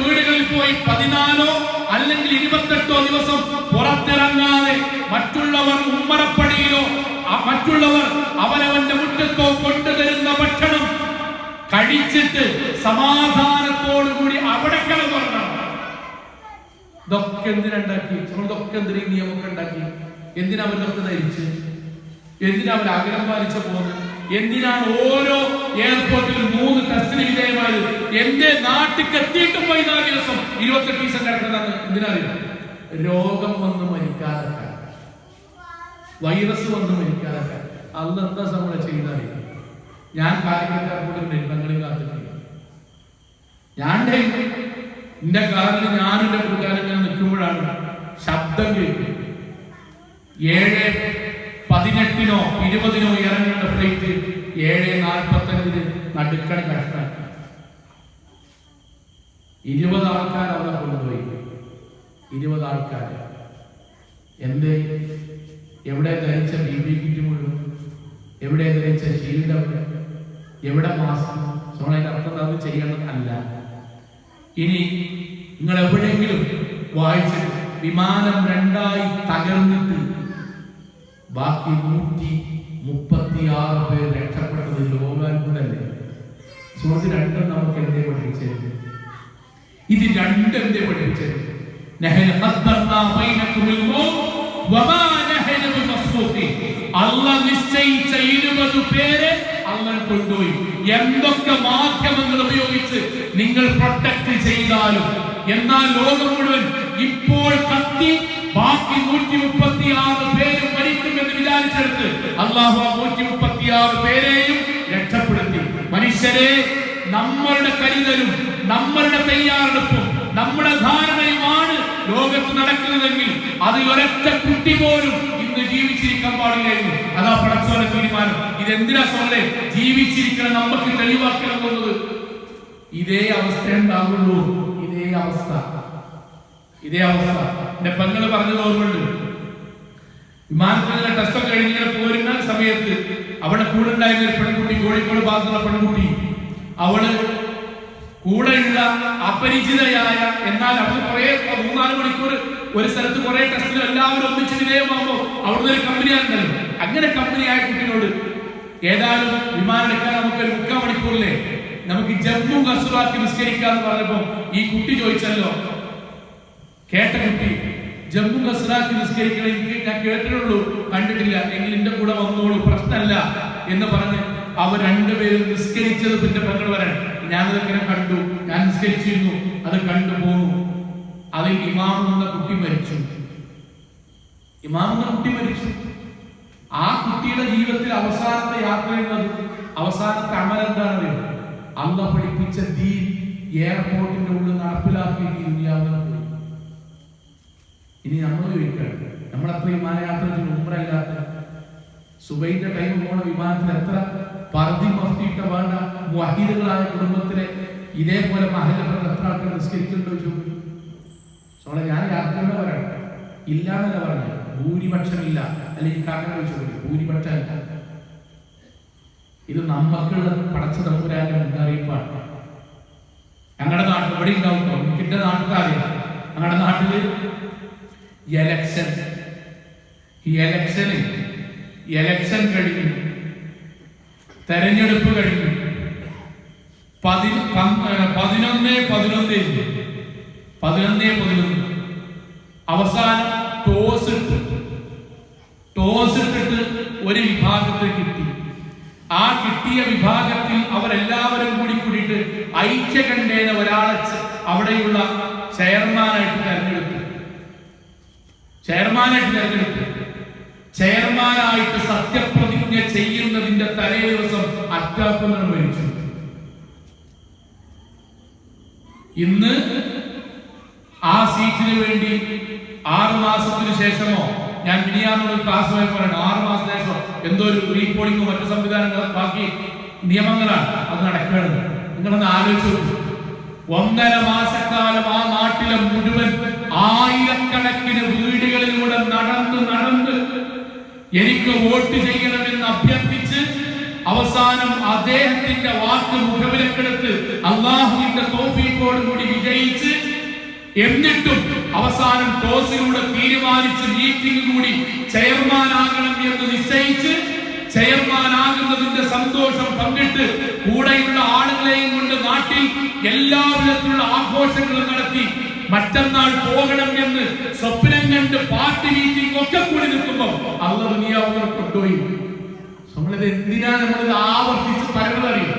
വീടുകളിൽ പോയി 14 അല്ലെങ്കിൽ 28 ദിവസം പുറത്തിറങ്ങാതെ മറ്റുള്ളവർ ഉമ്മറപ്പടിയിലോ മറ്റുള്ളവർ അവനവന്റെ മുറ്റത്തോ കൊണ്ടുതരുന്ന ഭക്ഷണം കഴിച്ചിട്ട് സമാധാനത്തോടുകൂടി അവിടെ കിടന്നുറങ്ങണം. ഇതൊക്കെ എന്തിനുണ്ടാക്കി? ഇതൊക്കെ എന്തിനു നിയമമൊക്കെ ഉണ്ടാക്കി? എന്തിനാ അവരൊക്കെ ധരിച്ച്? എന്തിനാ അവർ അകലം പാലിച്ച പോകുന്നത്? എന്തിനാണ് ഓരോ എയർപോർട്ടിലും 3 ടെസ്റ്റിന് വിധേയമായത്? എന്റെ നാട്ടിലേക്ക് എത്തിയിട്ടും 14 ദിവസം 28 ദിവസം കിടക്കുന്നതാണ്. എന്തിനറിയോ? രോഗം വന്ന് മരിക്കാതെ, വൈറസ് വന്ന് മരിക്കാതെ. അന്ന് എന്താ നമ്മളെ ചെയ്താൽ? ഞാൻ കാലിക്കറ്റ് എയർപോർട്ടിൽ പെങ്ങളും കാത്തിട്ടില്ല. എന്റെ കാറിൽ ഞാനും എന്റെ കൂട്ടുകാരൻ നിൽക്കുമ്പോഴാണ് ശബ്ദം കേൾക്കുന്നത്. 7:18-നോ 20-നോ ഇറങ്ങേണ്ട ഫ്ലൈറ്റ് 7:45 നടുക്കണ കഷ്ടാക്കി. 20 ആൾക്കാർ അവിടെ കൊണ്ടുപോയി. 20 ആൾക്കാർ എന്റെ എവിടെ ധരിച്ച PPE കിറ്റ് മുഴുവൻ, എവിടെ ധരിച്ച ഷീൽഡ്, എവിടെ മാസ്ക്? സോണയുടെ അർത്ഥം അത് ചെയ്യേണ്ടതല്ല. ഇനി നിങ്ങൾ എവിടെയെങ്കിലും വായിച്ചിട്ട് വിമാനം 2ആയി തകർന്നിട്ട് ബാക്കി 136 പേർ രക്ഷപ്പെട്ടത് ലോകാത്ഭുതമല്ലേ? സുഹൃത്ത്, 2 നമുക്ക് എന്തേ പഠിപ്പിച്ചത്? ഇത് 2 എന്തേ പഠിപ്പിച്ചത്? അല്ലാഹ് നിശ്ചയിച്ച 20 പേരെ അല്ലാഹ് കൊണ്ടുപോയി. എന്തൊക്കെ മാധ്യമങ്ങൾ ഉപയോഗിച്ച് നിങ്ങൾ പ്രൊട്ടക്ട് ചെയ്താലും, എന്നാൽ ലോകം മുഴുവൻ ഇപ്പോൾ കത്തി ബാക്കി 136 പേരും മരിക്കുമെന്ന് വിചാരിച്ചെടുത്ത് അല്ലാഹു 136 പേരെയും രക്ഷപ്പെടുത്തി. മനുഷ്യരെ, നമ്മളുടെ കരുതലും നമ്മളുടെ തയ്യാറെടുപ്പും നമ്മുടെ ധാരണയുമാണ് ലോകത്ത് നടക്കുന്നതെങ്കിൽ അത് ഒരൊറ്റ കുട്ടി പോലും ഇന്ന് ജീവിച്ചിരിക്കാൻ പാടില്ലായിരുന്നു. അതാ പടച്ചോന്റെ തീരുമാനം. ഇതെന്തിനാ സോളെ ജീവിച്ചിരിക്കണം, നമുക്ക് തെളിവാക്കണം എന്നുള്ളത്? ഇതേ അവസ്ഥ ഉണ്ടാകുള്ളൂ. ഇതേ അവസ്ഥ എന്റെ പെങ്ങള് പറഞ്ഞത് ഓർമ്മയുണ്ട്. വിമാനത്തിലെ ടെസ്റ്റൊക്കെ കഴിഞ്ഞിങ്ങനെ പോരുന്ന സമയത്ത് അവിടെ കൂടെ ഉണ്ടായിരുന്ന ഒരു പെൺകുട്ടി, കോഴിക്കോട് ഭാഗത്തുള്ള പെൺകുട്ടി, അവള് കൂടെയുള്ള അപരിചിതയായ, എന്നാൽ അവൾ കുറെ 3-4 മണിക്കൂർ ഒരു സ്ഥലത്ത് കുറെ ടെസ്റ്റിലും എല്ലാവരും ഒന്നിച്ച് വിധേയമാകുമ്പോൾ അവിടുന്ന് ഒരു കമ്പനിയാണല്ലോ. അങ്ങനെ കമ്പനിയായ കുട്ടിയോട് ഏതായാലും വിമാനം എടുക്കാൻ നമുക്ക് ഒരു 3/4 മണിക്കൂറിലെ നമുക്ക് ജമ്മു കസുറാക്കി നിസ്കരിക്കാന്ന് പറഞ്ഞപ്പോ ഈ കുട്ടി ചോദിച്ചല്ലോ, കേട്ട കുട്ടി, ജമ്മു കസുറാക്കി നിസ്കരിക്കണം എനിക്ക് ഞാൻ കേട്ടിട്ടുള്ളൂ, കണ്ടിട്ടില്ല, എങ്കിൽ എന്റെ കൂടെ വന്നോളൂ, പ്രശ്നമല്ല എന്ന് പറഞ്ഞ് അവർ രണ്ടുപേരും നിസ്കരിച്ചത് പിന്നെ പെങ്ങൾ വരാൻ ഞാനതൊക്കെ കണ്ടു, ഞാൻ നിസ്കരിച്ചിരുന്നു, അത് കണ്ടുപോകുന്നു. അതിൽ ഇമാം എന്ന കുട്ടി മരിച്ചു. ഇമാം എന്ന കുട്ടി മരിച്ചു. ആ കുട്ടിയുടെ ജീവിതത്തിൽ അവസാനത്തെ യാത്ര എന്നത്, അവസാനത്തെ അമൽ എന്താണെന്നറിയോ? അള്ളാഹ് പഠിപ്പിച്ച ദീൻ എയർപോർട്ടിന്റെ ഉള്ളിൽ നടപ്പിലാക്കിയിട്ട് ദുനിയാവിൽ പോയി. ഇനി നമ്മൾ ചോദിക്കണം, നമ്മളെത്ര വിമാനയാത്ര ഉംറയില്ലാത്ത സുബൈന്റെ ടൈം പോണ വിമാനത്തിൽ എത്ര പർദ്ദി മഫ്തിയിട്ട വേണ്ട വഹീദുകളായ കുടുംബത്തിലെ ഇതേപോലെ മഹല്ലപ്പെട്ട എത്ര ആൾക്കാർ നിസ്കരിക്കുന്നുണ്ടോ ചോദിച്ചു. സോളെ ഞാൻ യാത്രയുടെ പറയണം, ഇല്ല എന്നല്ല പറഞ്ഞു, ഭൂരിപക്ഷമില്ല. അല്ലെങ്കിൽ കാക്കട ചോദിച്ചു, ഭൂരിപക്ഷം ഇല്ല. ഇത് നമ്മക്കുള്ള പടച്ച തമ്പുരാന്റെ മുന്നറിയിപ്പാണ്. ഞങ്ങളുടെ നാട്ടിൽ ഇവിടെ ഉണ്ടാവും, എനിക്കിന്റെ നാട്ടുകാരില്ല. ഞങ്ങളുടെ നാട്ടില് ഇലക്ഷൻ കഴിഞ്ഞു, തെരഞ്ഞെടുപ്പ് കഴിഞ്ഞു. 11 അവസാനം ടോസ് ഇട്ടിട്ട് ഒരു വിഭാഗത്തെ കിട്ടി. ആ കിട്ടിയ വിഭാഗത്തിൽ അവരെല്ലാവരും കൂടിയിട്ട് ഐക്യകണ്ഠേന ഒരാളെ അവിടെയുള്ള ചെയർമാനായിട്ട് തെരഞ്ഞെടുത്തു. ചെയർമാനായിട്ട് സത്യപ്രതിജ്ഞ ചെയ്യുന്നതിന്റെ തലേ ദിവസം അറ്റാക്ക് മരിച്ചു. ഇന്ന് ആ സീറ്റിന് വേണ്ടി 6 മാസത്തിന് ശേഷമോ, ഞാൻ മിനിയാന്നോട് ക്ലാസ് പോയി പറയണം, 6 മാസത്തിന് ശേഷം എന്തോ ഒരു റീപോളിംഗോ മറ്റു സംവിധാനങ്ങളും ബാക്കി നിയമങ്ങളാണ്, അത് നടക്കുന്നത്. നിങ്ങളൊന്ന് ആലോചിച്ചു നോക്കൂ. 1.5 മാസക്കാലം ആ നാട്ടിലെ മുഴുവൻ ആയിരക്കണക്കിന് വീടുകളിലൂടെ നടന്ന് എനിക്ക് വോട്ട് ചെയ്യണമെന്ന് അഭ്യർത്ഥിച്ച് അവസാനം അദ്ദേഹത്തിന്റെ വാക്ക് മുഖവിലക്കെടുത്ത് അള്ളാഹുവിന്റെ തൗഫീഖോട് കൂടി വിജയിച്ച്, എന്നിട്ടും അവസാനം ടോസിലൂടെ തീരുമാനിച്ച് മീറ്റിംഗ് കൂടി ചെയർമാനാകണം എന്ന് നിശ്ചയിച്ച് ചെയർമാനാകുന്നതിന്റെ സന്തോഷം പങ്കിട്ട് കൂടെയുള്ള ആളുകളെയും കൊണ്ട് നാട്ടിൽ എല്ലാവിധത്തിലുള്ള ആഘോഷങ്ങളും നടത്തി മറ്റന്നാൾ പോകണം എന്ന് സ്വപ്നം കണ്ട് പാർട്ടി മീറ്റിംഗ് ഒക്കെ കൂടി നിൽക്കുമ്പോൾ അള്ളാഹ് ദുനിയാവിനെ കൊണ്ടുപോയി. നമ്മളിത് എന്തിനാ നമ്മളിത് ആവർത്തിച്ച് പരമതറിയും?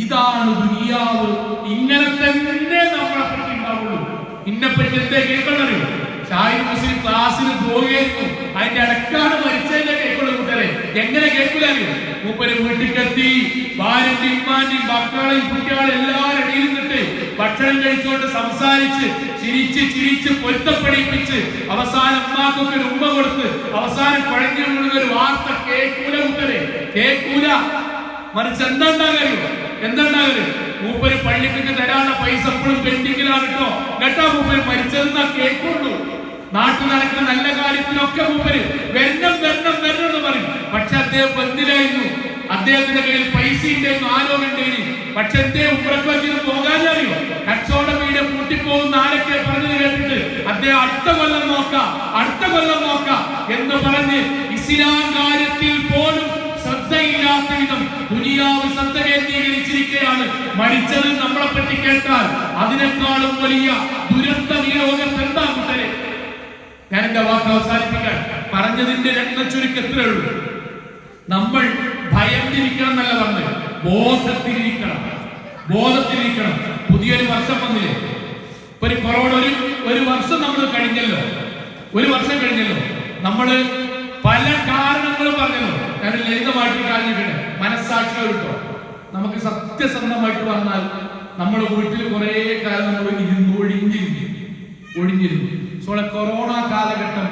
ഇതാണ് ദുനിയാവ്. ഇങ്ങനെ തന്നെ നമ്മളെ പറ്റി ഉണ്ടാവുള്ളൂ. ഇന്നെപ്പറ്റി എന്തേ കേൾക്കണറിയോ? ഷാഹിദ് മുസ്ലിം ക്ലാസ്സിന് പോവുകയായിരുന്നു, അതിന്റെ ഇടക്കാണ് മരിച്ചതിന്റെ കേൾക്കുള്ള കൂട്ടരെ. എങ്ങനെ കേൾക്കില്ലറിയോ? മൂപ്പര് വീട്ടിലെത്തി ഭാര്യന്റെ ഇമ്മാന്റെയും മക്കളെയും കുട്ടികളെ എല്ലാവരും ഇടയിരുന്നിട്ട് ഭക്ഷണം കഴിച്ചുകൊണ്ട് സംസാരിച്ച് ചിരിച്ച് പൊരുത്തപ്പെടിപ്പിച്ച് അവസാനം അമ്മാക്കൊക്കെ ഒരു ഉമ്മ കൊടുത്ത് അവസാനം കുഴഞ്ഞു വീഴുന്നൊരു വാർത്ത കേൾക്കൂല കൂട്ടരെ, കേൾക്കൂല. മറിച്ച് എന്താണ്ടാകരുത് മൂപ്പര് പള്ളിക്കൊക്കെ തരാനുള്ള പൈസ എപ്പോഴും പെൻഡിങ്ങിലാണ് കേട്ടോ മൂപ്പര് മരിച്ചതെന്നാ കേൾക്കുള്ളൂ. നാട്ടിൽ നടക്കുന്ന നല്ല കാര്യത്തിലൊക്കെ മൂപ്പര് വരണം എന്ന് പറയും. പക്ഷെ അദ്ദേഹം ബന്ധിലായിരുന്നു. അദ്ദേഹത്തിന്റെ കയ്യിൽ പൈസയുടെ ആരോഗ്യണ്ടേനി. പക്ഷെ അദ്ദേഹം ഉമ്രക്ക് പോകാനറിയോ? കച്ചവട വീട് പൂട്ടിപ്പോകുന്ന ആരൊക്കെ പറഞ്ഞത് കേട്ടിട്ട് അദ്ദേഹം അടുത്ത കൊല്ലം നോക്കാം എന്ന് പറഞ്ഞ് ഇസ്ലാം കാര്യത്തിൽ പോലും ശ്രദ്ധയില്ലാത്ത വിധം ദുനിയാവ് ശ്രദ്ധ കേന്ദ്രീകരിച്ചിരിക്കുകയാണ്. മരിച്ചത് നമ്മളെ പറ്റി കേട്ടാൽ അതിനേക്കാളും വലിയ ദുരന്തം ഈ ലോകത്ത് എന്താ കൂട്ടരെ? ഞാൻ എന്റെ വാക്ക് അവസാനിപ്പിക്കാൻ പറഞ്ഞതിന്റെ രത്നച്ചുരുക്കം എത്രയേ ഉള്ളൂ. നമ്മൾ ഭയന്നിരിക്കണം എന്നല്ല പറഞ്ഞത്, ബോധത്തിലിരിക്കണം. പുതിയൊരു വർഷം വന്നില്ലേ? ഒരു കൊറോണ ഒരു വർഷം നമ്മൾ കഴിഞ്ഞല്ലോ. നമ്മള് പല കാരണങ്ങളും പറഞ്ഞല്ലോ. ഞാൻ ലളിതമായിട്ട് കാണിക്കട്ടെ, മനസ്സാക്ഷിയോട്ടോ. നമുക്ക് സത്യസന്ധമായിട്ട് പറഞ്ഞാൽ നമ്മുടെ വീട്ടിൽ കുറെ കാലം നമ്മൾ ഒഴിഞ്ഞിരുന്നു. കൊറോണ കാലഘട്ടം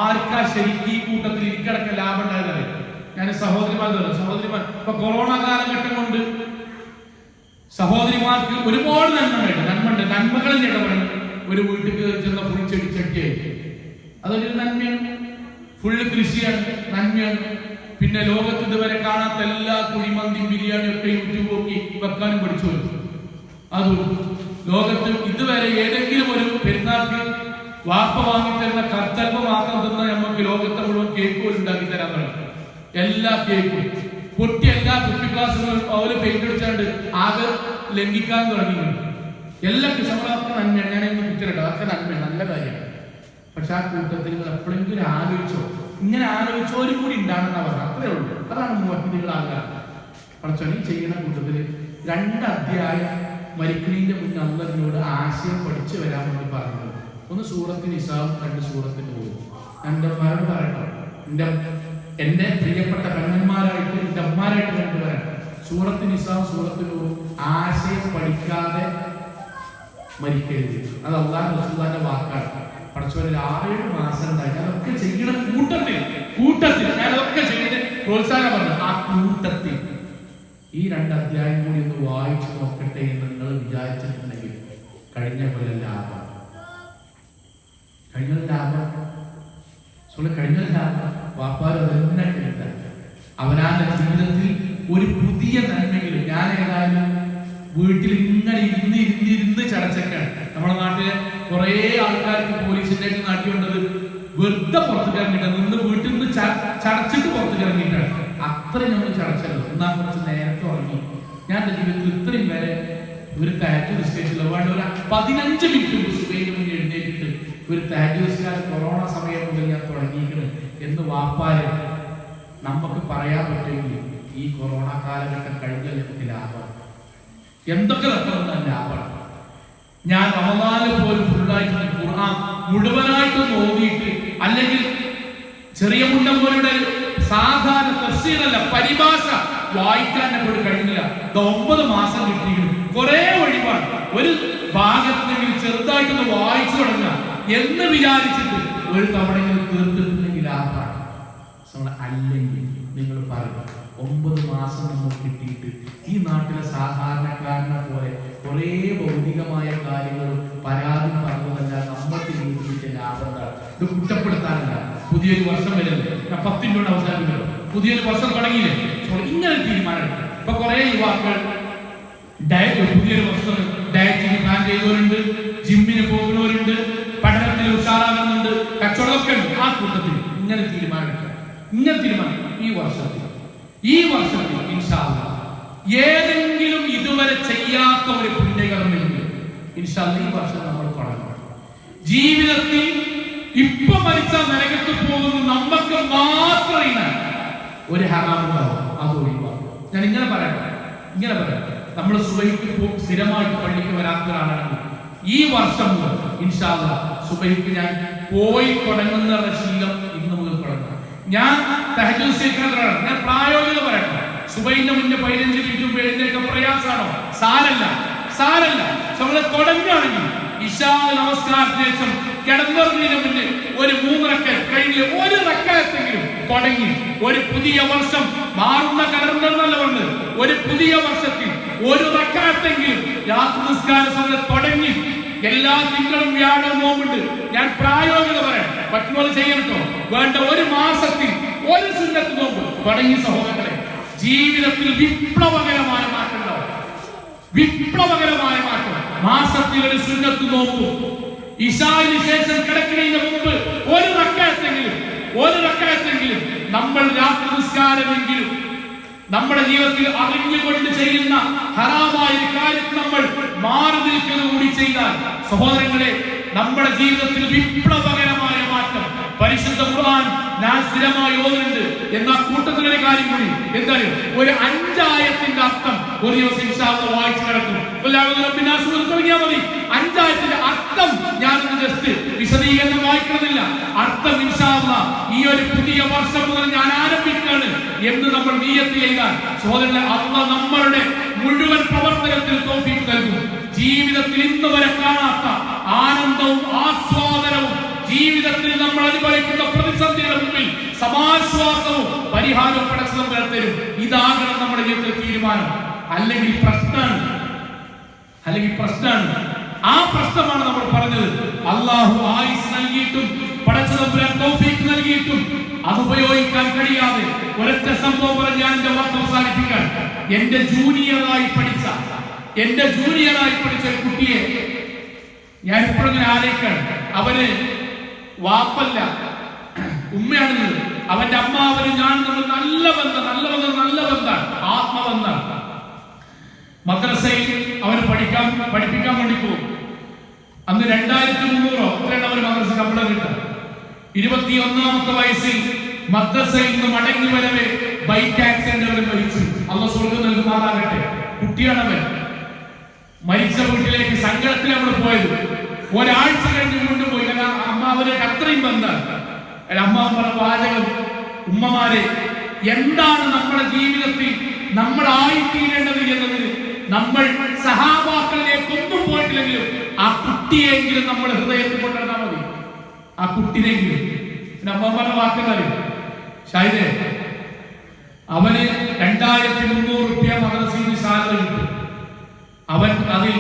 ആർക്കാ ശരിക്കും ഈ കൂട്ടത്തിൽ ഇരിക്കടക്ക ലാഭം ഉണ്ടായതല്ലേ? ഞാൻ സഹോദരിമാർ ഇപ്പൊ കൊറോണ കാലഘട്ടം കൊണ്ട് സഹോദരിമാർക്ക് ഒരുപാട് നന്മകളിൽ ഇടപെടണം. ഒരു വീട്ടിൽ ചെന്ന ഫുൾ ചെടിച്ചട്ടിയായി, അതൊരു നന്മയാണ്. ഫുള്ള് കൃഷിയാണ്, നന്മയാണ്. പിന്നെ ലോകത്ത് ഇതുവരെ കാണാത്ത എല്ലാ കുഴിമന്തിയും ബിരിയാണിയും ഒക്കെ യൂട്യൂബ് നോക്കി വെക്കാനും പഠിച്ചു വരും. അതും ലോകത്ത് ഇതുവരെ ഏതെങ്കിലും ഒരു പെരുന്നാൾക്ക് വാപ്പ വാങ്ങിത്തരുന്ന കർത്തൽവ മാത്രം തിന്ന നമുക്ക് ലോകത്തെ മുഴുവൻ കേക്ക് പോലും ഉണ്ടാക്കി തരാൻ തുടങ്ങി. എല്ലാ കേക്കും പൊട്ടി, എല്ലാ കുട്ടി ക്ലാസ്സുകളും അവര് പെയിന്റ് അടിച്ചാണ്ട് ആകെ ലംഘിക്കാൻ തുടങ്ങി. എല്ലാ നമ്മളൊക്കെ നന്മയാണ്, ഞാനൊന്നും കുറ്റമില്ല, അതൊക്കെ നന്മയാണ്, നല്ല കാര്യമാണ്. പക്ഷെ ആ കൂട്ടത്തിൽ നിങ്ങൾ എപ്പോഴെങ്കിലും ആലോചിച്ചോ, ഇങ്ങനെ ആലോചിച്ചോരും കൂടി ഉണ്ടാകുന്ന പറഞ്ഞാൽ അത്രേ ഉള്ളൂ. അതാണ് മുവഹിദുകൾ ആകാൻ. പഠിച്ചോണി ചെയ്യുന്ന കൂട്ടത്തിൽ 2 അധ്യായം മരിക്കണീന്റെ മുന്നേ അള്ളാഹിനോട് ആശയം പഠിച്ചു വരാൻ വേണ്ടി പറഞ്ഞത്. ഒന്ന് സൂറത്തിന് നിസാവും 2 സൂറത്തിന് പോകും. എൻ്റെ അമ്മമാരോട് പറയട്ടോ, എന്റെ പ്രിയപ്പെട്ട പെണ്ണന്മാരായിട്ട് എന്റെ അമ്മമാരായിട്ട് കണ്ടുവരാൻ സൂറത്തിന് നിസാവും സൂറത്തിന് പോകും. ആശയം പഠിക്കാതെ മരിക്കരുത്. അത് അള്ളാഹു റസൂലുള്ളാഹിന്റെ വാക്കാണ്. പഠിച്ചവരിൽ 6-7 മാസം ഉണ്ടായി അതൊക്കെ ചെയ്യണ കൂട്ടത്തിൽ ഞാനതൊക്കെ ചെയ്ത് പ്രോത്സാഹനം പറഞ്ഞു. ആ കൂട്ടത്തിൽ ഈ 2 അധ്യായം കൂടി ഒന്ന് വായിച്ചു നോക്കട്ടെ എന്ന് നിങ്ങൾ വിചാരിച്ചിട്ടുണ്ടെങ്കിൽ കഴിഞ്ഞ കൊല്ലം ലാഭം, കഴിഞ്ഞ ലാഭം വാപ്പാര് തന്നെ കേട്ടാൽ അവനാന്റെ ജീവിതത്തിൽ ഒരു പുതിയ നന്മയെങ്കിലും. ഞാൻ ഏതായാലും വീട്ടിൽ ഇങ്ങനെ ഇരുന്ന് ചടച്ചൊക്കെയാണ്. നമ്മുടെ നാട്ടിലെ കുറെ ആൾക്കാർക്ക് പോലീസിന്റെ നാട്ടിലുണ്ടത് വെറുതെ പുറത്തേക്ക് ഇറങ്ങിയിട്ടാണ്, നിന്ന് വീട്ടിൽ നിന്ന് ചടച്ചിട്ട് പുറത്തേക്ക് ഇറങ്ങിയിട്ടാണ്. അത്രയും നമ്മൾ ചടച്ചല്ലോ. എന്നാൽ കുറച്ച് നേരത്തെ ഉറങ്ങി. ഞാൻ എന്റെ ജീവിതത്തിൽ ഇത്രയും വരെ ഒരു തഹജ്ജുദ് നിസ്കരിച്ചില്ല. വേണ്ട ഒരു 15 മിനിറ്റ് സുബഹിക്ക് മുന്നേ എഴുന്നേറ്റിട്ട് ഒരു തഹജ്ജുദ് നിസ്കാരം കൊറോണ സമയം മുതൽ ഞാൻ തുടങ്ങിയിരിക്കുന്നത് എന്ന് വാപ്പാര് നമുക്ക് പറയാൻ പറ്റുമെങ്കിൽ ഈ കൊറോണ കാലഘട്ടം കഴിഞ്ഞ ലാഭം എന്തൊക്കെ നടക്കുന്ന ലാഭമാണ്. ഞാൻ റമദാനിൽ പോലും ഫുള്ളായിട്ട് ഖുർആൻ മുഴുവനായിട്ടും ഓതിയിട്ട്, അല്ലെങ്കിൽ ചെറിയ മുണ്ടമ്പോരുടെ സാധാരണ തഫ്സീറല്ല പരിഭാഷ വായിക്കാൻ പോലും കഴിഞ്ഞില്ല. 9 മാസം കിട്ടിയിരുന്നു. കുറെ വഴിപാട് ഒരു ഭാഗത്തെങ്കിലും ചെറുതായിട്ടൊന്ന് വായിച്ചു തുടങ്ങുക എന്ന് വിചാരിച്ചിട്ട് ഒരു തവണയെങ്കിലും തീർത്തിട്ടുണ്ടെങ്കിൽ ലാഭമാണ്. അല്ലെങ്കിൽ നിങ്ങൾ പറയുക 9 മാസം നമുക്ക് കിട്ടിയിട്ട് ഈ നാട്ടിലെ സാധാരണക്കാരനെ പോലെ കുറെ ഭൗതികമായ കാര്യങ്ങൾ പരാതി പറഞ്ഞതല്ല നമ്മൾക്ക് ജീവിതത്തിന്റെ ലാഭം. ഇത് കുറ്റപ്പെടുത്താനല്ല. പുതിയൊരു വർഷം വരുന്നത്, ഞാൻ 10 മിനിറ്റ് അവസാനിപ്പിക്കണം. പുതിയൊരു വർഷം തുടങ്ങിയില്ലേ, ഇങ്ങനെ തീരുമാനം. ഇപ്പൊ കുറെ യുവാക്കൾ പുതിയൊരു വർഷം ഡയറ്റിന് പ്ലാൻ ചെയ്തവരുണ്ട്, ജിമ്മിന് പോകുന്നവരുണ്ട്, പഠനത്തിൽ ഉഷാറാകുന്നുണ്ട്, കച്ചവടമൊക്കെ ഉണ്ട്. ആ കൂട്ടത്തിൽ ഇങ്ങനെ തീരുമാനം ഈ വർഷത്തിൽ ഇൻഷാ അല്ലാഹ് ഏതെങ്കിലും ഇതുവരെ ചെയ്യാത്ത ഒരു പുണ്യകർമ്മെങ്കിലും ഇൻഷാ അല്ലാഹ് ഈ വർഷം നമ്മൾ തുടങ്ങണം. ജീവിതത്തിൽ ഇപ്പൊ മരിച്ച നരകത്ത് പോകുന്ന നമുക്ക് മാത്രം ഒരു ഹറാമുണ്ടാവും, അത് ഒഴിവാക്കും. ഞാൻ ഇങ്ങനെ പറയട്ടെ. നമ്മൾ സുബഹിക്ക് സ്ഥിരമായിട്ട് പള്ളിക്ക് വരാത്ത ഒരാളാണെങ്കിൽ ഈ വർഷം മുതൽ ഇൻഷാ അല്ലാഹ് സുബഹിക്ക് ഞാൻ പോയി തുടങ്ങുന്ന ശീലം ഇന്ന് മുതൽ തുടങ്ങണം. ഞാൻ തഹജ്ജുദ് നിസ്കരിക്കുന്നവരാണ്. ഞാൻ പ്രായോഗികത പറയട്ടെ. സുബഹിന്റെ മുന്നേ 15 മിനിറ്റ് എഴുന്നേൽക്കാൻ പ്രയാസമാണോ? സാരല്ല. നമ്മള് തുടങ്ങുകയാണെങ്കിൽ ഇശാ നമസ്കാരത്തിന് ശേഷം കിടന്നുറങ്ങുന്നതിന് മുന്നേ ഒരു 3 റക്അത്ത് കഴിഞ്ഞ് ഒരു റക്അത്തെങ്കിലും തുടങ്ങി ഒരു പുതിയ വർഷം മാറുന്ന കലണ്ടറിനല്ല വന്ന് ഒരു പുതിയ വർഷത്തിൽ ഒരു റക്അത്തെങ്കിലും രാത്രി നിസ്കാര സമയത്ത് തുടങ്ങി. എല്ലാ തിങ്കളും വ്യാഴവും നോമ്പുണ്ട്. ഞാൻ പ്രായോഗികത പറയാം, പറ്റുന്നത് ചെയ്യണോ വേണ്ട. ഒരു മാസത്തിൽ ഒരു സുന്നത്ത് നോമ്പ് തുടങ്ങി സഹോദരങ്ങളെ, ജീവിതത്തിൽ വിപ്ലവകരമായ മാറ്റം ഉണ്ടാവും. മാസത്തിൽ ഒരു സുന്നത്ത് നോമ്പ്, ഇശാഇന് ശേഷം കിടക്കുന്നതിന് മുമ്പ് ഒരു റക്അത്തെങ്കിലും നമ്മൾ രാത്രി നിസ്കാരമെങ്കിലും നമ്മുടെ ജീവിതത്തിൽ അറിഞ്ഞുകൊണ്ട് ചെയ്യുന്ന ഹറാമായ കാര്യം നമ്മൾ മാറി നിൽക്കുന്ന കൂടി ചെയ്താൽ സഹോദരങ്ങളെ നമ്മുടെ ജീവിതത്തിൽ വിപ്ലവകരമായ മാറ്റം. പരിശുദ്ധ ഖുർആൻ ഞാൻ സ്ഥിരമായി ഓതുന്നുണ്ട്. എന്നാ കൂട്ടത്തിലൊരു കാര്യം കൂടി, എന്തായാലും ഒരു 5 ആയത്തിന്റെ അർത്ഥം ഒരു ദിവസം ഇൻഷാ അല്ലാഹ് വായിച്ചു കിടക്കും. തുടങ്ങിയാൽ മതി. 5 ആയത്തിന്റെ അർത്ഥം ഞാനൊന്ന് ജസ്റ്റ് വിശദീകരണം വായിക്കണമെന്നില്ല. അർത്ഥം ഇൻഷാ അല്ലാഹ് ഈ ഒരു പുതിയ വർഷം മുതൽ ഞാൻ ആരംഭിക്കുകയാണ് എന്ന് നമ്മൾ നിയ്യത്ത് ചെയ്താൽ സഹോദരങ്ങളെ അല്ലാഹ് നമ്മളുടെ മുഴുവൻ പ്രവർത്തനത്തിൽ തൗഫീഖ് നൽകും. ജീവിതത്തിൽ ഇന്ന് വരെ കാണാത്ത ആനന്ദവും ആസ്വാദനവും, ജീവിതത്തിൽ നമ്മൾ അനുഭവിക്കുന്ന പ്രതിസന്ധികളുടെ മുമ്പിൽ സമാശ്വാസവും പരിഹാരവും പടച്ചതം തരും. ഇതാകണം നമ്മുടെ ജീവിതത്തിൽ തീരുമാനം. അല്ലെങ്കിൽ പ്രശ്നമാണ്. ആ പ്രശ്നമാണ് നമ്മൾ പറഞ്ഞത്. അല്ലാഹു ആയുസ് നൽകിയിട്ടും പടച്ചതമ്പുരാൻ തൗഫീഖ് നൽകിയിട്ടും അത് ഉപയോഗിക്കാൻ കഴിയാതെ ഒരൊറ്റ സംഭവം പറഞ്ഞ് ഞാൻ എന്റെ വാക്ക് അവസാനിപ്പിക്കാൻ. എന്റെ ജൂനിയറായി പഠിച്ച ഒരു കുട്ടിയെ ഞാൻ ഇപ്പോഴങ്ങനെ ആലോചിക്കാൻ. അവന് വാപ്പല്ല, ഉമ്മയാണെന്ന്. അവന്റെ അമ്മാവനും ഞാൻ നമ്മൾ നല്ല ബന്ധമാണ്, ആത്മബന്ധമാണ്. മദ്രസയിൽ അവന് പഠിപ്പിക്കാൻ വേണ്ടി പോകും. അന്ന് 2300 അത്രയാണ് അവർ മദ്രസ ശമ്പളം കിട്ടുക. 21ാമത്തെ വയസ്സിൽ മദ്രസയിൽ നിന്ന് മടങ്ങി വരവെ ബൈക്ക് ആക്സിഡന്റ് മരിച്ചു. അള്ളാഹു സ്വർഗ്ഗം നൽകുമാറാകട്ടെ. കുട്ടിയാണവൻ. മരിച്ച വീട്ടിലേക്ക് സങ്കടത്തിൽ നമ്മൾ പോയത്. ഒരാഴ്ച കഴിഞ്ഞ് കൊണ്ടുപോയി. അമ്മാവനൊക്കെ അത്രയും ബന്ധമാണ്. അമ്മാവൻ പറഞ്ഞ വാചകം, ഉമ്മമാരെ, എന്താണ് നമ്മുടെ ജീവിതത്തിൽ നമ്മൾ ആയിത്തീരേണ്ടത് എന്നതിന് നമ്മൾ സഹാബാക്കളിലേക്ക് ഒന്നും പോയിട്ടില്ലെങ്കിലും ആ കുട്ടിയെങ്കിലും നമ്മൾ ഹൃദയത്തിൽ കൊണ്ടുവന്നാൽ മതി. ആ കുട്ടിനെങ്കിലും. അമ്മ പറഞ്ഞ വാക്കുകളറിയും. ഷാഹിദേ, അവന് 2300 രൂപ മദ്രസയിൽ സാലറി കിട്ടും. അവൻ അതിൽ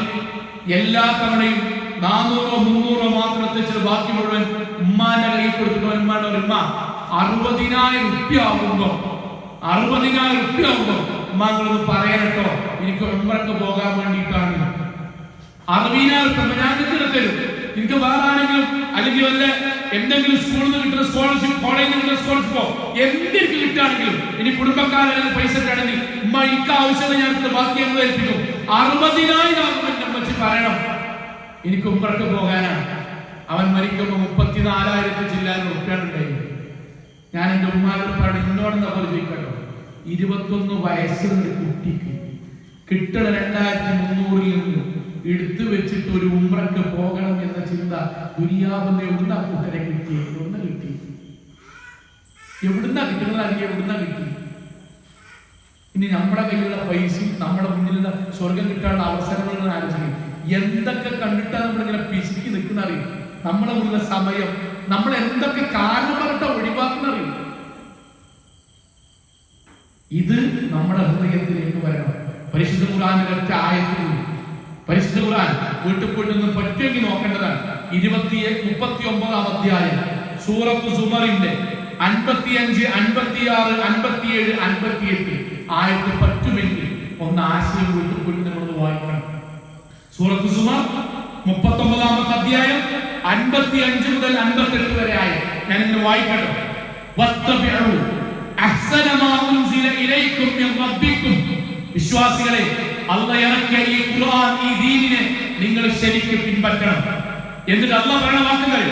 എല്ലാ തവണയും 400 300 മാത്രം എത്തിച്ചത് ബാക്കി മുഴുവൻ ഉമ്മാന്റെ കയ്യിൽ കൊടുത്തിട്ട് ഉമ്മ 60,000 രൂപ ആകുമ്പോ ഉമ്മാങ്ങളൊന്ന് പറയട്ടോ, എനിക്ക് ഉമ്മക്ക് പോകാൻ വേണ്ടിയിട്ടാണ്. 60,000 രൂപ ഞാൻ തരും. എനിക്ക് വേറെ ആരെങ്കിലും അല്ലെങ്കിൽ വല്ല എന്തെങ്കിലും സ്കൂളിൽ നിന്ന് കിട്ടുന്ന സ്കോളർഷിപ്പ്, കോളേജിൽ നിന്ന് കിട്ടുന്ന സ്കോളർഷിപ്പോ എന്തെങ്കിലും കിട്ടുകയാണെങ്കിലും, ഇനി കുടുംബക്കാരെല്ലാം പൈസ ഇട്ടാണെങ്കിൽ ഉമ്മ എനിക്ക് ആവശ്യമുള്ള ഞാൻ ബാക്കി എന്ന് ഏൽപ്പിക്കും. 60,000 ആകുമ്പോൾ അമ്മച്ചി പറയണം എനിക്ക് ഉമ്മക്ക് പോകാനാണ്. അവൻ മരിക്കുമ്പോൾ 34,000 ചില്ലാൻ ഉറുപ്പിയാണ് ഉണ്ടായിരുന്നു. ഞാൻ എന്റെ ഉമ്മാനോട് ഇന്നോടെന്താ പോലെ ചോദിക്കട്ടോ, 21 വയസ്സുള്ള കുട്ടിക്ക് കിട്ടണ 2300 നിന്ന് എടുത്തു വെച്ചിട്ട് ഒരു ഉംറക്ക് പോകണം എന്ന ചിന്ത ദുനിയാവിന്റെ എവിടുന്ന കൂട്ടരെ കിട്ടി? എവിടുന്ന കിട്ടി? ഇനി നമ്മുടെ കയ്യിലുള്ള പൈസയും നമ്മുടെ മുന്നിലുള്ള സ്വർഗം കിട്ടാനുള്ള അവസരങ്ങൾ ആലോചിക്കും. എന്തൊക്കെ കണ്ടിട്ടാണ് നമ്മളിങ്ങനെ പിശുക്കി നിൽക്കുന്ന അറിയും. നമ്മളെ മുന്നിലുള്ള സമയം നമ്മൾ എന്തൊക്കെ കാരണം പറഞ്ഞിട്ട് ഒഴിവാക്കുന്ന അറിയും. ഇത് നമ്മുടെ ഹൃദയത്തിലേക്ക് വരണം. പരിശുദ്ധ ഖുർആനിലെ ഒറ്റ ആയത്തിൽ, പരിശുദ്ധ ഖുർആൻ വീട്ടിൽ പോയിട്ടൊന്ന് പറ്റുമെങ്കിൽ നോക്കേണ്ടതാണ്. 39-ാം അധ്യായം സൂറത്ത് സുമറിന്റെ 55, 56, 57, 58 ആയത്ത് പറ്റുമെങ്കിൽ ഒന്ന് ആശയം വീട്ടിൽ പോയിട്ട് നമ്മൾ വായിക്കണം. സൂറത്ത് സുമർ 39-ാമത്തെ അധ്യായം 55 മുതൽ 58 വരെ ആയ ഞാനിങ്ങനെ വായിക്കട്ടെ. വത്തബിഉ അഹ്സന മാ ഉൻസില ഇലൈക്കും മിൻ റബ്ബിക്കും. വിശ്വാസികളെ, അല്ലാഹ് ഇറക്കിയ ഈ ഖുർആൻ, ഈ ദീനിനെ നിങ്ങൾ ശരിക്കും പിൻപറ്റണം. എന്നിട്ട് അല്ലാഹ് പറയുന്ന വാക്കുകൾ,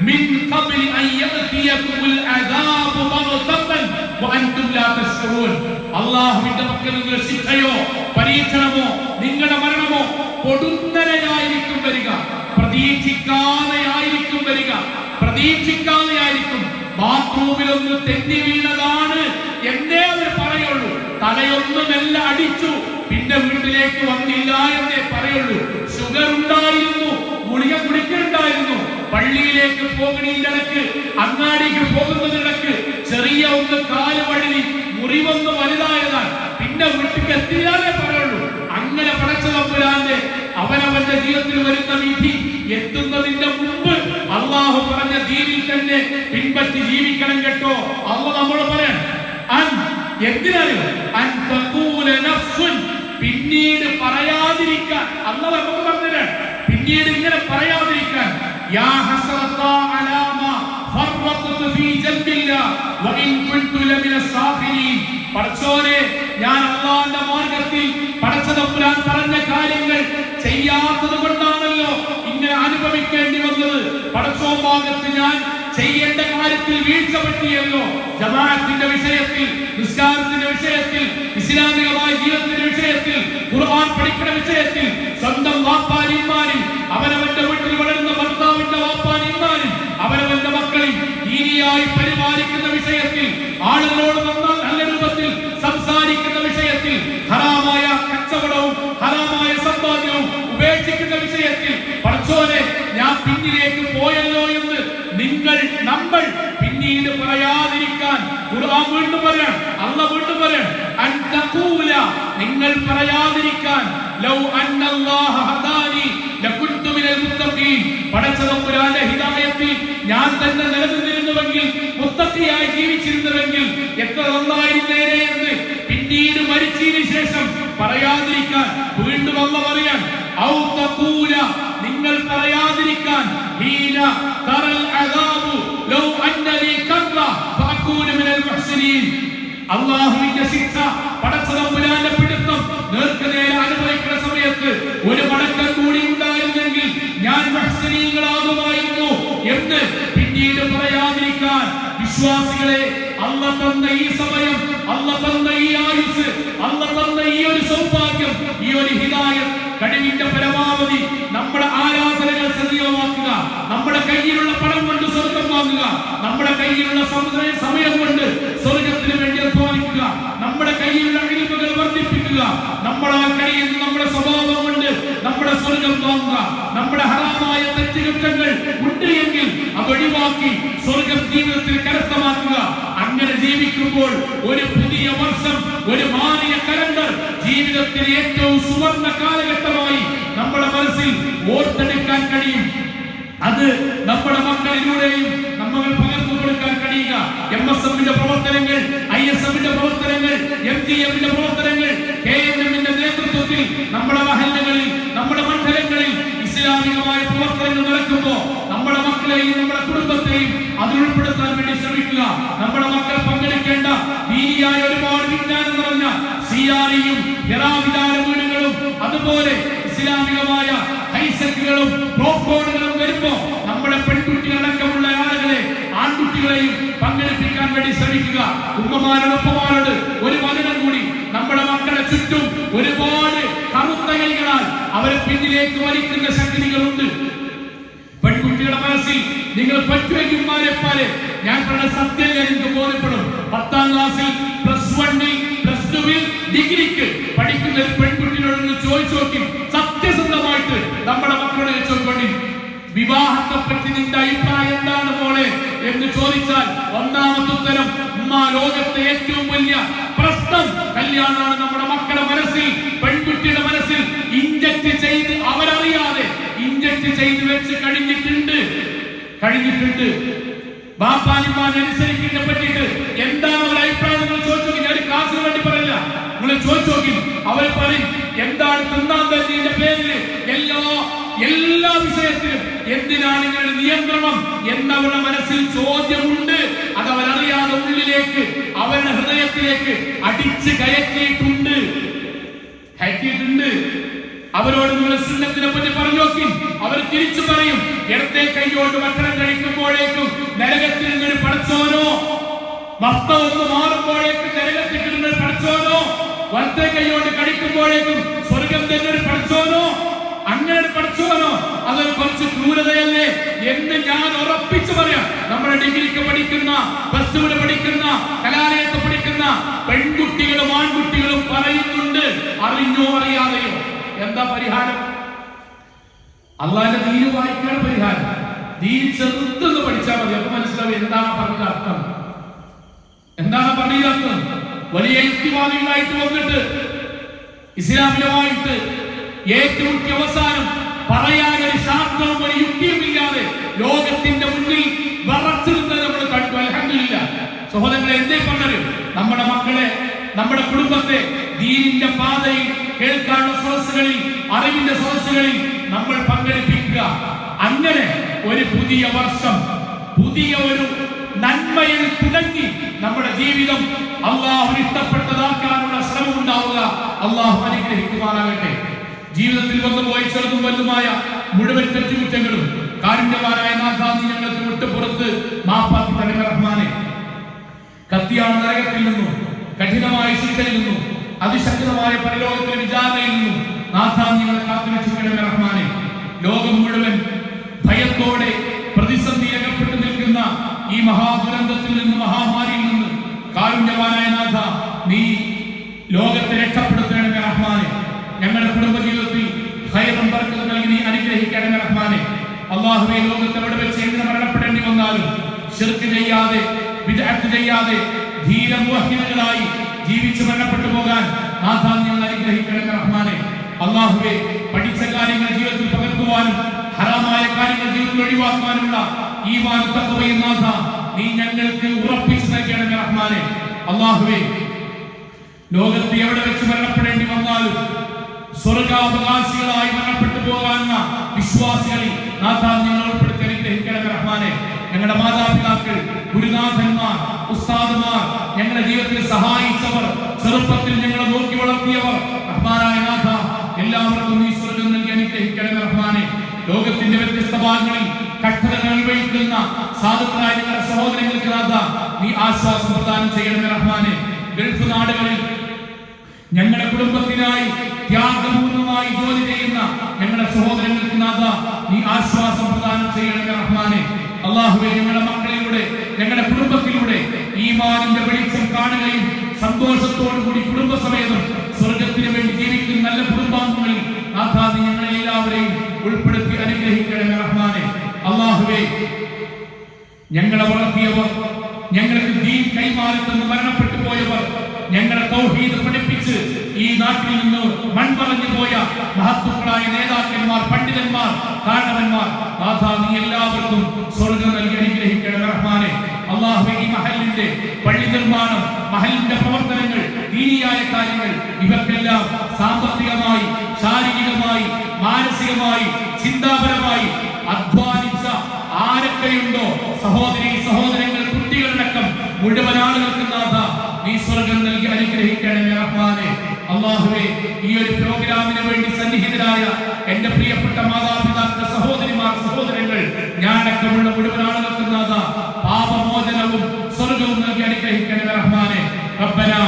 മിൻ ഖബ്ലി അൻ യഅതിയകുൽ അദാബു ബഗ്തൻ വഅൻതും ലാ തശ്ഉറൂൻ. അല്ലാഹുവിന്റെ പക്കൽ നിന്ന് ശിക്ഷയോ പരീക്ഷണമോ നിങ്ങളുടെ മരണമോ കൊടുന്നനെയായിരിക്കും വരിക, പ്രതീക്ഷിക്കാതെയായിരിക്കും വരിക, പ്രതീക്ഷിക്കാതെയായിരിക്കും. ബാത്റൂമിലൊന്ന് തെന്നി വീണതാണ് എന്നേ അവർ പറയുള്ളൂ. തലയൊന്നുമെല്ലാം അടിച്ചു, പിന്നെ വീട്ടിലേക്ക് വന്നില്ല എന്നേ പറയുള്ളൂ. ഷുഗർ ഉണ്ടായിരുന്നു, ഗുളിക കുടിക്കുന്നുണ്ടായിരുന്നു, പള്ളിയിലേക്ക് പോകുന്നതിനിടക്ക്, അങ്ങാടിക്ക് പോകുന്നതിനിടക്ക് ചെറിയ ഒന്ന് കാല് വഴുതി മുറിവൊന്ന് വലുതായതാണ്, പിന്നെ വീട്ടിലേക്ക് എത്തിയാലേ പറയുള്ളൂ. അങ്ങനെ പടച്ച തമ്പുരാന്റെ അവനവന്റെ ജീവിതത്തിൽ വരുന്ന വിധി എത്തുന്നതിന്റെ മുമ്പ് അള്ളാഹു പറഞ്ഞ ദീനിൽ തന്നെ പിൻപറ്റി ജീവിക്കണം കേട്ടോ. അള്ളാഹ് നമ്മളോട് പറയാൻ എന്തിനാണ് പിന്നീട് പറയാതിരിക്കാൻ. അള്ളാഹ് നമുക്ക് പറഞ്ഞുതരാൻ പിന്നീട് ഇങ്ങനെ പറയാതിരിക്കാൻ. യാ ഹസ്റത്താ അലാ മാ ഫർറത്തു ഫീ ജംബില്ലാഹ് വഇൻ കുൻതു ലമിന സാഖിരീൻ. പടച്ചോനെ, ഞാൻ അല്ലാഹുവിന്റെ മാർഗ്ഗത്തിൽ പടച്ച തമ്പുരാൻ പറഞ്ഞ കാര്യങ്ങൾ ചെയ്യാത്തത് കൊണ്ടാണല്ലോ ഇങ്ങനെ അനുഭവിക്കേണ്ടി വന്നത്. പടച്ചോ ഭാഗത്ത് ഞാൻ ചെയ്യേണ്ട കാര്യത്തിൽ വീഴ്ച പറ്റിയല്ലോ. ജമാഅത്തിന്റെ വിഷയത്തിൽ, നിസ്കാരത്തിന്റെ വിഷയത്തിൽ, ഇസ്ലാമികമായ ജീവിതത്തിന്റെ വിഷയത്തിൽ, ഖുർആൻ പഠിക്കുന്ന വിഷയത്തിൽ, സ്വന്തം വാപ്പാനിമാരും അവനവന്റെ വീട്ടിൽ വളരുന്ന ഭർത്താവിന്റെ വാപ്പാനിമാരും അവനവന്റെ മക്കളെ ദീനിയായി പരിപാലിക്കുന്ന വിഷയത്തിൽ, ആളുകളോട് നല്ല രൂപത്തിൽ സംസാരിക്കുന്ന വിഷയത്തിൽ, ഹറാമായ കച്ചവടവും ഹറാമായ സമ്പാദ്യവും ഉപേക്ഷിക്കുന്ന വിഷയത്തിൽ പടച്ചോനെ ഞാൻ പിന്നിലേക്ക് പോയല്ലോ എന്ന് നമ്മൾ പിന്നീട് പറയാതിരിക്കാൻ ഖുർആൻ വീണ്ടും പറയാൻ, അല്ലാഹ് വീണ്ടും പറയാൻ, അൻതഖൂല, നിങ്ങൾ പറയാതിരിക്കാൻ, ലൗ അന്നല്ലാഹ ഹദാനി ലകുൻതു മിനൽ മുത്തഖീൻ. പടച്ച തമ്പുരാന്റെ ഹിദായത്തിൽ ഞാൻ തന്നെ നിലനിന്നിരുന്നുവെങ്കിൽ, മുത്തഖിയായി ജീവിച്ചിരുന്നുവെങ്കിൽ എത്ര നന്നായിരുന്നേനെ എന്ന് പിന്നീട് മരിച്ചതിന് ശേഷം പറയാതിരിക്കാൻ വീണ്ടും അല്ലാഹ് പറയാൻ, ഔ തഖൂല, നിങ്ങൾ പറയാതിരിക്കാൻ, ഹീന തറൽ അദാബു അള്ളാഹുവിന്റെ ശിക്ഷ, പടച്ചതമ്പുരാന്റെ പിടുത്തം നേർക്കുനേരെ അനുഭവിക്കുന്ന സമയത്ത് ഒരു മടക്കം കൂടി ഉണ്ടായിരുന്നെങ്കിൽ ഞാൻ മുഹ്സിനീങ്ങളാകുമായിരുന്നു എന്ന് പിന്നീട് പറയാതിരിക്കാൻ വിശ്വാസികളെ, അല്ലാഹു തന്ന ഈ സമയം, അല്ലാഹു തന്ന ഈ ആയുസ്, അല്ലാഹു തന്ന ഈ ഒരു സൗഭാഗ്യം, ഈ ഒരു ഹിദായത്ത് കഴിവിന്റെ പരമാവധി നമ്മുടെ ആരാധനകൾ സജീവമാക്കുക, നമ്മുടെ കയ്യിലുള്ള പണം കൊണ്ട് സ്വർഗം വാങ്ങുക, നമ്മുടെ കയ്യിലുള്ള സമയം കൊണ്ട് സ്വർഗത്തിന് വേണ്ടി അധ്വാനിക്കുക, നമ്മുടെ കയ്യിലുള്ള ഇൽമുകൾ വർദ്ധിപ്പിക്കുക, നമ്മളാൽ കഴിയുന്ന നമ്മുടെ സ്വഭാവം കൊണ്ട് നമ്മുടെ സ്വർഗം വാങ്ങുക. നമ്മുടെ ഹറാമായ തെറ്റുകുറ്റങ്ങൾ ഉണ്ട് എങ്കിൽ അതൊഴിവാക്കി സ്വർഗം ജീവിതത്തിൽ കരസ്ഥമാക്കുക. അങ്ങനെ ജീവിക്കുമ്പോൾ ഒരു പുതിയ വർഷം, ഒരു മാറിയ കലണ്ടർ ജീവിതത്തിലെ ഏറ്റവും സുവർണ്ണ കാലഘട്ടമായി നമ്മുടെ മനസ്സിൽ ഓർത്തെടുക്കാൻ കഴിയും. അത് നമ്മുടെ മക്കളിലൂടെയും നമ്മൾ പകർന്നു കൊടുക്കാൻ കഴിയുക. MSMന്റെ പ്രവർത്തനങ്ങൾ, ISMന്റെ പ്രവർത്തനങ്ങൾ, MGMന്റെ പ്രവർത്തനങ്ങൾ, KNMന്റെ നേതൃത്വത്തിൽ നമ്മുടെ മഹല്ലകളിൽ, നമ്മുടെ മണ്ഡലങ്ങളിൽ ഇസ്ലാമികമായ പ്രവർത്തനങ്ങൾ നടക്കുമ്പോൾ നമ്മുടെ മക്കളെയും നമ്മുടെ കുടുംബത്തെയും അതിൽ ഉൾപ്പെടുത്താൻ വേണ്ടി ശ്രമിക്കുക. നമ്മുടെ മക്കൾ പങ്കെടുക്കേണ്ട ദീനിയായ ഒരുപാട് വിജ്ഞാനം നിറഞ്ഞ CREയും ഹിറാവിദാര വീടുകളും അതുപോലെ ഇസ്ലാമികമായ ഹൈസെക്കുകളും പ്രോഫോണുകളും വരുമ്പോ നമ്മുടെ പെൺകുട്ടികളടക്കമുള്ള ആളുകളെ, ആൺകുട്ടികളെയും പങ്കെടുപ്പിക്കാൻ വേണ്ടി ശ്രമിക്കുക. ഉമ്മമാരോട് ഒരു വചനം കൂടി, നമ്മുടെ മക്കളെ ചുറ്റും ഒരുപാട് കറുത്ത കൈകളാൽ അവരെ പിന്നിലേക്ക് വലിക്കുന്ന ശക്തികളുണ്ട്. പെൺകുട്ടികളുടെ മനസ്സിൽ നിങ്ങൾ പറ്റുമെങ്കിൽ ഞാൻ പറഞ്ഞ സത്യം എനിക്ക് ബോധ്യപ്പെടും. 10ാം ക്ലാസ്സിൽ, +1, +2, ഡിഗ്രിക്ക് പഠിക്കുന്ന ഒരു പെൺകുട്ടിയോട് ചോദിച്ചു നോക്കി, സത്യസന്ധമായിട്ട് നമ്മുടെ മക്കളോട് ചോദിച്ചോണ്ടി, വിവാഹത്തെ പറ്റി നിന്റെ അഭിപ്രായം എന്താണ് മോളെ എന്ന് ചോദിച്ചാൽ ഒന്നാമത്തെ ഉത്തരം, ലോകത്തെ ഏറ്റവും വലിയ പ്രശ്നം കല്യാണമാണ്. നമ്മുടെ മക്കളുടെ മനസ്സിൽ, പെൺകുട്ടിയുടെ മനസ്സിൽ ഇഞ്ചക്ട് ചെയ്ത് അവരറിയാതെ ഇഞ്ചക്ട് ചെയ്ത് വെച്ച് കഴിഞ്ഞിട്ടുണ്ട്. ബാപ്പാനിമാനെ അനുസരിക്കുന്നതിനെ പറ്റിയിട്ട് എന്താണ് അവരുടെ അഭിപ്രായം നിങ്ങൾ ചോദിച്ചു നോക്കി. ഞാൻ ക്ലാസ്സിന് വേണ്ടി പറയില്ല, നിങ്ങൾ ചോദിച്ചു നോക്കി. അവർ പറയും എന്താണ് തിന്നാൻ തന്നതിന്റെ പേരിൽ എല്ലാ വിഷയത്തിലും എന്തിനാണ് ഇങ്ങനെ നിയന്ത്രണം എന്നവരുടെ മനസ്സിൽ ചോദ്യമുണ്ട്. അത് അവരറിയാതെ ഉള്ളിലേക്ക്, അവരുടെ ഹൃദയത്തിലേക്ക് അടിച്ച് കയറ്റിയിട്ടുണ്ട്. അവരോട് നിങ്ങൾ സുന്നത്തിനെ പറ്റി പറഞ്ഞു നോക്കി, അവർ തിരിച്ചു പറയും, ഇടത്തെ കൈയോട് ഭക്ഷണം കഴിക്കുമ്പോഴേക്കും നരകത്തിൽ നിന്നൊരു പടച്ചോനോ, മസ്തം ഒന്ന് മാറുമ്പോഴേക്കും നരകത്തിൽ നിന്നൊരു പടച്ചോനോ, വലത്തെ കൈയോട് കഴിക്കുമ്പോഴേക്കും സ്വർഗം തന്നൊരു പടച്ചോനോ, അങ്ങനെ പഠിച്ചോനോ, അതൊരു കുറച്ച് ക്രൂരതയല്ലേ എന്ന് ഞാൻ ഉറപ്പിച്ചു പറയാം. നമ്മുടെ ഡിഗ്രിക്ക് പഠിക്കുന്ന, +2 പഠിക്കുന്ന, കലാലയത്തിൽ പഠിക്കുന്ന പെൺകുട്ടികളും ആൺകുട്ടികളും പറയുന്നുണ്ട്, അറിഞ്ഞോ അറിയാതെയോ. എന്താ പരിഹാരം? അള്ളാന്റെ ദീന് വായിക്കാണ് പരിഹാരം. ദീൻ ചെറുതെന്ന് പഠിച്ചാൽ മതി. അപ്പൊ മനസ്സിലാവും എന്താണ് പറഞ്ഞ അർത്ഥം. വലിയ യുക്തിവാദികളായിട്ട് വന്നിട്ട് ഇസ്ലാമികമായിട്ട് ഏറ്റവും അവസാനം പറയാൻ ഒരു ശാസ്ത്രവും ഒരു യുക്തിയും ഇല്ലാതെ ലോകത്തിന്റെ മുന്നിൽ വിറച്ചിരുന്നത് നമ്മൾ കണ്ടു. അൽഹംദുലില്ലാ. സഹോദരങ്ങളെ, എന്തേ പറഞ്ഞു, നമ്മുടെ മക്കളെ, നമ്മുടെ കുടുംബത്തെ ദീനിന്റെ പാതയിൽ കേൾക്കാനുള്ള സദസ്സുകളിൽ, അറിവിന്റെ സദസ്സുകളിൽ നമ്മൾ പങ്കെടുപ്പിക്കുക. അങ്ങനെ ഒരു പുതിയ വർഷം, പുതിയ ഒരു നന്മയിൽ തുടങ്ങി നമ്മുടെ ജീവിതം അള്ളാഹുവിന് ഇഷ്ടപ്പെട്ടതാക്കാനുള്ള ശ്രമം ഉണ്ടാവുക. അള്ളാഹു അനുഗ്രഹിക്കുമാറാകട്ടെ. ജീവിതത്തിൽ വന്നുപോയി ചെറുതും വലുതുമായ മുഴുവൻ തെറ്റുകുറ്റങ്ങളും കാരുണ്യവാനായ നാഥാ, നീ ഞങ്ങൾക്ക് വിട്ടുപുറത്ത് മാപ്പാക്കി തരണേ റഹ്മാനെ. കത്തിയാണ് നരകത്തിൽ നിന്നും, കഠിനമായ ശിക്ഷയിൽ നിന്നും, അതിശക്തമായ പരലോകത്തിലെ വിചാരണയിൽ നിന്നും നാഥാ, ഞങ്ങളെ കാത്തുരക്ഷിക്കണമേ റഹ്മാനെ. ലോകം മുഴുവൻ ഭയത്തോടെ പ്രതിസന്ധിയിലകപ്പെട്ടു നിൽക്കുന്ന ഈ മഹാദുരന്തത്തിൽ നിന്ന്, മഹാമാരിയിൽ നിന്ന് കാരുണ്യവാനായ നാഥ, നീ ലോകത്തെ രക്ഷപ്പെടുത്തണമേ റഹ്മാനെ. ഞങ്ങളുടെ കുടുംബജീവിതത്തിൽ ഖൈറും ബർക്കത്തും നൽകി നീ അനുഗ്രഹിക്കണമേ റഹ്മാനെ. അല്ലാഹുവേ, ലോകത്ത് എവിടെ വെച്ച് എങ്ങനെ മരണപ്പെടേണ്ടി വന്നാലും ശിർക്ക് ചെയ്യാതെ, ബിദ്അത്ത് ചെയ്യാതെ ധീര മുവഹ്ഹിദുകളായി ജീവിച്ച് മരണപ്പെട്ടു പോകാൻ നാഥാ ഞങ്ങൾ അനുഗ്രഹിക്കണമേ റഹ്മാനെ. അല്ലാഹുവേ, പഠിച്ച കാര്യങ്ങൾ ജീവിതത്തിൽ പകർത്തുവാനും ഹറാമായ കാര്യങ്ങൾ ജീവിതത്തിൽ ഒഴിവാക്കാനുള്ള ഈമാനും തഖ്വയും നാഥാ നീ ഞങ്ങൾക്ക് ഉറപ്പിച്ചു നൽകണമേ റഹ്മാനെ. അല്ലാഹുവേ, ലോകത്ത് എവിടെ വെച്ച് മരണപ്പെടേണ്ടി വന്നാലും സ്വർഗാവകാശികളായി മരണപ്പെട്ടു പോകാനുള്ള വിശ്വാസികളിൽ നാഥാ ഞങ്ങൾ ഉൾപ്പെടുത്തി അനുഗ്രഹിക്കണമേ റഹ്മാനെ. ഞങ്ങളുടെ മാതാപിതാക്കൾ, ഗുരുനാഥന്മാർ, ഉസ്താദുമാർ, ഞങ്ങളുടെ ജീവിതത്തിൽ സഹായിച്ചവർ, ചെറുപ്പത്തിൽ ഞങ്ങളെ നോക്കി വളർത്തിയവർ, റഹ്മാനായ നാഥ എല്ലാവർക്കും നീ സ്വർഗ്ഗം നൽകി അനുഗ്രഹിക്കണമേ റഹ്മാനെ. ലോകത്തിന്റെ വ്യത്യസ്ത ഭാഗങ്ങളിൽ കഷ്ടതകൾ അനുഭവിക്കുന്ന സാധുക്കളായ ഞങ്ങളുടെ സഹോദരങ്ങൾക്ക് നാഥ നീ ആശ്വാസം പ്രദാനം ചെയ്യണമേ റഹ്മാനെ. ഗൾഫ് നാടുകളിൽ ഞങ്ങളുടെ കുടുംബത്തിനായി ത്യാഗപൂർണമായി ജോലി ചെയ്യുന്ന ഞങ്ങളുടെ സഹോദരങ്ങൾക്ക് നാഥ നീ ആശ്വാസം പ്രദാനം ചെയ്യണമേ റഹ്മാനെ. അല്ലാഹുവേ, ഞങ്ങളുടെ മക്കളിലൂടെ ഞങ്ങളുടെ കുടുംബത്തിലൂടെ ഈമാനിന്റെ വെളിച്ചം കാണുകയും സന്തോഷത്തോടുകൂടി കുടുംബസമേതം സ്വർഗത്തിന് വേണ്ടി ജീവിക്കുന്ന നല്ല കുടുംബാംഗങ്ങളിൽ നാഥ നീ ഞങ്ങളെ എല്ലാവരെയും ഉൾപ്പെടുത്തി അനുഗ്രഹിക്കണമേ റഹ്മാനെ. അല്ലാഹുവേ, ഞങ്ങളെ വളർത്തിയവർ, ഞങ്ങൾക്ക് ദീൻ കൈമാറിത്തന്ന് മരണപ്പെട്ടു പോയവർ, ഞങ്ങളെ തൗഹീദ് പഠിപ്പിച്ച് ഈ നാട്ടിൽ നിന്ന് മൺപറഞ്ഞു പോയ മഹത്തുക്കളായ നേതാക്കന്മാർ, പണ്ഡിതന്മാർ, കാരണവന്മാർ, നാഥ നീ എല്ലാവർക്കും സ്വർഗ്ഗം നൽകി അനുഗ്രഹിക്കണമേ റഹ്മാനെ. അല്ലാഹുവേ, ഈ മഹലിന്റെ പള്ളി നിർമ്മാണം, മഹലിന്റെ പ്രവർത്തനങ്ങൾ, ദീനിയായ കാര്യങ്ങൾ ഇവർക്കെല്ലാം സാമ്പത്തികമായി, ശാരീരികമായി, മാനസികമായി, ചിന്താപരമായി അധ്വാനിച്ച ആരൊക്കെയുണ്ടോ സഹോദരി സഹോദരങ്ങൾ, കുട്ടികളടക്കം മുഴുവൻ ആളുകൾക്ക് നാഥ നീ സ്വർഗ്ഗം നൽകി അനുഗ്രഹിക്കണമേ റഹ്മാനെ. അല്ലാഹുവേ, ഈ ഒരു പ്രോഗ്രാമിന് വേണ്ടി സന്നിഹിതരായ എന്റെ പ്രിയപ്പെട്ട മാതാപിതാക്കൾ, സഹോദരിമാർ, സഹോദരങ്ങൾ, ഞാനടക്കമുള്ള മുഴുവൻ ആളുകൾക്ക് നാഥ പാപമോചനവും സ്വർഗ്ഗവും നൽകി അനുഗ്രഹിക്കണമേ റഹ്മാനെ. റബ്ബനാ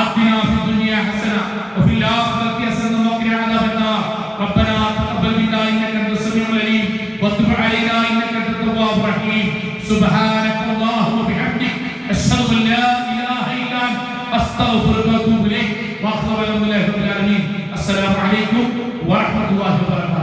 ആതിനാ ഫിദ്ദുനിയാ ഹസന വഫിൽ ആഖിറതി ഹസന വഖിന അദാബന്നാർ. റബ്ബനാ തഖബ്ബൽ മിന്നാ ഇന്നക അൻതസ് സമീഉൽ അലീം വതുബ് അലൈനാ ഇന്നക അൻതത് തവ്വാബുർ റഹീം. സുബ്ഹാനക അല്ലാഹുമ്മ ബിഹംദിക അശ്ഹദു അൻ ലാ ഇലാഹ ഇല്ലാ അൻത അസ്തഗ്ഫിറുക വഅതൂബു ഇലൈക്. വഅഖിറു അൽഹംദുലില്ലാഹി റബ്ബിൽ ആലമീൻ. അസ്സലാമു അലൈക്കും വറഹ്മത്തുള്ളാഹി വബറകാതുഹു.